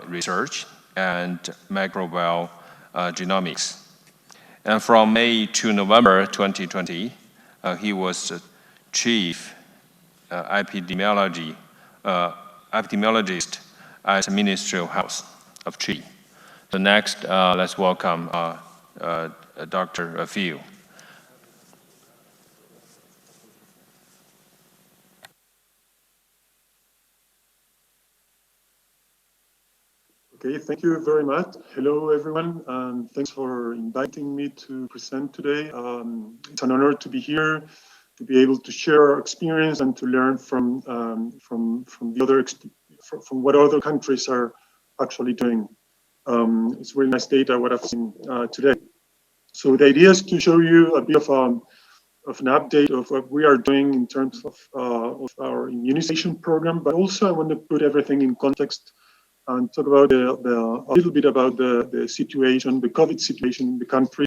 research, and microbial genomics. And from May to November 2020, he was chief epidemiologist at the Ministry of Health of Chile. So next, let's welcome Dr. Rafael. Okay, thank you very much. Hello, everyone, and thanks for inviting me to present today. It's an honor to be here, to be able to share our experience and to learn from what other countries are actually doing. It's really nice data what I've seen today. So the idea is to show you a bit of an update of what we are doing in terms of our immunization program, but also I want to put everything in context and talk about a little bit about the situation, the COVID situation in the country.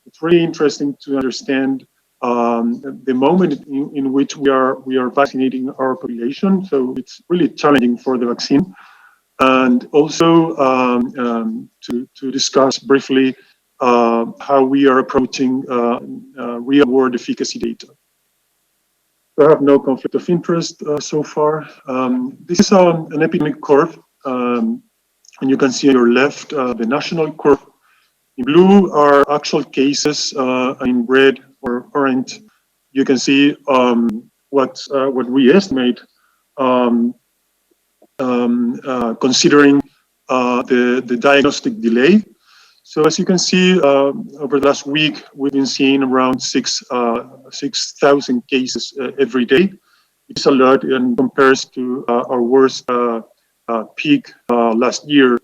It's really interesting to understand the moment in which we are vaccinating our population. So it's really challenging for the vaccine, and also to discuss briefly how we are approaching real-world efficacy data. I have no conflict of interest so far. This is an epidemic curve, and you can see on your left the national curve. In blue are actual cases, and in red or orange, you can see what we estimate considering the diagnostic delay. So as you can see, over the last week, we've been seeing around 6,000 cases every day. It's a lot and compares to our worst peak last year.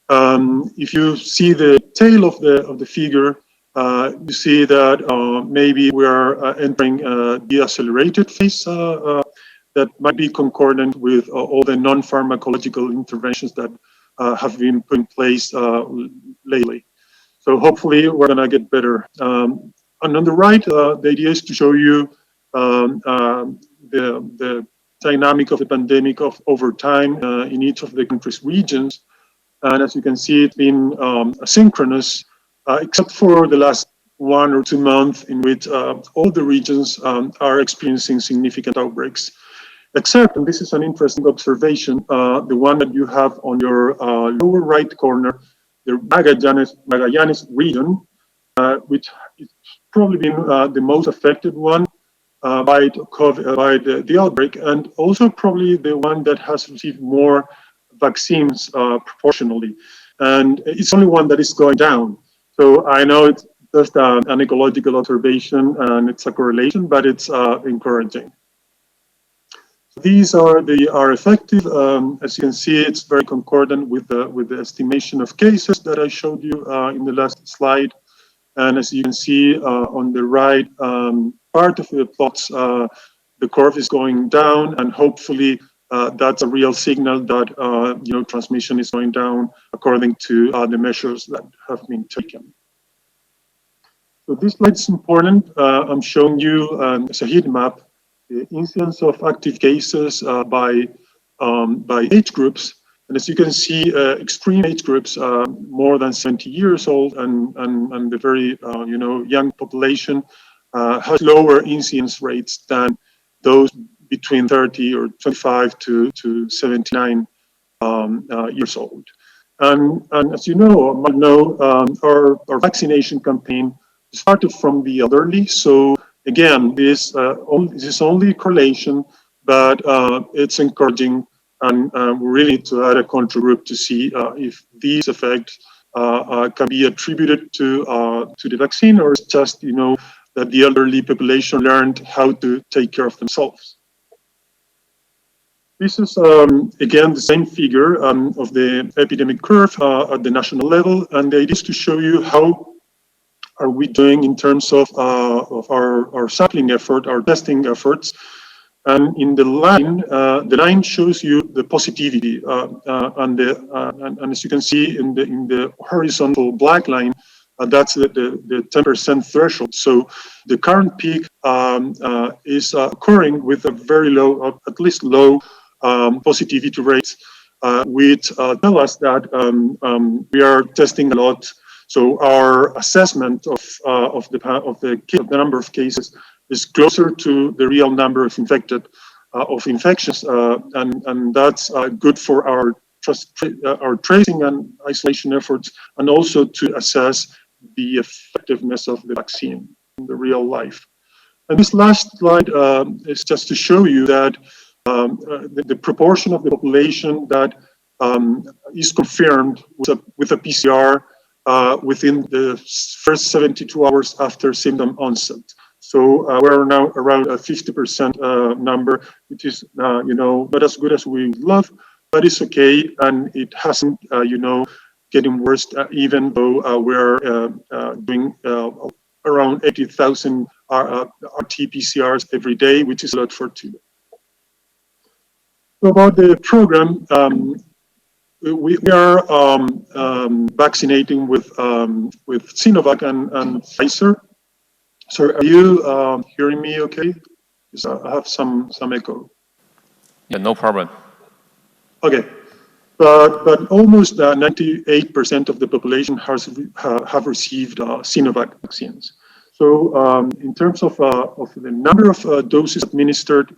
If you see the tail of the figure, you see that maybe we are entering a decelerated phase that might be concordant with all the non-pharmacological interventions that have been put in place lately. So hopefully we're gonna get better. And on the right, the idea is to show you the dynamic of the pandemic over time in each of the country's regions. And as you can see, it's been asynchronous, except for the last 1 or 2 months in which all the regions are experiencing significant outbreaks. Except, and this is an interesting observation, the one that you have on your lower right corner, the Magallanes region, which is probably been the most affected one by the outbreak, and also probably the one that has received more vaccines proportionally. And it's only one that is going down. So I know it's just an ecological observation and it's a correlation, but it's encouraging. These are effective. As you can see, it's very concordant with the estimation of cases that I showed you in the last slide. And as you can see on the right part of the plots, the curve is going down, and hopefully that's a real signal that transmission is going down according to the measures that have been taken. So this slide is important. I'm showing you as a heat map the incidence of active cases by age groups. And as you can see, extreme age groups, more than 70 years old, and the very young population has lower incidence rates than those between 30 or 25 to 79 years old. And as you know, our vaccination campaign started from the elderly. So again, this is only correlation, but it's encouraging, and we really need to add a control group to see if these effects can be attributed to the vaccine, or it's just that the elderly population learned how to take care of themselves. This is again the same figure of the epidemic curve at the national level, and the idea is to show you how are we doing in terms of our sampling effort, our testing efforts. And in the line shows you the positivity, and as you can see in the horizontal black line, that's the 10% threshold. So the current peak is occurring with a very low, at least low, positivity rates, which tell us that we are testing a lot. So our assessment of the number of cases is closer to the real number of infections, and that's good for our tracing and isolation efforts, and also to assess the effectiveness of the vaccine in the real life. And this last slide is just to show you that the proportion of the population that is confirmed with a PCR within the first 72 hours after symptom onset. So we're now around a 50% number, which is not as good as we love, but it's okay, and it hasn't getting worse, even though we're doing around 80,000 RT-PCRs every day, which is a lot for Chile. So about the program, we are vaccinating with Sinovac and Pfizer. So are you hearing me okay? Because I have some echo. Yeah, no problem. Okay. But almost 98% of the population have received Sinovac vaccines. So in terms of the number of doses administered,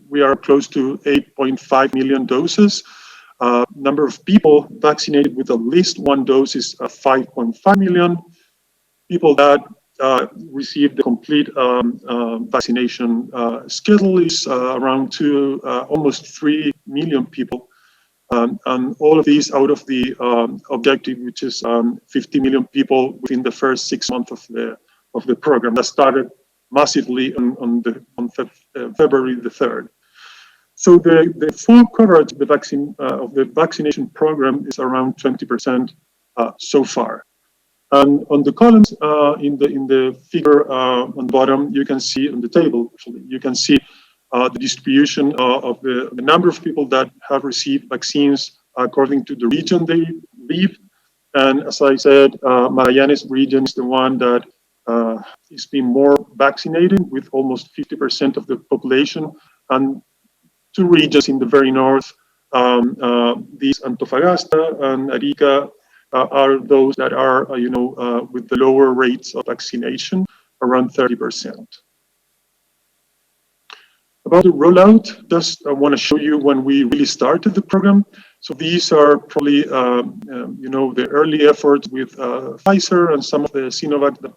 we are close to 8.5 million doses. Number of people vaccinated with at least one dose is 5.5 million. People that received the complete vaccination schedule is around almost 3 million people. And all of these out of the objective, which is 50 million people within the first 6 months of the program that started massively on February the 3rd. So the full coverage of the vaccination program is around 20% so far. And on the columns in the figure on the bottom, you can see on the table, actually, you can see the distribution of the number of people that have received vaccines according to the region they live. And as I said, Magallanes region is the one that is being more vaccinated with almost 50% of the population. And two regions in the very north, These Antofagasta and Arica are those that are, with the lower rates of vaccination, around 30%. About the rollout, just I want to show you when we really started the program. So these are probably, the early efforts with Pfizer and some of the Sinovac that,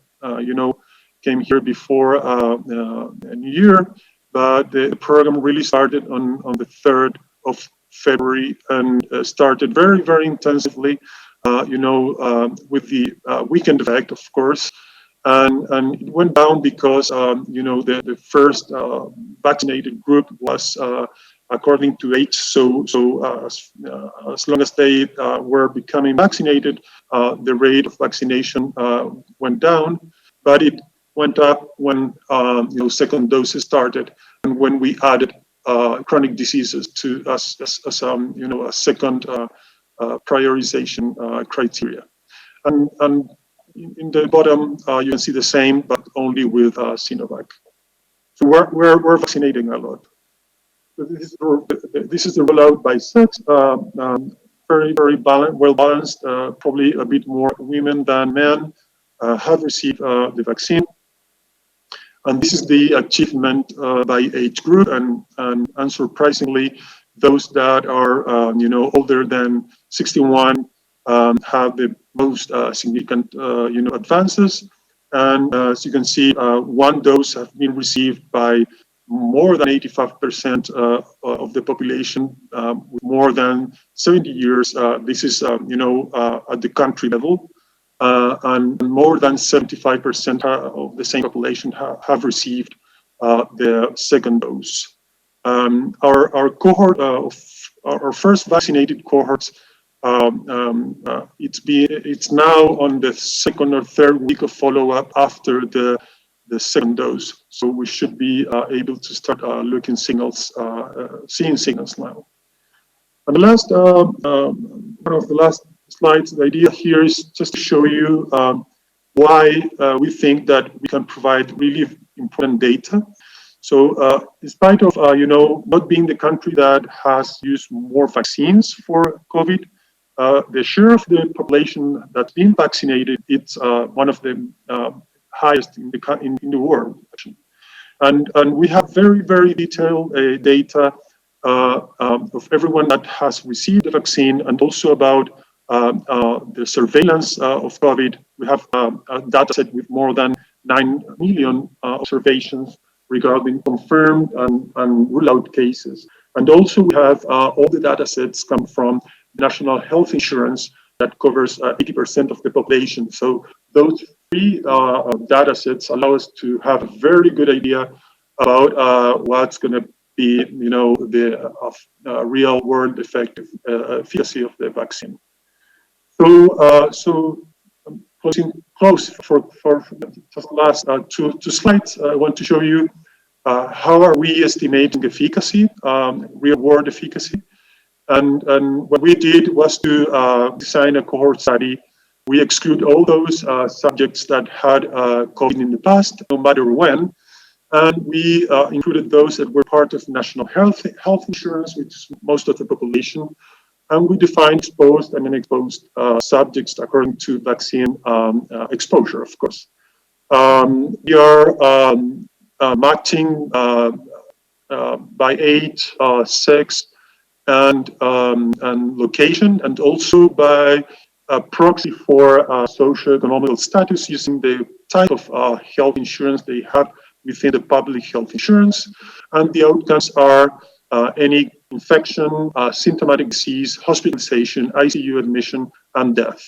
came here before New Year. But the program really started on the 3rd of February and started very, very intensively, with the weekend effect, of course. And it went down because, the first vaccinated group was according to age. So as long as they were becoming vaccinated, the rate of vaccination went down, but it went up when second doses started and when we added chronic diseases to as a second prioritization criteria. And in the bottom, you can see the same, but only with Sinovac. So we're vaccinating a lot. So this is the rollout by sex. Very, very well balanced. Probably a bit more women than men have received the vaccine. And this is the achievement by age group, and unsurprisingly, those that are older than 61 have the most significant advances. And as you can see, one dose has been received by more than 85% of the population with more than 70 years. This is at the country level. And more than 75% of the same population have received the second dose. Our cohort of our first vaccinated cohorts, it's now on the second or third week of follow-up after the second dose. So we should be able to start seeing signals now. And the last one of the last slides, the idea here is just to show you why we think that we can provide really important data. So in spite of not being the country that has used more vaccines for COVID, the share of the population that's been vaccinated, it's one of the highest in the world, actually. And we have very, very detailed data of everyone that has received the vaccine, and also about the surveillance of COVID. We have a data set with more than 9 million observations regarding confirmed and ruled out cases. And also we have all the data sets come from national health insurance that covers 80% of the population. So those three data sets allow us to have a very good idea about what's going to be, the real world efficacy of the vaccine. So close for just the last two slides. I want to show you how are we estimating efficacy, real world efficacy. And what we did was to design a cohort study. We exclude all those subjects that had COVID in the past, no matter when. And we included those that were part of national health insurance, which is most of the population. And we defined exposed and unexposed subjects according to vaccine exposure, of course. We are matching by age, sex, and location, and also by proxy for socioeconomic status, using the type of health insurance they have within the public health insurance. And the outcomes are any infection, symptomatic disease, hospitalization, ICU admission, and death.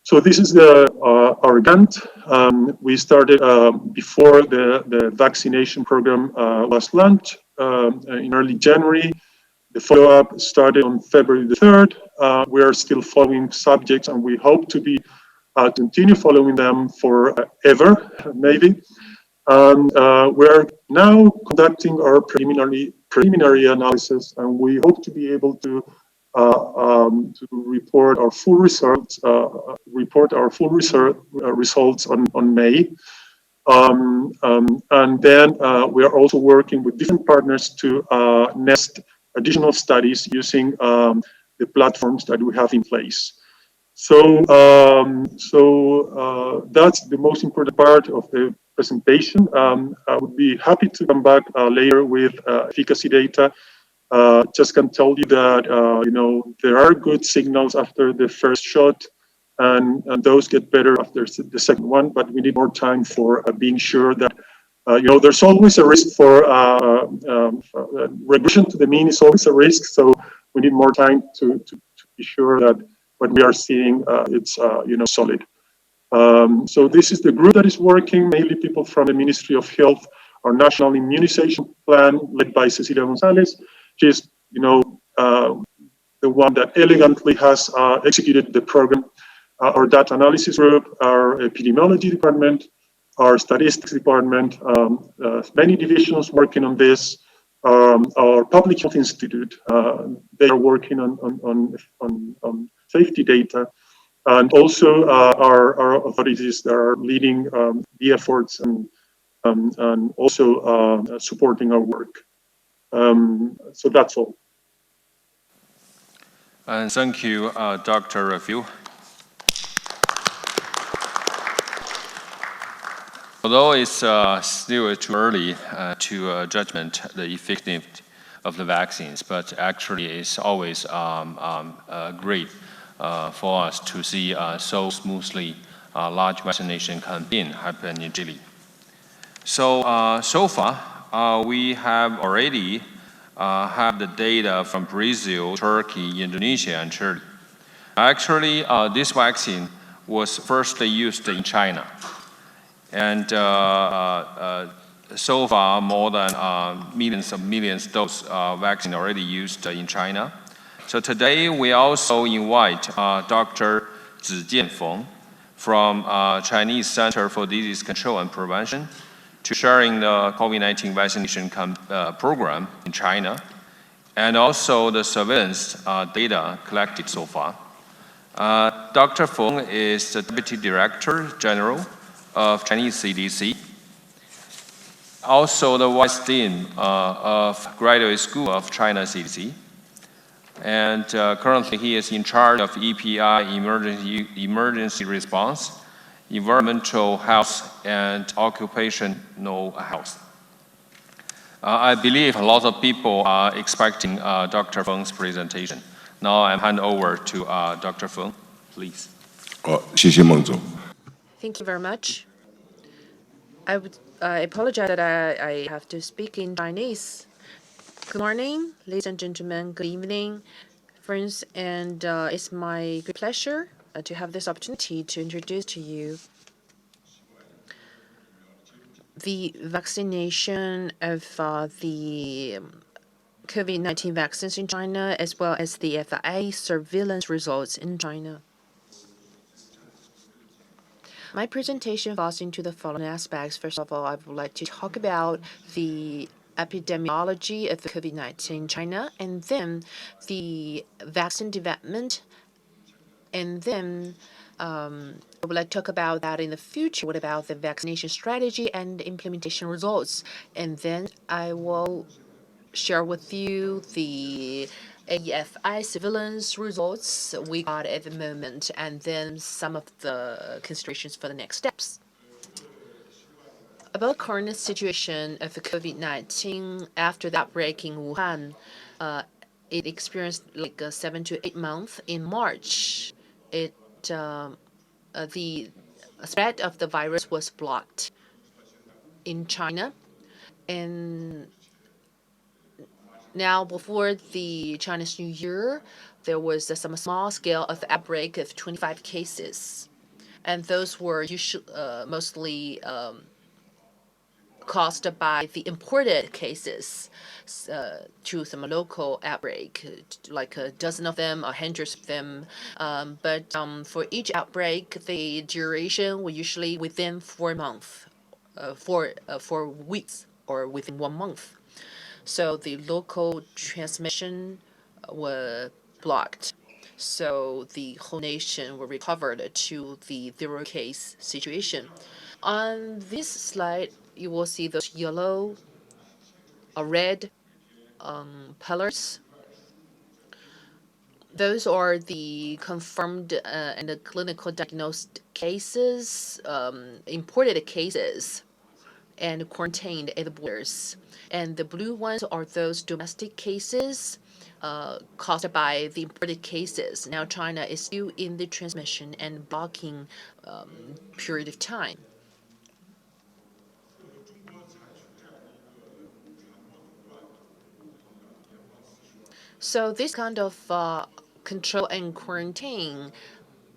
So this is our grant. We started before the vaccination program was launched in early January. The follow-up started on February the 3rd. We are still following subjects, and we hope to be continue following them forever, maybe. And we're now conducting our preliminary analysis, and we hope to be able to report our full results. Results on May. And then we are also working with different partners to nest additional studies using the platforms that we have in place. So, that's the most important part of the presentation. I would be happy to come back later with efficacy data. Just can tell you that there are good signals after the first shot, and those get better after the second one. But we need more time for being sure that there's always a risk for regression to the mean is always a risk. So we need more time to be sure that what we are seeing it's solid. So this is the group that is working, mainly people from the Ministry of Health, our national immunization plan led by Cecilia Gonzalez. She's the one that elegantly has executed the program. Our data analysis group, our epidemiology department, our statistics department, many divisions working on this. Our public health institute, they are working on safety data, and also our authorities that are leading the efforts and also supporting our work. So that's all. And thank you, Dr. Rafael. Although it's still too early to judgment the effectiveness of the vaccines, but actually it's always great for us to see so smoothly large vaccination campaign happen in Chile. So, so far, we have already have the data from Brazil, Turkey, Indonesia, and Chile. Actually, this vaccine was first used in China. And so far, more than millions doses vaccine already used in China. So today, we also invite Dr. Zijian Feng from Chinese Center for Disease Control and Prevention to sharing the COVID-19 vaccination program in China, and also the surveillance data collected so far. Dr. Feng is the Deputy Director General of Chinese CDC, also the Vice Dean of Graduate School of China CDC, and currently he is in charge of EPI, emergency response, environmental health, and occupational health. I believe a lot of people are expecting Dr. Feng's presentation. Now I hand over to Dr. Feng, please. 谢谢孟总. Thank you very much. I apologize that I have to speak in Chinese. Good morning, ladies and gentlemen. Good evening, friends. And it's my great pleasure to have this opportunity to introduce to you the vaccination of the COVID-19 vaccines in China, as well as the FIA surveillance results in China. My presentation falls into the following aspects. First of all, I would like to talk about the epidemiology of the COVID-19 in China, and then the vaccine development, and then I would like to talk about that in the future. What about the vaccination strategy and implementation results? And then I will share with you the AFI surveillance results we got at the moment, and then some of the considerations for the next steps. About current situation of the COVID-19 after the outbreak in Wuhan, it experienced like 7 to 8 months. In March, the spread of the virus was blocked in China, and now, before the Chinese New Year, there was some small scale of outbreak of 25 cases, and those were mostly caused by the imported cases to some local outbreak, like a dozen of them or hundreds of them. But for each outbreak, the duration was usually within 4 months, 4 weeks, or within 1 month. So the local transmission was blocked. So the whole nation were recovered to the 0 case situation. On this slide, you will see those yellow or red pillars. Those are the confirmed and the clinical diagnosed cases, imported cases, and quarantined at the borders. And the blue ones are those domestic cases caused by the imported cases. Now China is still in the transmission and blocking period of time. So this kind of control and quarantine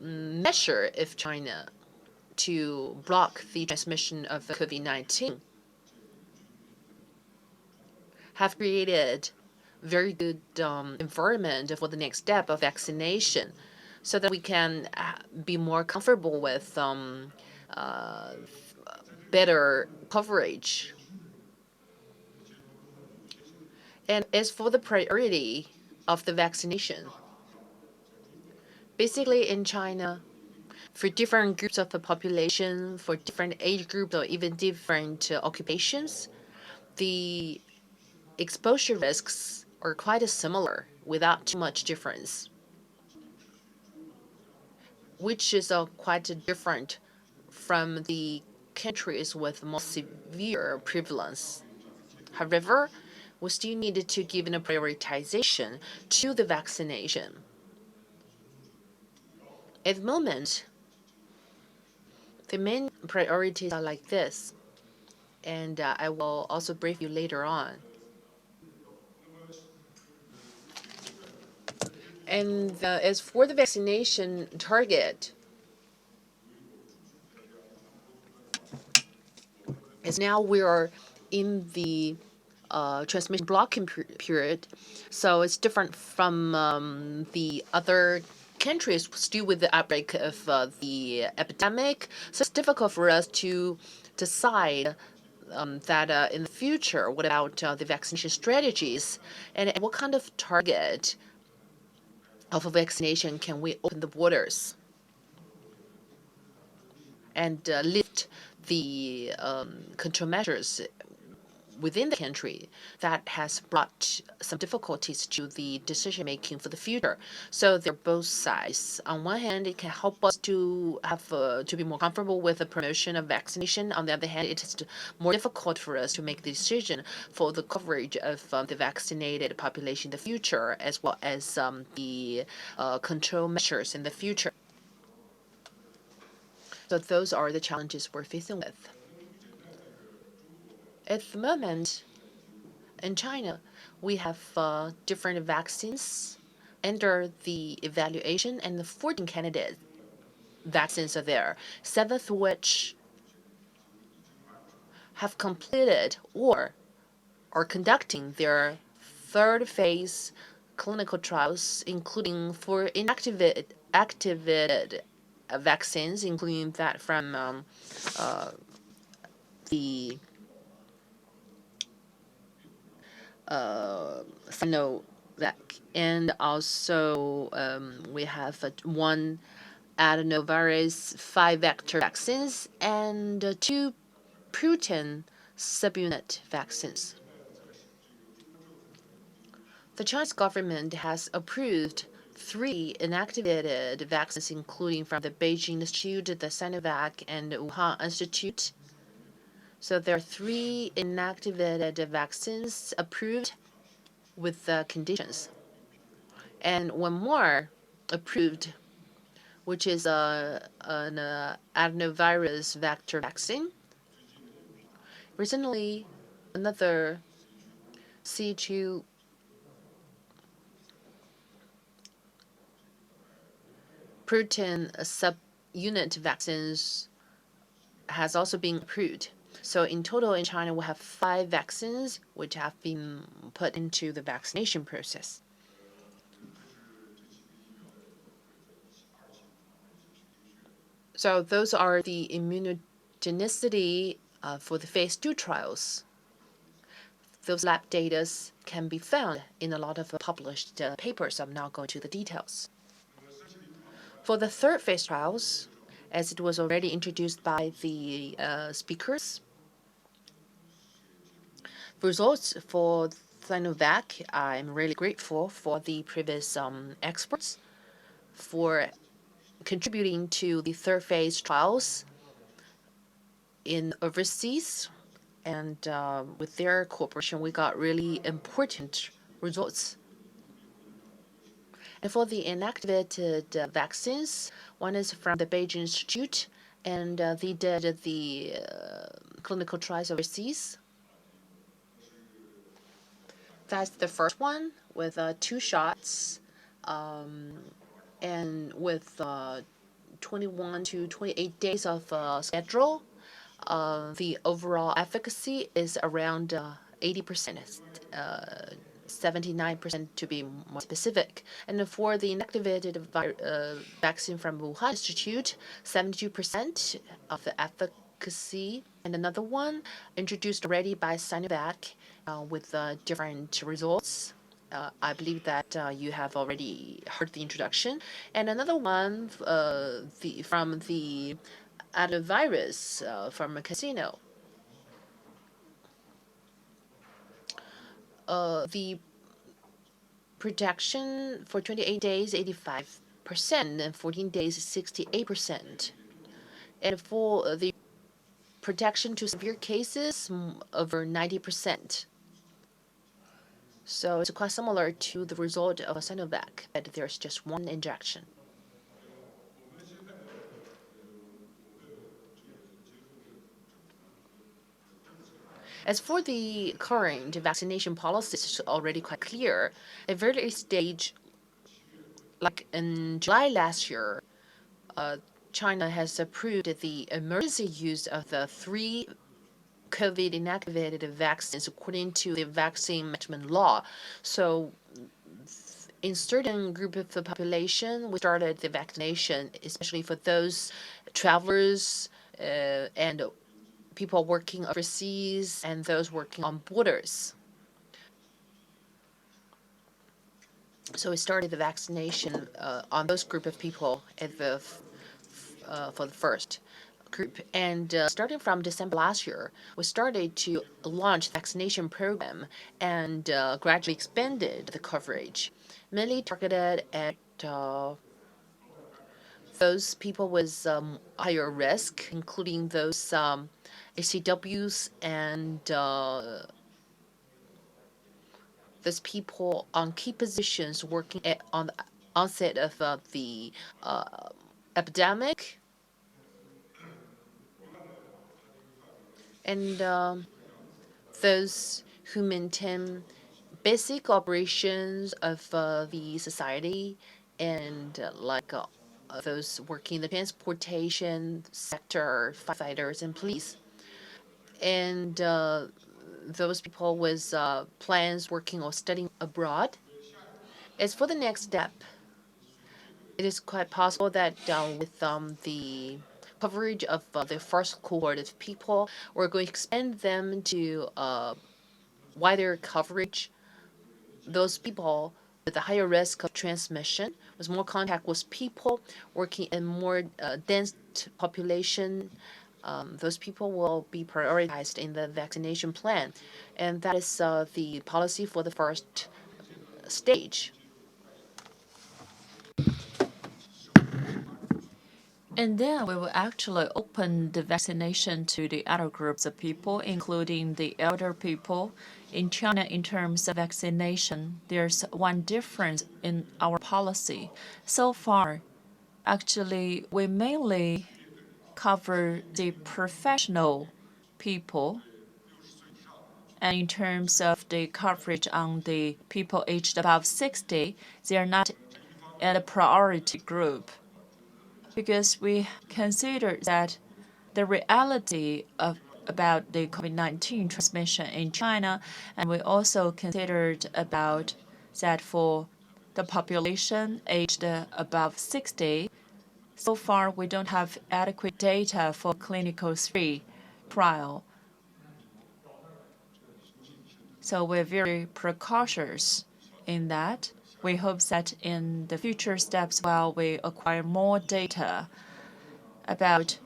measure of China to block the transmission of COVID-19 have created very good environment for the next step of vaccination, so that we can be more comfortable with better coverage. And as for the priority of the vaccination, basically in China, for different groups of the population, for different age groups, or even different occupations, the exposure risks are quite similar without too much difference, which is quite different from the countries with more severe prevalence. However, we still need to give a prioritization to the vaccination. At the moment, the main priorities are like this, and I will also brief you later on. And as for the vaccination target, as now we are in the transmission blocking period, so it's different from the other countries still with the outbreak of the epidemic. So it's difficult for us to decide that in the future, what about the vaccination strategies, and what kind of target of a vaccination can we open the borders and lift the control measures within the country that has brought some difficulties to the decision making for the future. So they're both sides. On one hand, it can help us to have to be more comfortable with the promotion of vaccination. On the other hand, it is more difficult for us to make the decision for the coverage of the vaccinated population in the future, as well as the control measures in the future. So those are the challenges we're facing with. At the moment, in China, we have different vaccines under the evaluation, and the 14 candidate vaccines are there, 7 of which have completed or are conducting their third phase clinical trials, including 4 activated vaccines, including that from the Sinovac, and also we have 1 adenovirus 5-vector vaccines and 2 protein subunit vaccines. The Chinese government has approved 3 inactivated vaccines, including from the Beijing Institute, the Sinovac, and the Wuhan Institute. So there are 3 inactivated vaccines approved with conditions, and 1 more approved, which is an adenovirus vector vaccine. Recently, another C2 protein subunit vaccines has also been approved. So in total in China, we have 5 vaccines which have been put into the vaccination process. So those are the immunogenicity for the phase 2 trials. Those lab data can be found in a lot of published papers. I'm not going to the details. For the third phase trials, as it was already introduced by the speakers, results for Sinovac, I'm really grateful for the previous experts for contributing to the third phase trials in overseas. And with their cooperation, we got really important results. And for the inactivated vaccines, one is from the Beijing Institute, and they did the clinical trials overseas. That's the first one with 2 shots and with 21 to 28 days of schedule. The overall efficacy is around 80%, 79% to be more specific. And for the inactivated vaccine from Wuhan Institute, 72% of the efficacy. And another one introduced already by Sinovac with different results. I believe that you have already heard the introduction. And another one from the adenovirus from a casino. The protection for 28 days, 85%, and 14 days, 68%. And for the protection to severe cases, over 90%. So it's quite similar to the result of Sinovac, but there's just one injection. As for the current vaccination policy, it's already quite clear. At very early stage, like in July last year, China has approved the emergency use of the 3 COVID inactivated vaccines according to the vaccine management law. So in certain group of the population, we started the vaccination, especially for those travelers and people working overseas and those working on borders. So we started the vaccination on those group of people at for the first group. And starting from December last year, we started to launch the vaccination program and gradually expanded the coverage, mainly targeted at those people with higher risk, including those ACWs and those people on key positions working on the onset of the epidemic. And those who maintain basic operations of the society and like those working in the transportation sector, firefighters and police. And those people with plans working or studying abroad. As for the next step, it is quite possible that with the coverage of the first cohort of people, we're going to expand them to wider coverage. Those people with a higher risk of transmission, with more contact with people working in more dense population, those people will be prioritized in the vaccination plan. And that is the policy for the first stage. And then we will actually open the vaccination to the other groups of people, including the elder people. In China, in terms of vaccination, there's one difference in our policy. So far, actually, we mainly cover the professional people. And in terms of the coverage on the people aged above 60, they are not in a priority group, because we consider that the reality about the COVID-19 transmission in China, and we also considered about that for the population aged above 60. So far, we don't have adequate data for clinical 3 trial. So we're very precautious in that. We hope that in the future steps, while we acquire more data about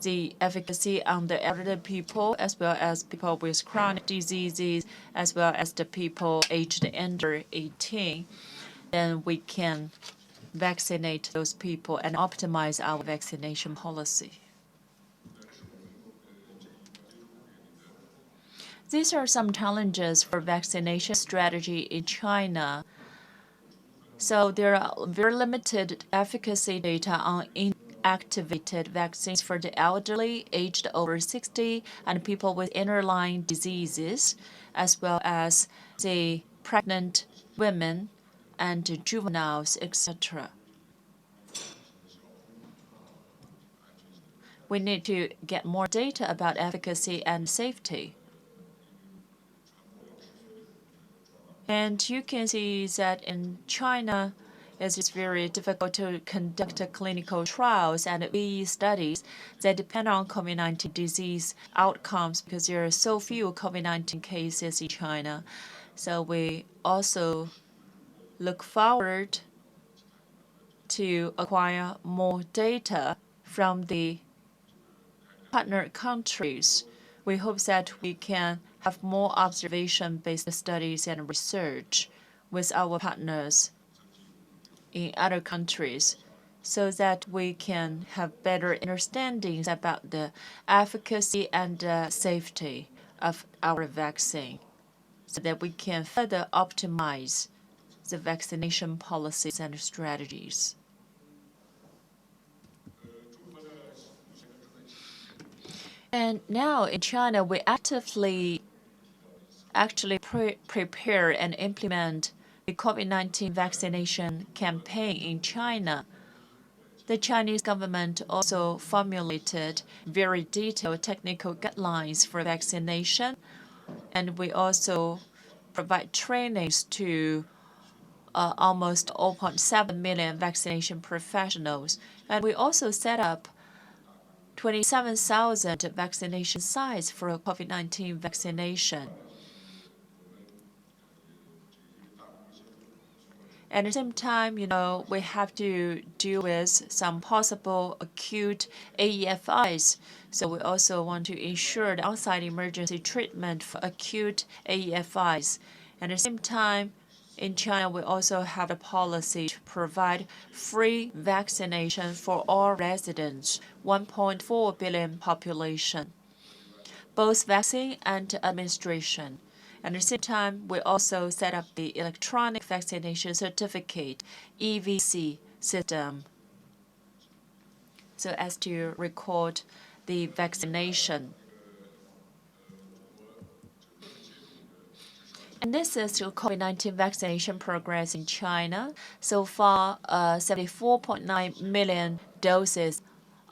the efficacy on the elderly people, as well as people with chronic diseases, as well as the people aged under 18, then we can vaccinate those people and optimize our vaccination policy. These are some challenges for vaccination strategy in China. So there are very limited efficacy data on inactivated vaccines for the elderly, aged over 60, and people with underlying diseases, as well as the pregnant women and juveniles, etc. We need to get more data about efficacy and safety. And you can see that in China, it is very difficult to conduct clinical trials and VE studies that depend on COVID-19 disease outcomes because there are so few COVID-19 cases in China. So we also look forward to acquire more data from the partner countries. We hope that we can have more observation-based studies and research with our partners in other countries so that we can have better understandings about the efficacy and safety of our vaccine so that we can further optimize the vaccination policies and strategies. And now in China, we actively prepare and implement the COVID-19 vaccination campaign in China. The Chinese government also formulated very detailed technical guidelines for vaccination, and we also provide trainings to almost 0.7 million vaccination professionals. And we also set up 27,000 vaccination sites for COVID-19 vaccination. At the same time, we have to deal with some possible acute AEFIs. So we also want to ensure the on-site emergency treatment for acute AEFIs. At the same time, in China, we also have a policy to provide free vaccination for all residents, 1.4 billion population, both vaccine and administration. At the same time, we also set up the electronic vaccination certificate, EVC system, so as to record the vaccination. And this is the COVID-19 vaccination progress in China. So far, 74.9 million doses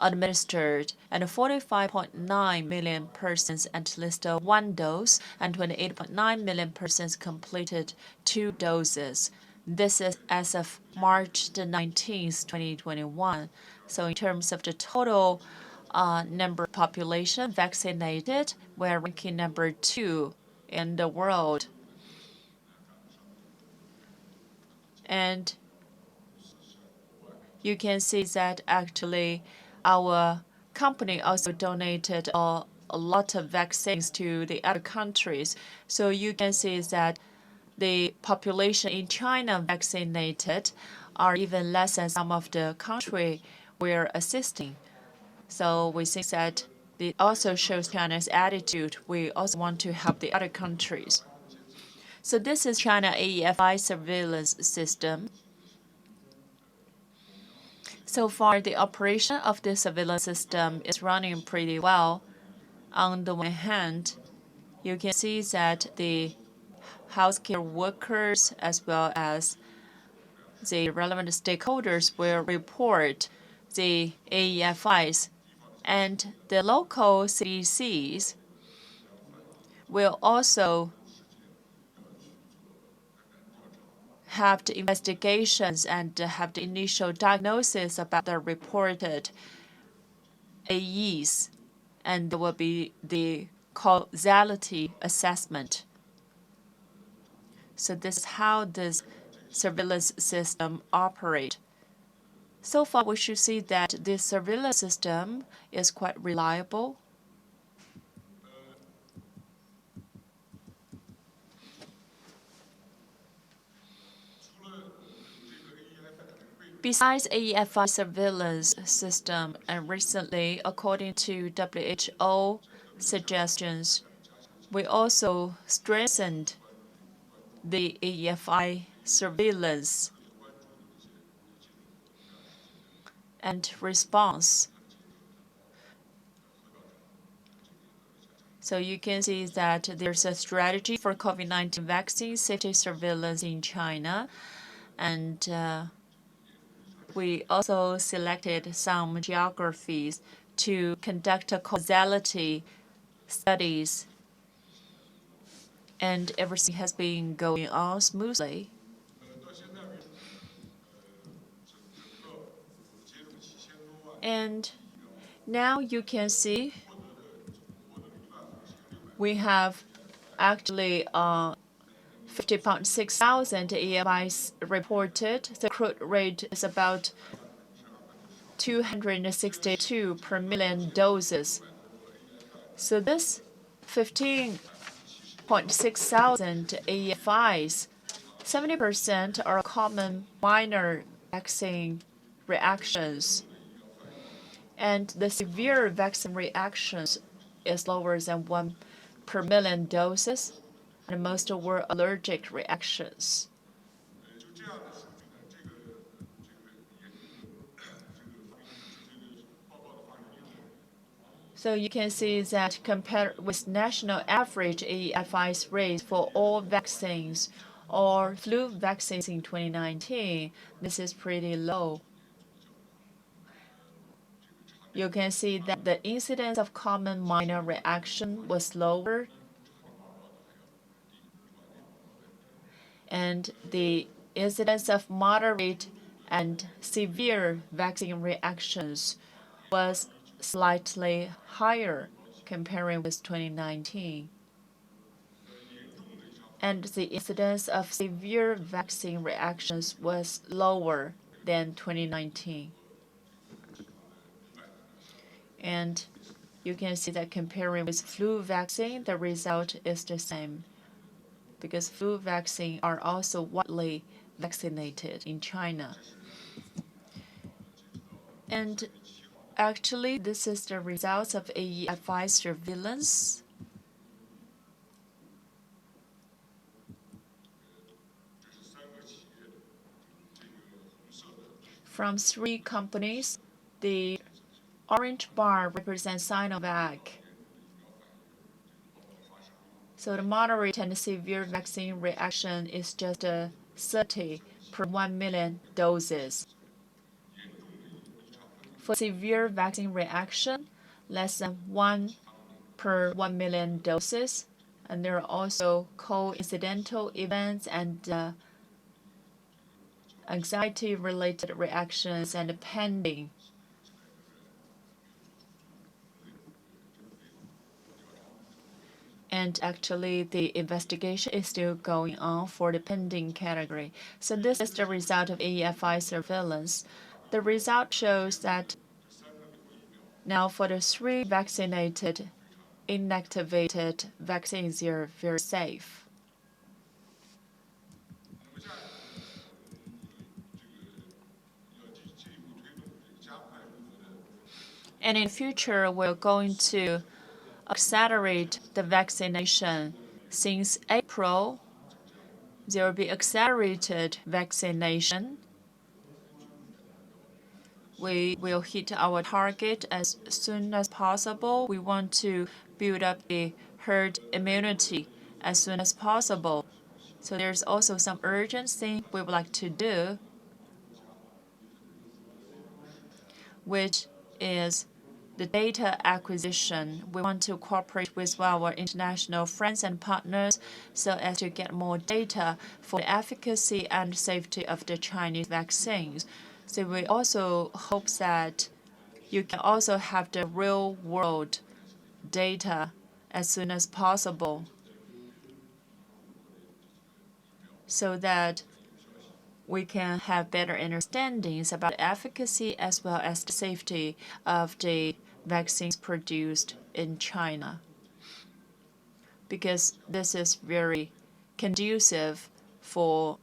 administered, and 45.9 million persons at least one dose, and 28.9 million persons completed 2 doses. This is as of March the 19th, 2021. So in terms of the total number of population vaccinated, we're ranking number 2 in the world. And you can see that actually our company also donated a lot of vaccines to the other countries. So you can see that the population in China vaccinated are even less than some of the countries we're assisting. So we think that it also shows China's attitude. We also want to help the other countries. So this is China AEFI surveillance system. So far, the operation of the surveillance system is running pretty well. On the one hand, you can see that the healthcare workers as well as the relevant stakeholders will report the AEFIs, and the local CDCs will also have the investigations and have the initial diagnosis about the reported AEs, and there will be the causality assessment. So this is how this surveillance system operates. So far, we should see that this surveillance system is quite reliable. Besides AEFI surveillance system, and recently, according to WHO suggestions, we also strengthened the AEFI surveillance and response. So you can see that there's a strategy for COVID-19 vaccine safety surveillance in China, and we also selected some geographies to conduct a causality studies, and everything has been going on smoothly. And now you can see we have actually 50.6 thousand AMIs reported. The crude rate is about 262 per million doses. So this 15.6 thousand AFIs, 70% are common minor vaccine reactions. And the severe vaccine reactions is lower than 1 per million doses, and most were allergic reactions. So you can see that compared with national average AEFI's rate for all vaccines or flu vaccines in 2019, this is pretty low. You can see that the incidence of common minor reaction was lower, and the incidence of moderate and severe vaccine reactions was slightly higher comparing with 2019. And the incidence of severe vaccine reactions was lower than 2019. And you can see that comparing with flu vaccine, the result is the same, because flu vaccine are also widely vaccinated in China. And actually, this is the results of AEFI surveillance. From 3 companies, the orange bar represents Sinovac. So the moderate and severe vaccine reaction is just 30 per 1 million doses. For severe vaccine reaction, less than 1 per 1 million doses. And there are also coincidental events and anxiety-related reactions and pending. And actually, the investigation is still going on for the pending category. So this is the result of AEFI surveillance. The result shows that now for the 3 vaccinated, inactivated vaccines, are very safe. And in future, we're going to accelerate the vaccination. Since April, there will be accelerated vaccination. We will hit our target as soon as possible. We want to build up the herd immunity as soon as possible. So there's also some urgent thing we would like to do, which is the data acquisition. We want to cooperate with our international friends and partners so as to get more data for the efficacy and safety of the Chinese vaccines. So we also hope that you can also have the real-world data as soon as possible, so that we can have better understandings about the efficacy as well as the safety of the vaccines produced in China. Because this is very conducive for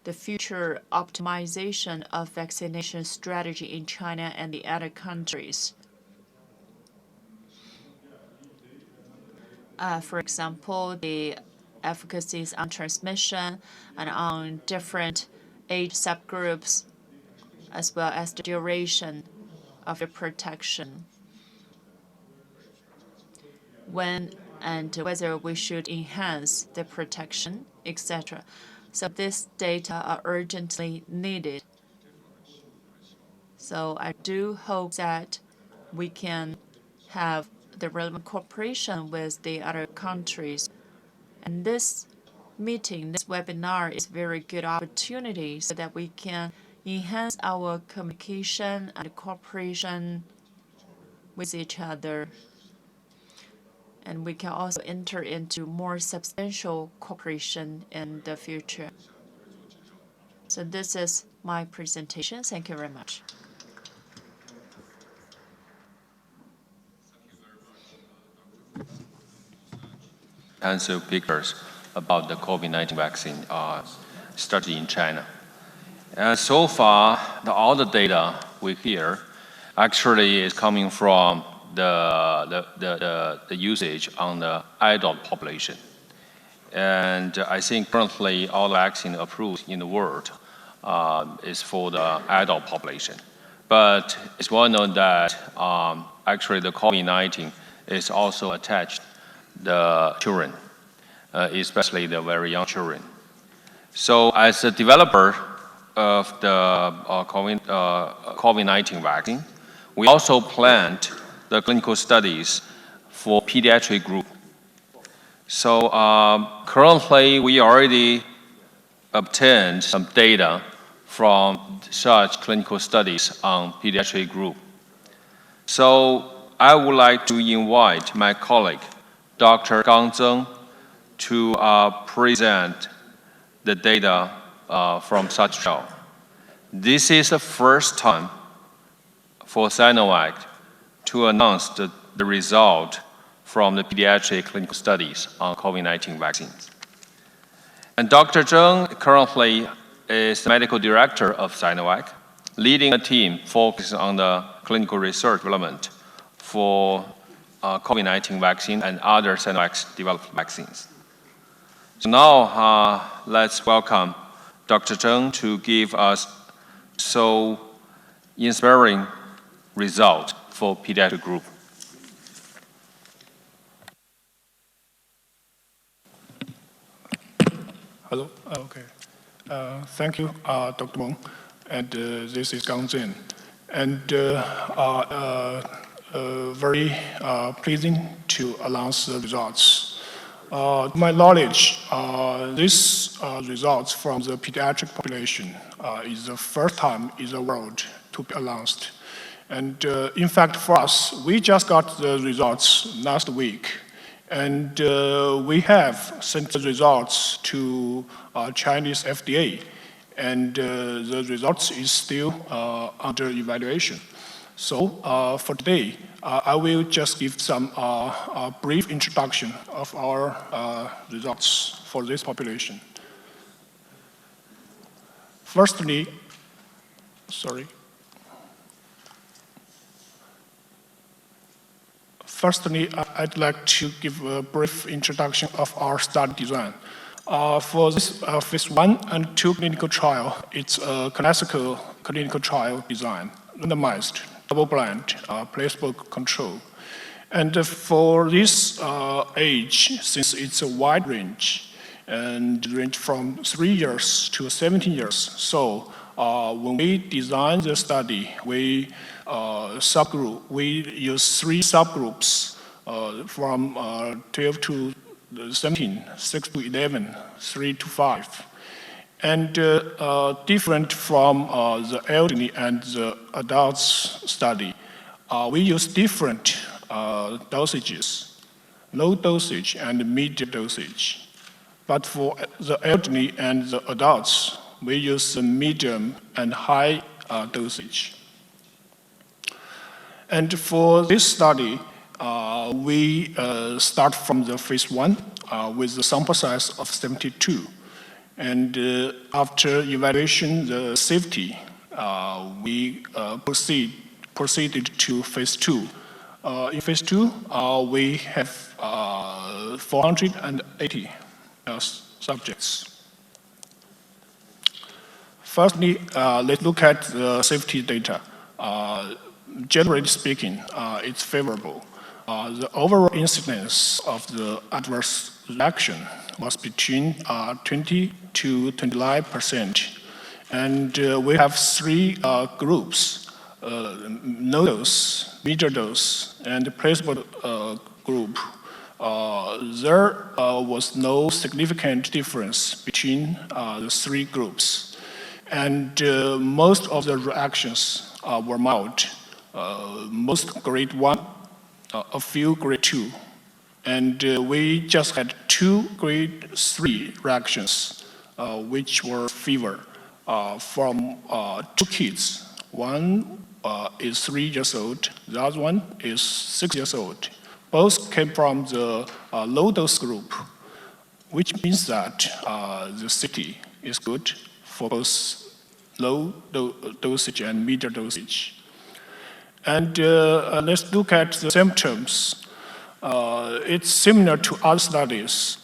the future optimization of vaccination strategy in China and the other countries. For example, the efficacies on transmission and on different age subgroups, as well as the duration of the protection. When and whether we should enhance the protection, etc. So this data are urgently needed. So I do hope that we can have the relevant cooperation with the other countries. And this meeting, this webinar is a very good opportunity so that we can enhance our communication and cooperation with each other. And we can also enter into more substantial cooperation in the future. So this is my presentation. Thank you very much. Answer pictures about the COVID-19 vaccine study in China. And so far, all the data we hear actually is coming from the usage on the adult population. And I think currently all the vaccine approved in the world is for the adult population. But it's well known that actually the COVID-19 is also attached the children, especially the very young children. So as a developer of the COVID-19 vaccine, we also planned the clinical studies for pediatric group. So currently, we already obtained some data from such clinical studies on pediatric group. So I would like to invite my colleague, Dr. Gang Zeng, to present the data from such trial. This is the first time for Sinovac to announce the result from the pediatric clinical studies on COVID-19 vaccines. And Dr. Zheng currently is the medical director of Sinovac, leading a team focused on the clinical research development for COVID-19 vaccine and other Sinovac developed vaccines. So now let's welcome Dr. Zheng to give us so inspiring result for pediatric group. Hello. Okay. Thank you, Dr. Meng. And this is Gang Zeng. And very pleasing to announce the results. To my knowledge, this results from the pediatric population is the first time in the world to be announced. And in fact, for us, we just got the results last week. And we have sent the results to Chinese FDA. And the results is still under evaluation. So for today, I will just give some brief introduction of our results for this population. Firstly, I'd like to give a brief introduction of our study design. For this phase 1 and 2 clinical trial, it's a classical clinical trial design, randomized, double-blind, placebo control. And for this age, since it's a wide range, and range from 3 years to 17 years, so when we design the study, we use 3 subgroups from 12 to 17, 6 to 11, 3 to 5. And different from the elderly and the adults study, we use different dosages, low dosage and medium dosage. But for the elderly and the adults, we use medium and high dosage. And for this study, we start from the phase 1 with a sample size of 72. And after evaluation the safety, we proceeded to phase 2. In phase 2, we have 480 subjects. Firstly, let's look at the safety data. Generally speaking, it's favorable. The overall incidence of the adverse reaction was between 20 to 29%. And we have 3 groups, no dose, major dose, and the placebo group. There was no significant difference between the 3 groups. And most of the reactions were mild, most grade 1, a few grade 2. And we just had 2 grade 3 reactions, which were fever from 2 kids. One is 3 years old, the other one is 6 years old. Both came from the low dose group, which means that the safety is good for both low dosage and medium dosage. And let's look at the symptoms. It's similar to other studies.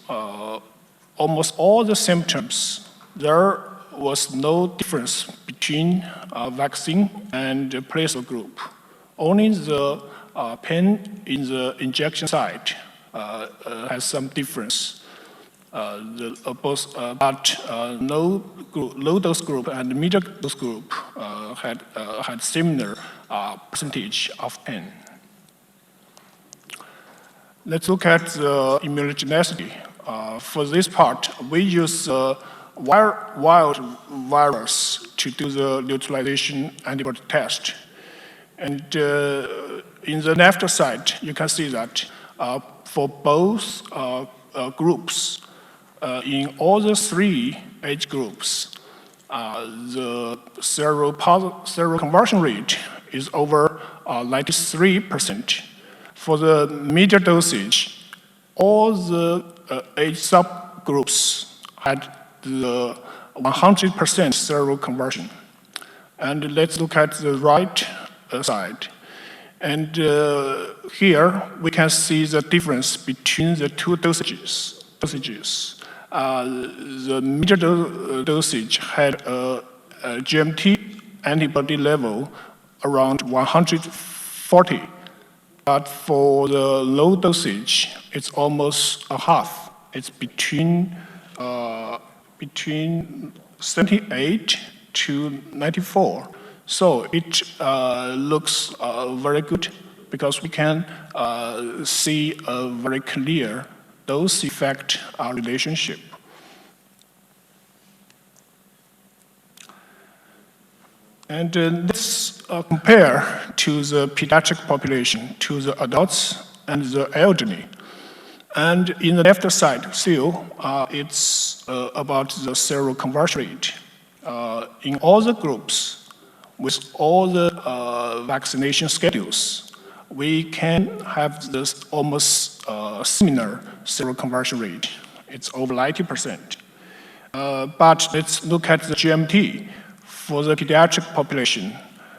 Almost all the symptoms, there was no difference between vaccine and the placebo group. Only the pain in the injection site has some difference. But no low dose group and medium dose group had similar percentage of pain. Let's look at the immunogenicity. For this part, we use wild virus to do the neutralization antibody test. And in the left side, you can see that for both groups, in all the 3 age groups, the seroconversion rate is over 93%. For the medium dosage, all the age subgroups had the 100% seroconversion. And let's look at the right side. And here we can see the difference between the 2 dosages. The medium dosage had a GMT antibody level around 140. But for the low dosage, it's almost a half. It's between 78 to 94. So it looks very good because we can see a very clear dose-effect relationship. And let's compare to the pediatric population, to the adults and the elderly. And in the left side, still, it's about the seroconversion rate. In all the groups, with all the vaccination schedules, we can have this almost similar seroconversion rate. It's over 90%. But let's look at the GMT. For the pediatric population,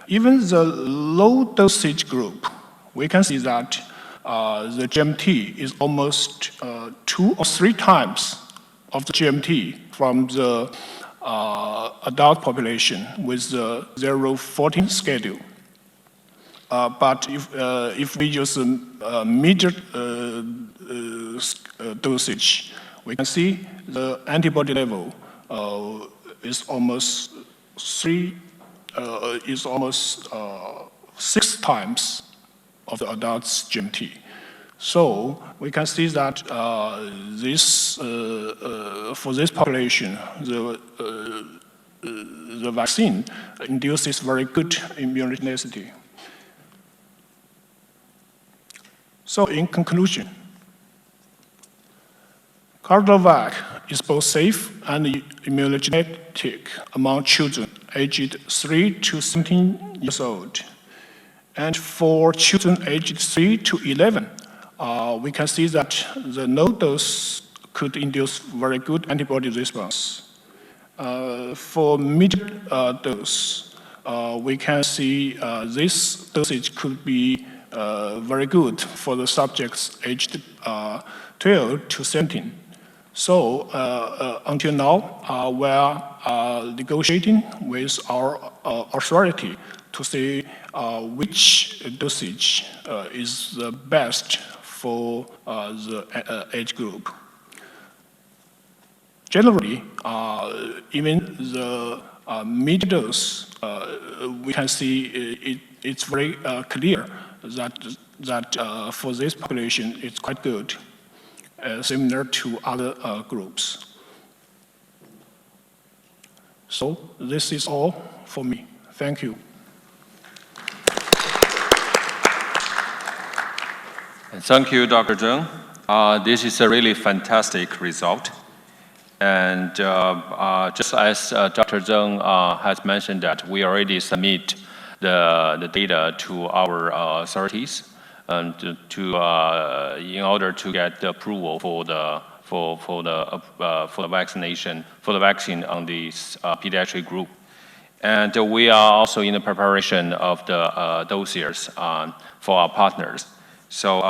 even the low dosage group, we can see that the GMT is almost 2 or 3 times of the GMT from the adult population with the 0-14 schedule. But if we use a medium dosage, we can see the antibody level is almost 6 times of the adult's GMT. So we can see that for this population, the vaccine induces very good immunogenicity. So in conclusion, CoronaVac is both safe and immunogenic among children aged 3 to 17 years old. And for children aged 3 to 11, we can see that the low dose could induce very good antibody response. For mid dose, we can see this dosage could be very good for the subjects aged 12 to 17. So until now, we are negotiating with our authority to see which dosage is the best for the age group. Generally, even the mid dose, we can see it's very clear that for this population, it's quite good, similar to other groups. So this is all for me. Thank you. Thank you, Dr. Zheng. This is a really fantastic result. And just as Dr. Zheng has mentioned that we already submit the data to our authorities and in order to get the approval for the vaccination, for the vaccine on this pediatric group. And we are also in the preparation of the dossiers for our partners. So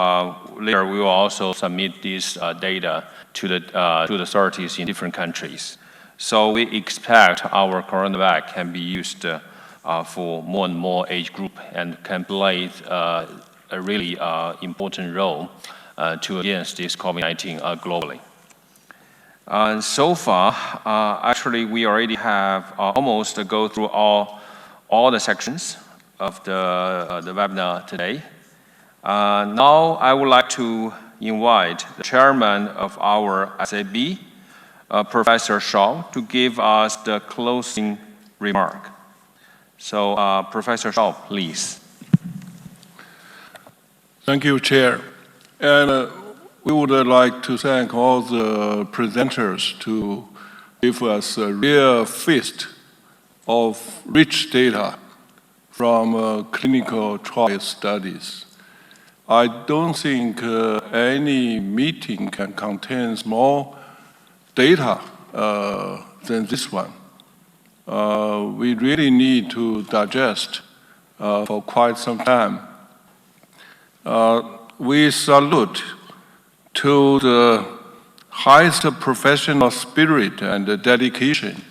later we will also submit this data to the authorities in different countries. So we expect our CoronaVac can be used for more and more age group and can play a really important role to against this COVID-19 globally. And so far, actually, we already have almost go through all the sections of the webinar today. Now, I would like to invite the chairman of our SAB, Professor Shaw, to give us the closing remark. So, Professor Shaw, please. Thank you, Chair. And we would like to thank all the presenters to give us a real feast of rich data from clinical trial studies. I don't think any meeting can contain more data than this one. We really need to digest for quite some time. We salute to the highest professional spirit and dedication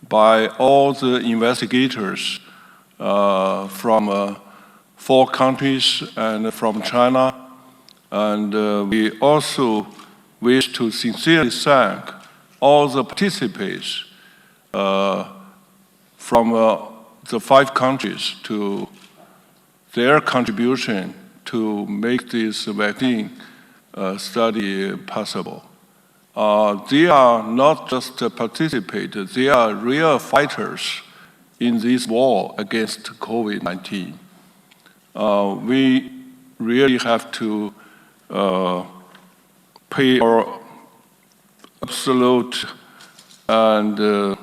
by all the investigators from 4 countries and from China. And we also wish to sincerely thank all the participants from the 5 countries to their contribution to make this vaccine study possible. They are not just participants, they are real fighters in this war against COVID-19. We really have to pay our absolute and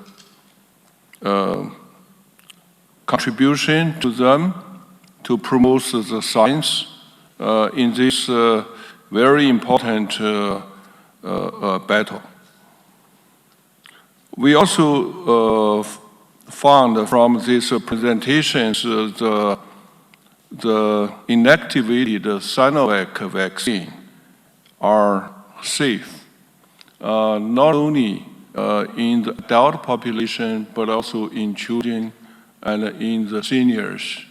contribution to them to promote the science in this very important battle. We also found from these presentations the inactivated Sinovac vaccine are safe, not only in the adult population, but also in children and in the seniors.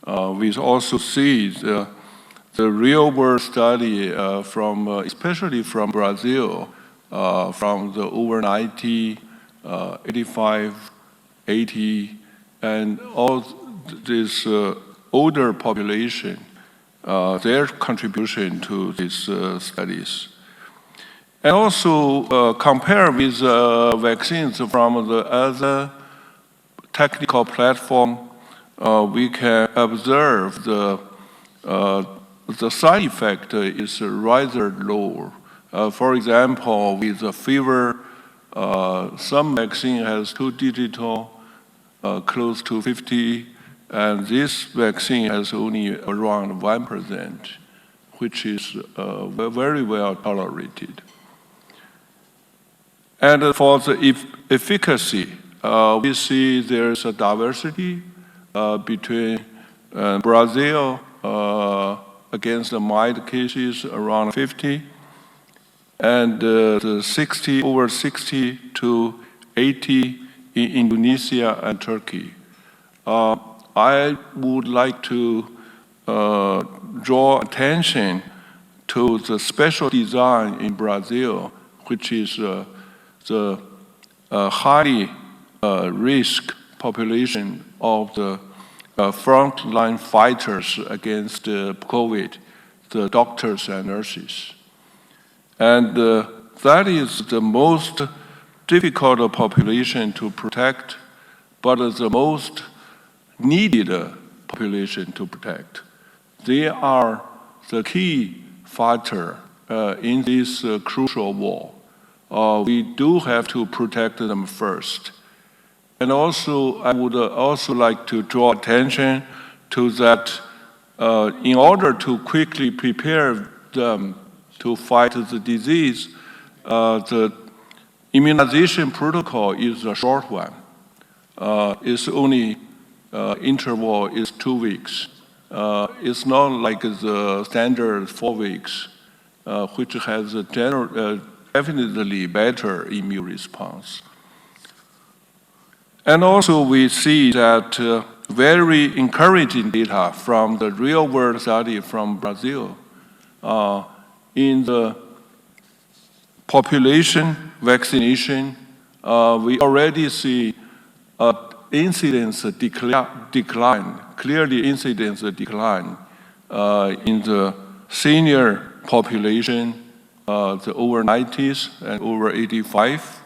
We also see the real-world study from, especially from Brazil, from the over 90, 85, 80, and all this older population, their contribution to these studies. And also compare with vaccines from the other technical platform, we can observe the side effect is rather low. For example, with the fever some vaccine has 2 digital, close to 50, and this vaccine has only around 1%, which is very well tolerated. And for the efficacy, we see there's a diversity between Brazil against the mild cases around 50, and the over 60 to 80 in Indonesia and Turkey. I would like to draw attention to the special design in Brazil, which is the highly risk population of the frontline fighters against COVID, the doctors and nurses. And that is the most difficult population to protect, but the most needed population to protect. They are the key fighter in this crucial war. We do have to protect them first. And also, I would also like to draw attention to that in order to quickly prepare them to fight the disease, the immunization protocol is a short one. It's only interval is 2 weeks. It's not like the standard 4 weeks, which has a definitely better immune response. And also we see that very encouraging data from the real-world study from Brazil. In the population vaccination, we already see incidence decline, clearly incidence decline in the senior population, the over 90s and over 85.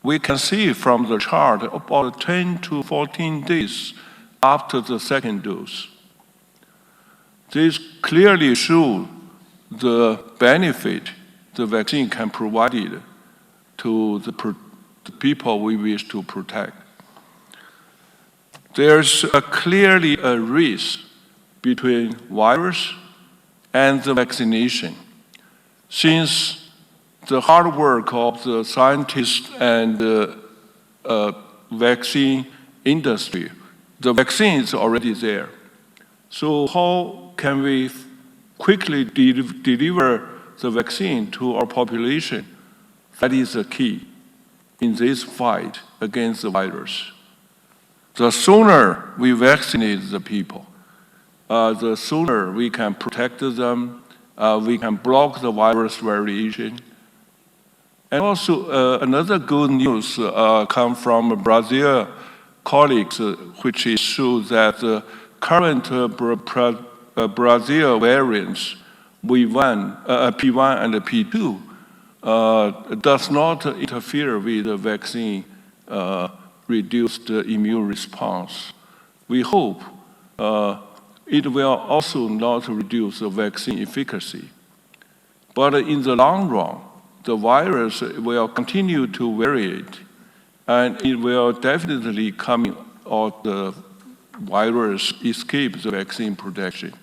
We can see from the chart about 10 to 14 days after the second dose. This clearly shows the benefit the vaccine can provide to the people we wish to protect. There's clearly a risk between virus and the vaccination. Since the hard work of the scientists and the vaccine industry, the vaccine is already there. So how can we quickly deliver the vaccine to our population? That is the key in this fight against the virus. The sooner we vaccinate the people, the sooner we can protect them, we can block the virus variation. And also another good news comes from Brazil colleagues, which shows that the current Brazil variants, P1 and P2, does not interfere with the vaccine reduced immune response. We hope it will also not reduce the vaccine efficacy. But in the long run, the virus will continue to vary, and it will definitely come out the virus escape the vaccine protection.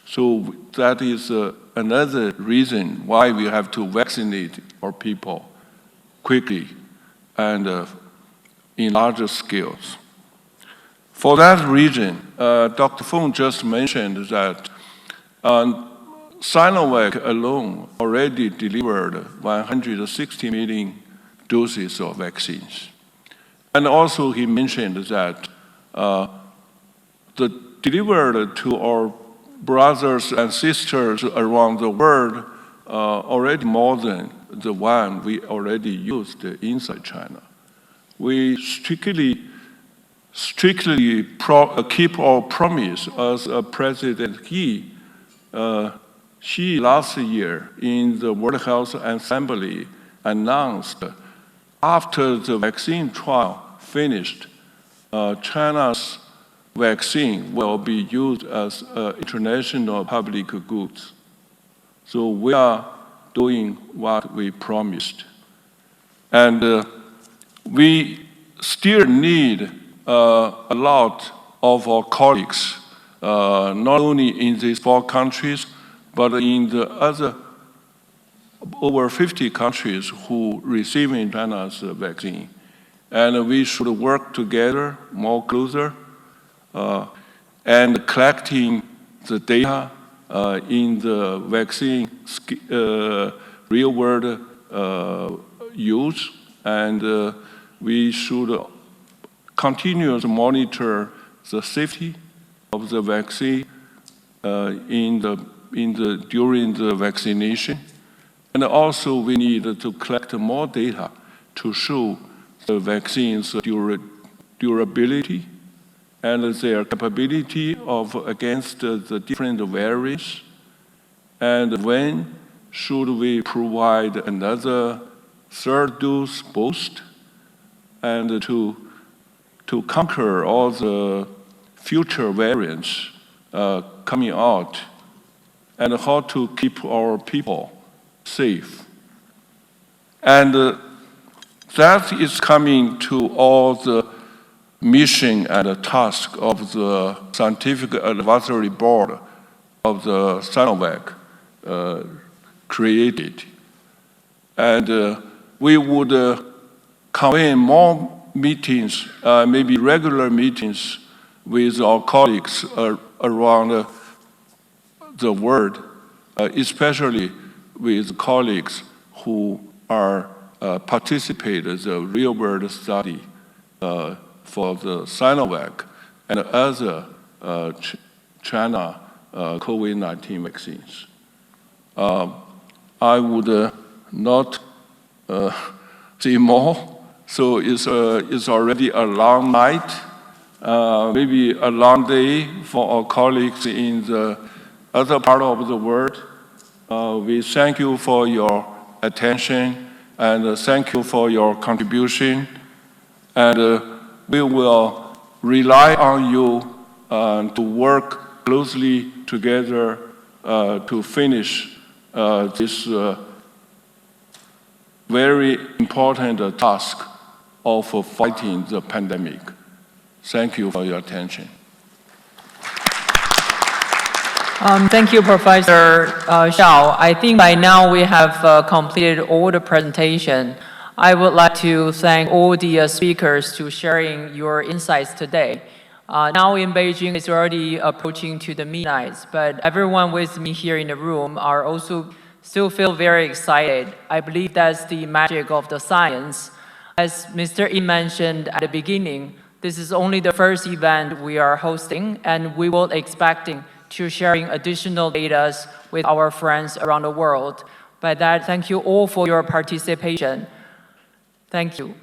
So that is another reason why we have to vaccinate our people quickly and in larger scales. For that reason, Dr. Feng just mentioned that Sinovac alone already delivered 160 million doses of vaccines. And also he mentioned that the delivered to our brothers and sisters around the world already more than the one we already used inside China. We strictly keep our promise as President Xi last year in the World Health Assembly announced after the vaccine trial finished, China's vaccine will be used as international public goods. So we are doing what we promised. And we still need a lot of our colleagues, not only in these 4 countries, but in the other over 50 countries who receiving China's vaccine. And we should work together more closer and collecting the data in the vaccine real-world use, and we should continue to monitor the safety of the vaccine during the vaccination. And also we need to collect more data to show the vaccine's durability and their capability against the different variants. And when should we provide another 3rd dose boost, and to conquer all the future variants coming out, and how to keep our people safe. And that is coming to all the mission and the task of the Scientific Advisory Board of the Sinovac created. And we would convene more meetings, maybe regular meetings with our colleagues around the world, especially with colleagues who are participate in the real-world study for the Sinovac and other China COVID-19 vaccines. I would not say more, so it's already a long night, maybe a long day for our colleagues in the other part of the world. We thank you for your attention, and thank you for your contribution. And we will rely on you to work closely together to finish this very important task of fighting the pandemic. Thank you for your attention. Thank you, Professor Xiao. I think by now we have completed all the presentation. I would like to thank all the speakers to sharing your insights today. Now in Beijing, it's already approaching to the midnight, but everyone with me here in the room are also still feel very excited. I believe that's the magic of the science. As Mr. Yi mentioned at the beginning, this is only the first event we are hosting, and we will expecting to sharing additional data with our friends around the world. By that, thank you all for your participation. Thank you.